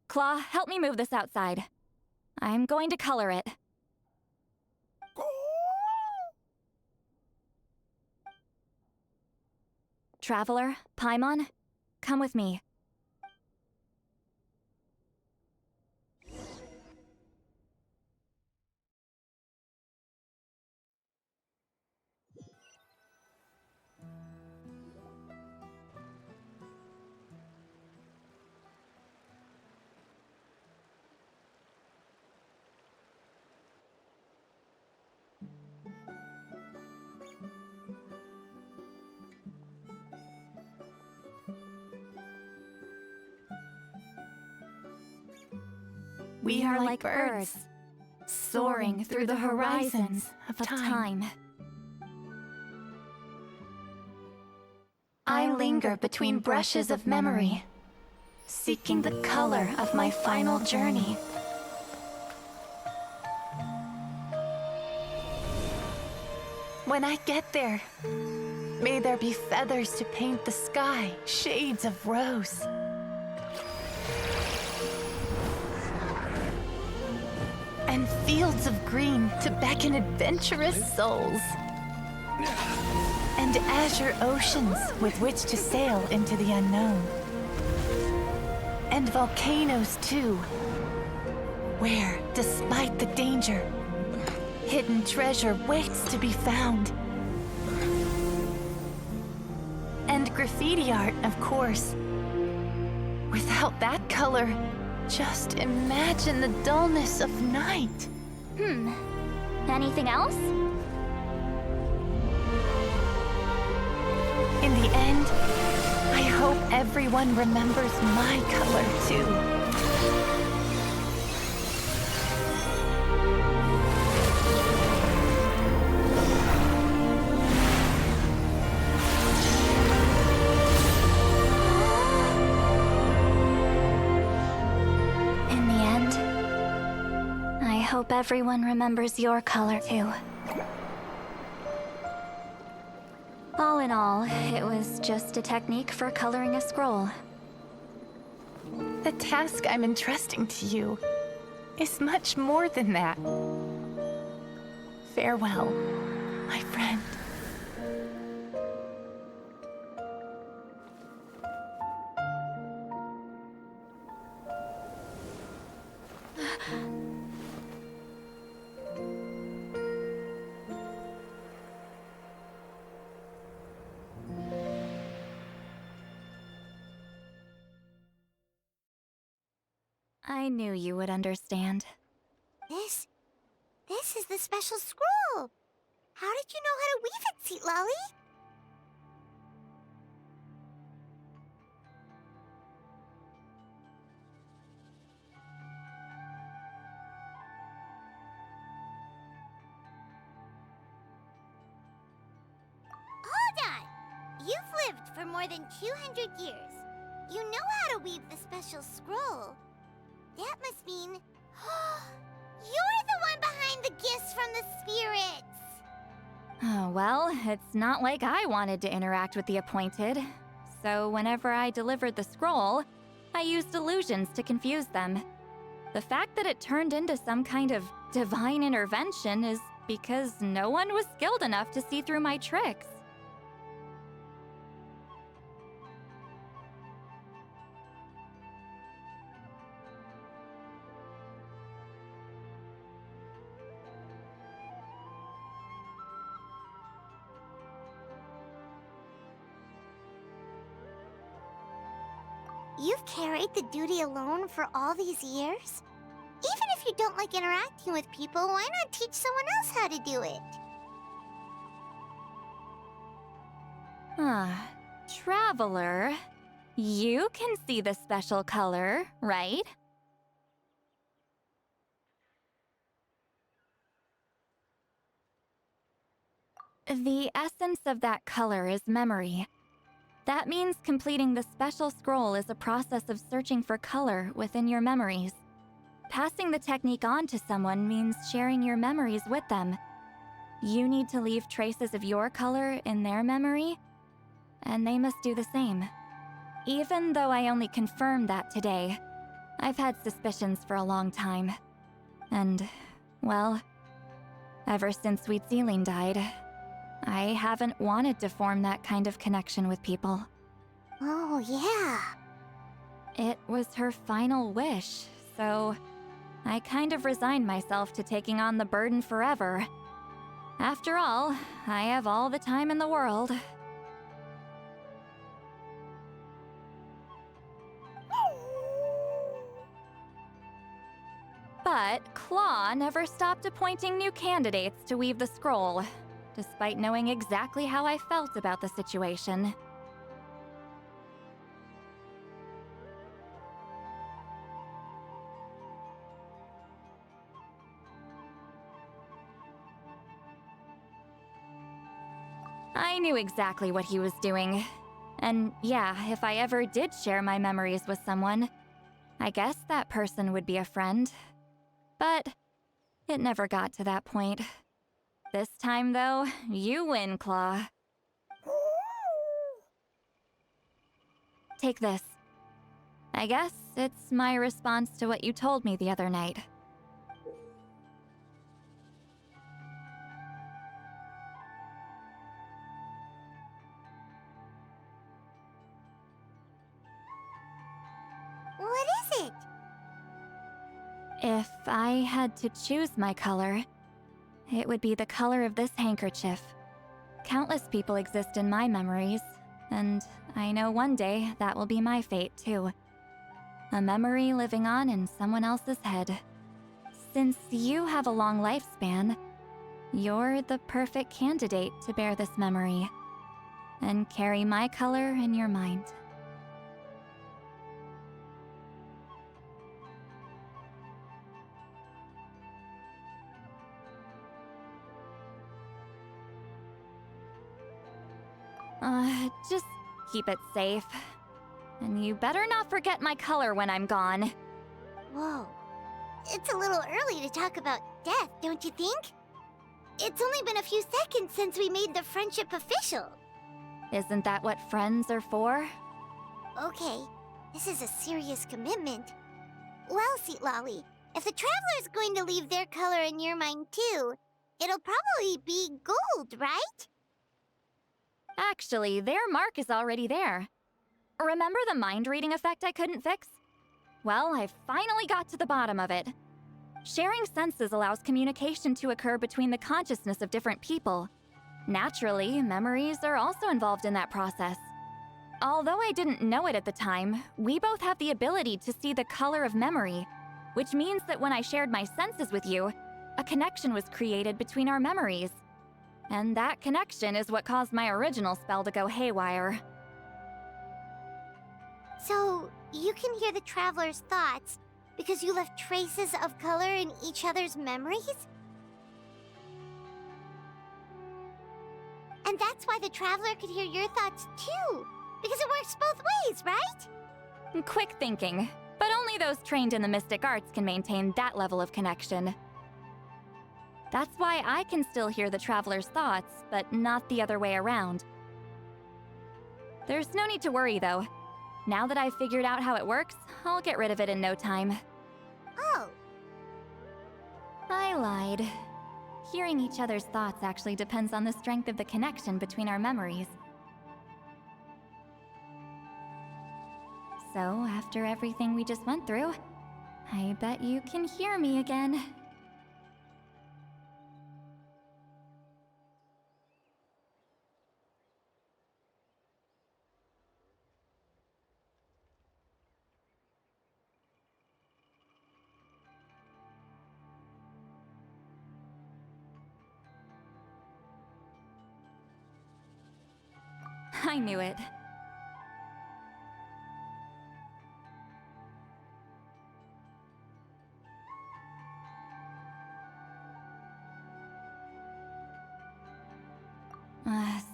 Claw, help me move this outside. I'm going to color it. Traveler, Paimon, come with me. We are like birds, soaring through the horizons of time. I linger between brushes of memory, seeking the color of my final journey. When I get there, may there be feathers to paint the sky, shades of rose. And fields of green to beckon adventurous souls. And azure oceans with which to sail into the unknown. And volcanoes too, where, despite the danger, hidden treasure waits to be found. And graffiti art, of course. Without that color, just imagine the dullness of night. Anything else? In the end, I hope everyone remembers my color too. In the end, I hope everyone remembers your color too. All in all, it was just a technique for coloring a scroll. The task I'm entrusting to you is much more than that. Farewell, my friend. I knew you would understand. This is the special scroll. How did you know how to weave it, Sitlali? Hold on! You've lived for more than 200 years. You know how to weave the special scroll. That must mean... you're the one behind the gifts from the spirits! Oh, well, it's not like I wanted to interact with the appointed. So whenever I delivered the scroll, I used illusions to confuse them. The fact that it turned into some kind of divine intervention is because no one was skilled enough to see through my tricks. You've carried the duty alone for all these years? Even if you don't like interacting with people, why not teach someone else how to do it? Traveler, you can see the special color, right? The essence of that color is memory. That means completing the special scroll is a process of searching for color within your memories. Passing the technique on to someone means sharing your memories with them. You need to leave traces of your color in their memory, and they must do the same. Even though I only confirmed that today, I've had suspicions for a long time. And, well, ever since Sweet Celine died, I haven't wanted to form that kind of connection with people. Oh, yeah. It was her final wish, so I kind of resigned myself to taking on the burden forever. After all, I have all the time in the world. But Claw never stopped appointing new candidates to weave the scroll, despite knowing exactly how I felt about the situation. I knew exactly what he was doing. And yeah, if I ever did share my memories with someone, I guess that person would be a friend. But it never got to that point. This time, though, you win, Claw. Take this. I guess it's my response to what you told me the other night. What is it? If I had to choose my color, it would be the color of this handkerchief. Countless people exist in my memories, and I know one day that will be my fate too. A memory living on in someone else's head. Since you have a long lifespan, you're the perfect candidate to bear this memory and carry my color in your mind. Just keep it safe. And you better not forget my color when I'm gone. Whoa. It's a little early to talk about death, don't you think? It's only been a few seconds since we made the friendship official. Isn't that what friends are for? Okay, this is a serious commitment. Well, Sittlali, if the Traveler's going to leave their color in your mind too, it'll probably be gold, right? Actually, their mark is already there. Remember the mind reading effect I couldn't fix? Well, I finally got to the bottom of it. Sharing senses allows communication to occur between the consciousness of different people. Naturally, memories are also involved in that process. Although I didn't know it at the time, we both have the ability to see the color of memory, which means that when I shared my senses with you, a connection was created between our memories. And that connection is what caused my original spell to go haywire. So, you can hear the Traveler's thoughts because you left traces of color in each other's memories? And that's why the Traveler could hear your thoughts too, because it works both ways, right? Quick thinking, but only those trained in the mystic arts can maintain that level of connection. That's why I can still hear the Traveler's thoughts, but not the other way around. There's no need to worry, though. Now that I've figured out how it works, I'll get rid of it in no time. Oh. I lied. Hearing each other's thoughts actually depends on the strength of the connection between our memories. So, after everything we just went through, I bet you can hear me again. I knew it.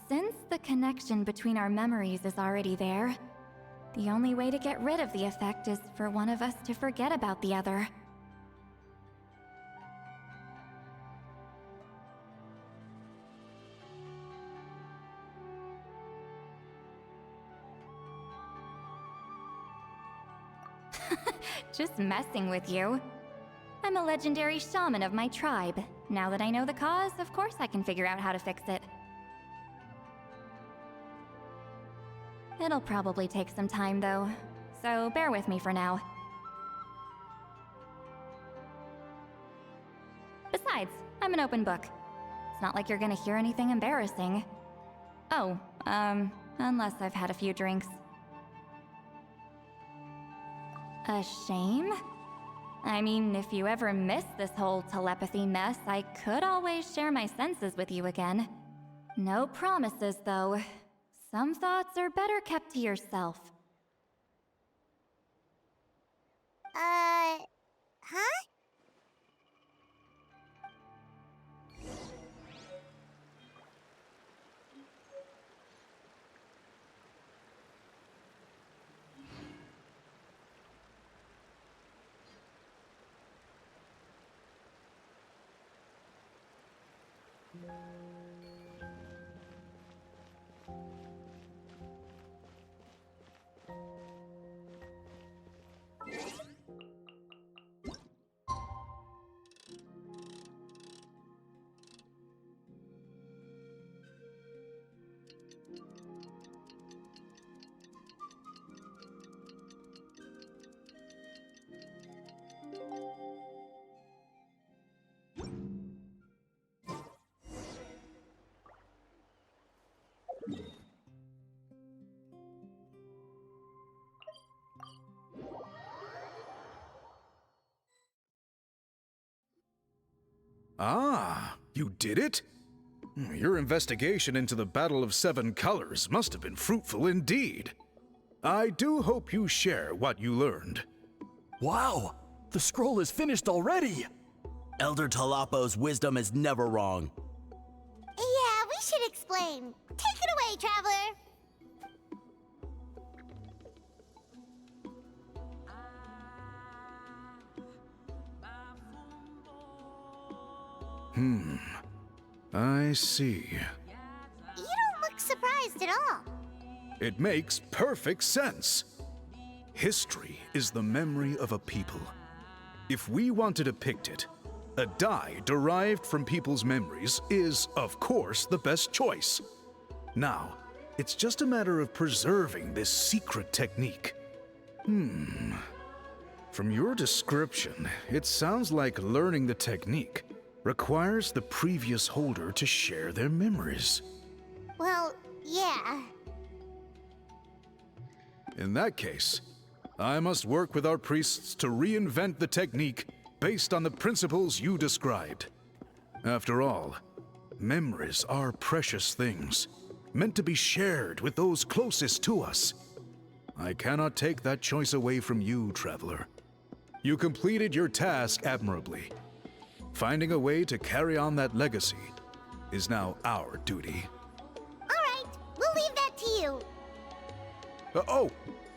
Since the connection between our memories is already there, the only way to get rid of the effect is for one of us to forget about the other. Just messing with you. I'm a legendary shaman of my tribe. Now that I know the cause, of course I can figure out how to fix it. It'll probably take some time, though, so bear with me for now. Besides, I'm an open book. It's not like you're gonna hear anything embarrassing. Oh, unless I've had a few drinks. A shame? I mean, if you ever miss this whole telepathy mess, I could always share my senses with you again. No promises, though. Some thoughts are better kept to yourself. Huh? Ah, you did it? Your investigation into the Battle of Seven Colors must have been fruitful indeed. I do hope you share what you learned. Wow! The scroll is finished already! Elder Talapo's wisdom is never wrong. Yeah, we should explain. Take it away, Traveler! I see. You don't look surprised at all. It makes perfect sense. History is the memory of a people. If we want to depict it, a die derived from people's memories is, of course, the best choice. Now, it's just a matter of preserving this secret technique. From your description, it sounds like learning the technique requires the previous holder to share their memories. Well, yeah. In that case, I must work with our priests to reinvent the technique based on the principles you described. After all, memories are precious things, meant to be shared with those closest to us. I cannot take that choice away from you, traveler. You completed your task admirably. Finding a way to carry on that legacy is now our duty. All right, we'll leave that to you. Oh,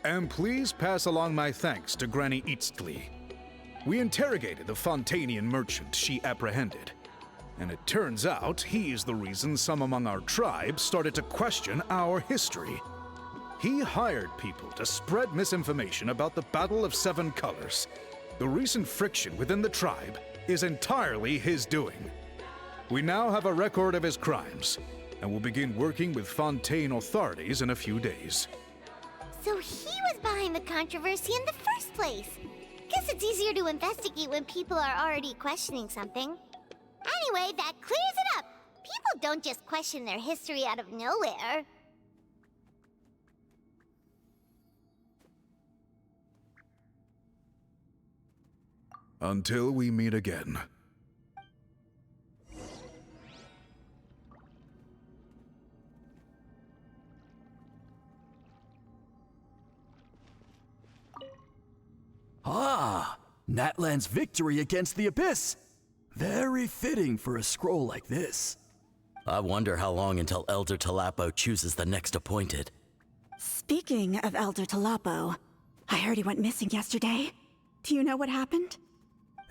and please pass along my thanks to Granny Eastly. We interrogated the Fontanian merchant she apprehended, and it turns out he's the reason some among our tribe started to question our history. He hired people to spread misinformation about the Battle of Seven Colors. The recent friction within the tribe is entirely his doing. We now have a record of his crimes, and will begin working with Fontaine authorities in a few days. So he was behind the controversy in the first place. Guess it's easier to investigate when people are already questioning something. Anyway, that clears it up. People don't just question their history out of nowhere. Until we meet again. Ah, Natlan's victory against the Abyss. Very fitting for a scroll like this. I wonder how long until Elder Talapo chooses the next appointed. Speaking of Elder Talapo, I heard he went missing yesterday. Do you know what happened?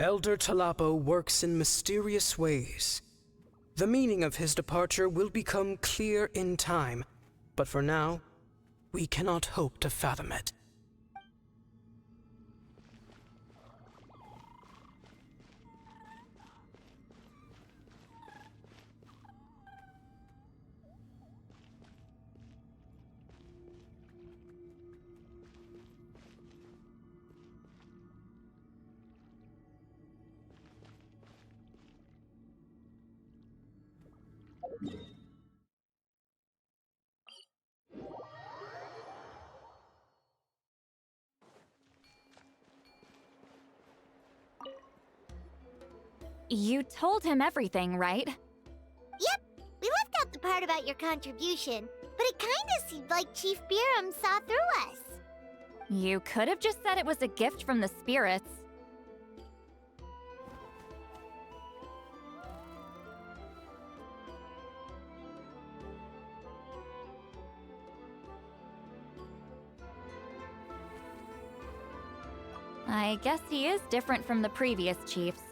Elder Talapo works in mysterious ways. The meaning of his departure will become clear in time, but for now, we cannot hope to fathom it. You told him everything, right? Yep, we left out the part about your contribution, but it kinda seemed like Chief Biram saw through us. You could have just said it was a gift from the spirits. I guess he is different from the previous chiefs.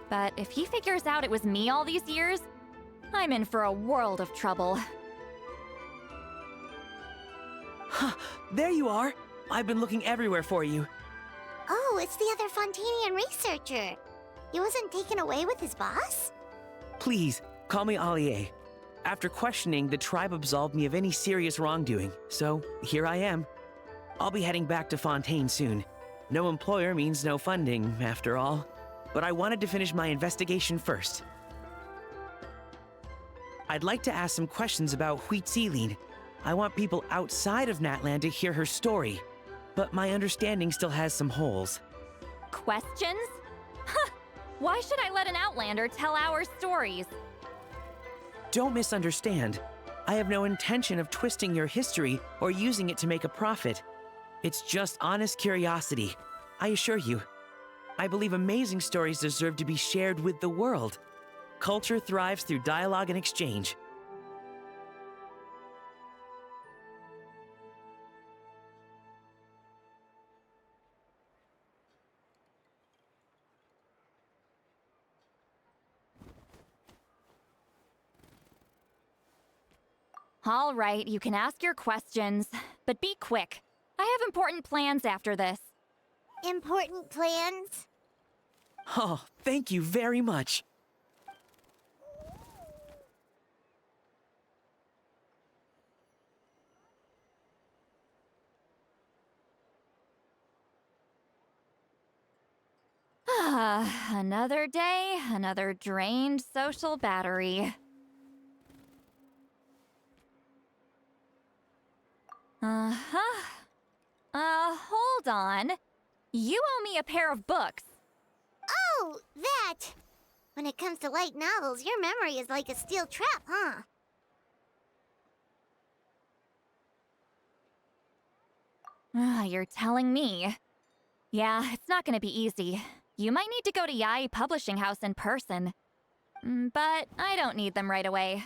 But if he figures out it was me all these years, I'm in for a world of trouble. Huh, there you are. I've been looking everywhere for you. Oh, it's the other Fontanian researcher. He wasn't taken away with his boss? Please, call me Allier. After questioning, the tribe absolved me of any serious wrongdoing, so here I am. I'll be heading back to Fontaine soon. No employer means no funding, after all. But I wanted to finish my investigation first. I'd like to ask some questions about Huitzilin. I want people outside of Natlan to hear her story, but my understanding still has some holes. Questions? Huh! Why should I let an Outlander tell our stories? Don't misunderstand. I have no intention of twisting your history or using it to make a profit. It's just honest curiosity, I assure you. I believe amazing stories deserve to be shared with the world. Culture thrives through dialogue and exchange. All right, you can ask your questions, but be quick. I have important plans after this. Important plans? Oh, thank you very much. Another day, another drained social battery. Hold on. You owe me a pair of books. Oh, that! When it comes to light novels, your memory is like a steel trap, huh? You're telling me. Yeah, it's not gonna be easy. You might need to go to Yai Publishing House in person. But I don't need them right away.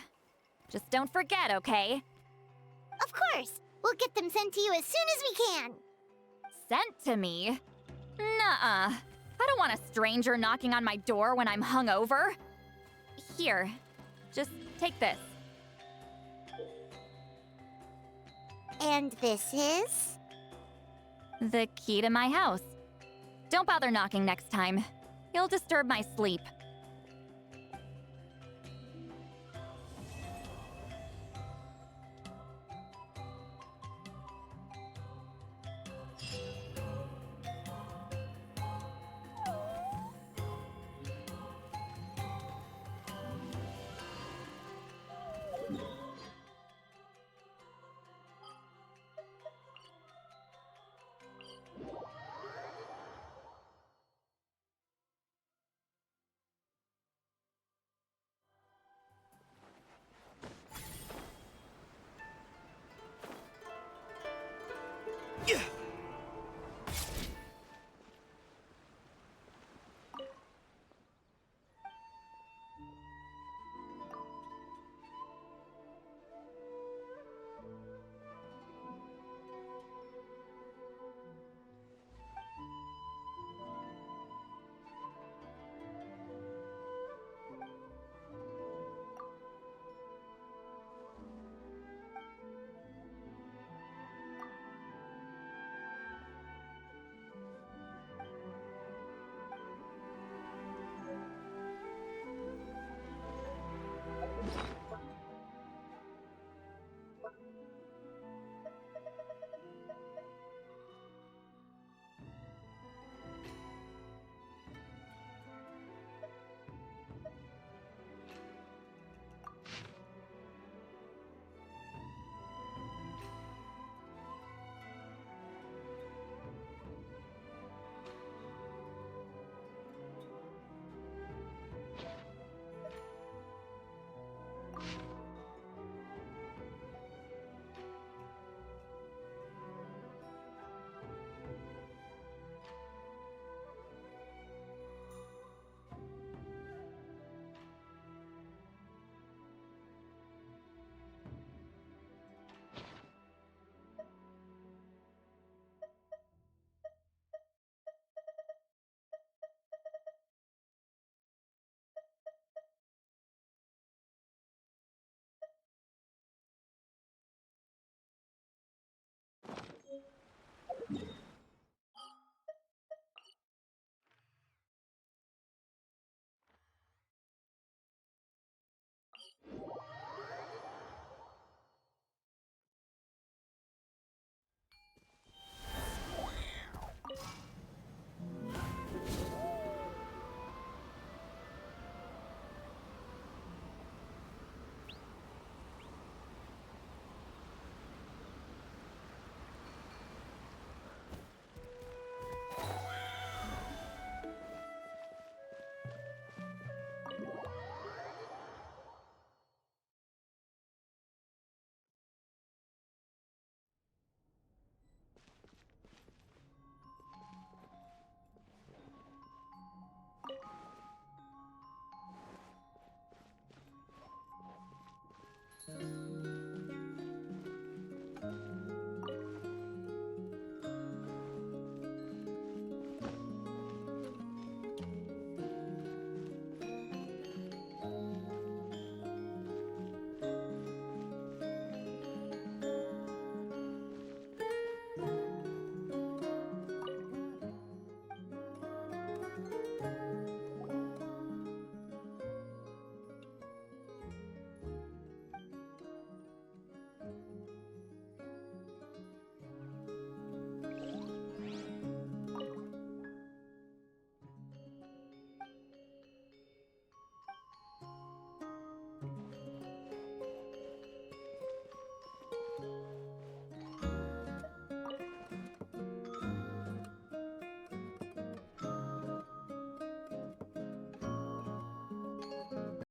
Just don't forget, okay? Of course! We'll get them sent to you as soon as we can! Sent to me? Nuh-uh. I don't want a stranger knocking on my door when I'm hungover. Here, just take this. And this is? The key to my house. Don't bother knocking next time. You'll disturb my sleep.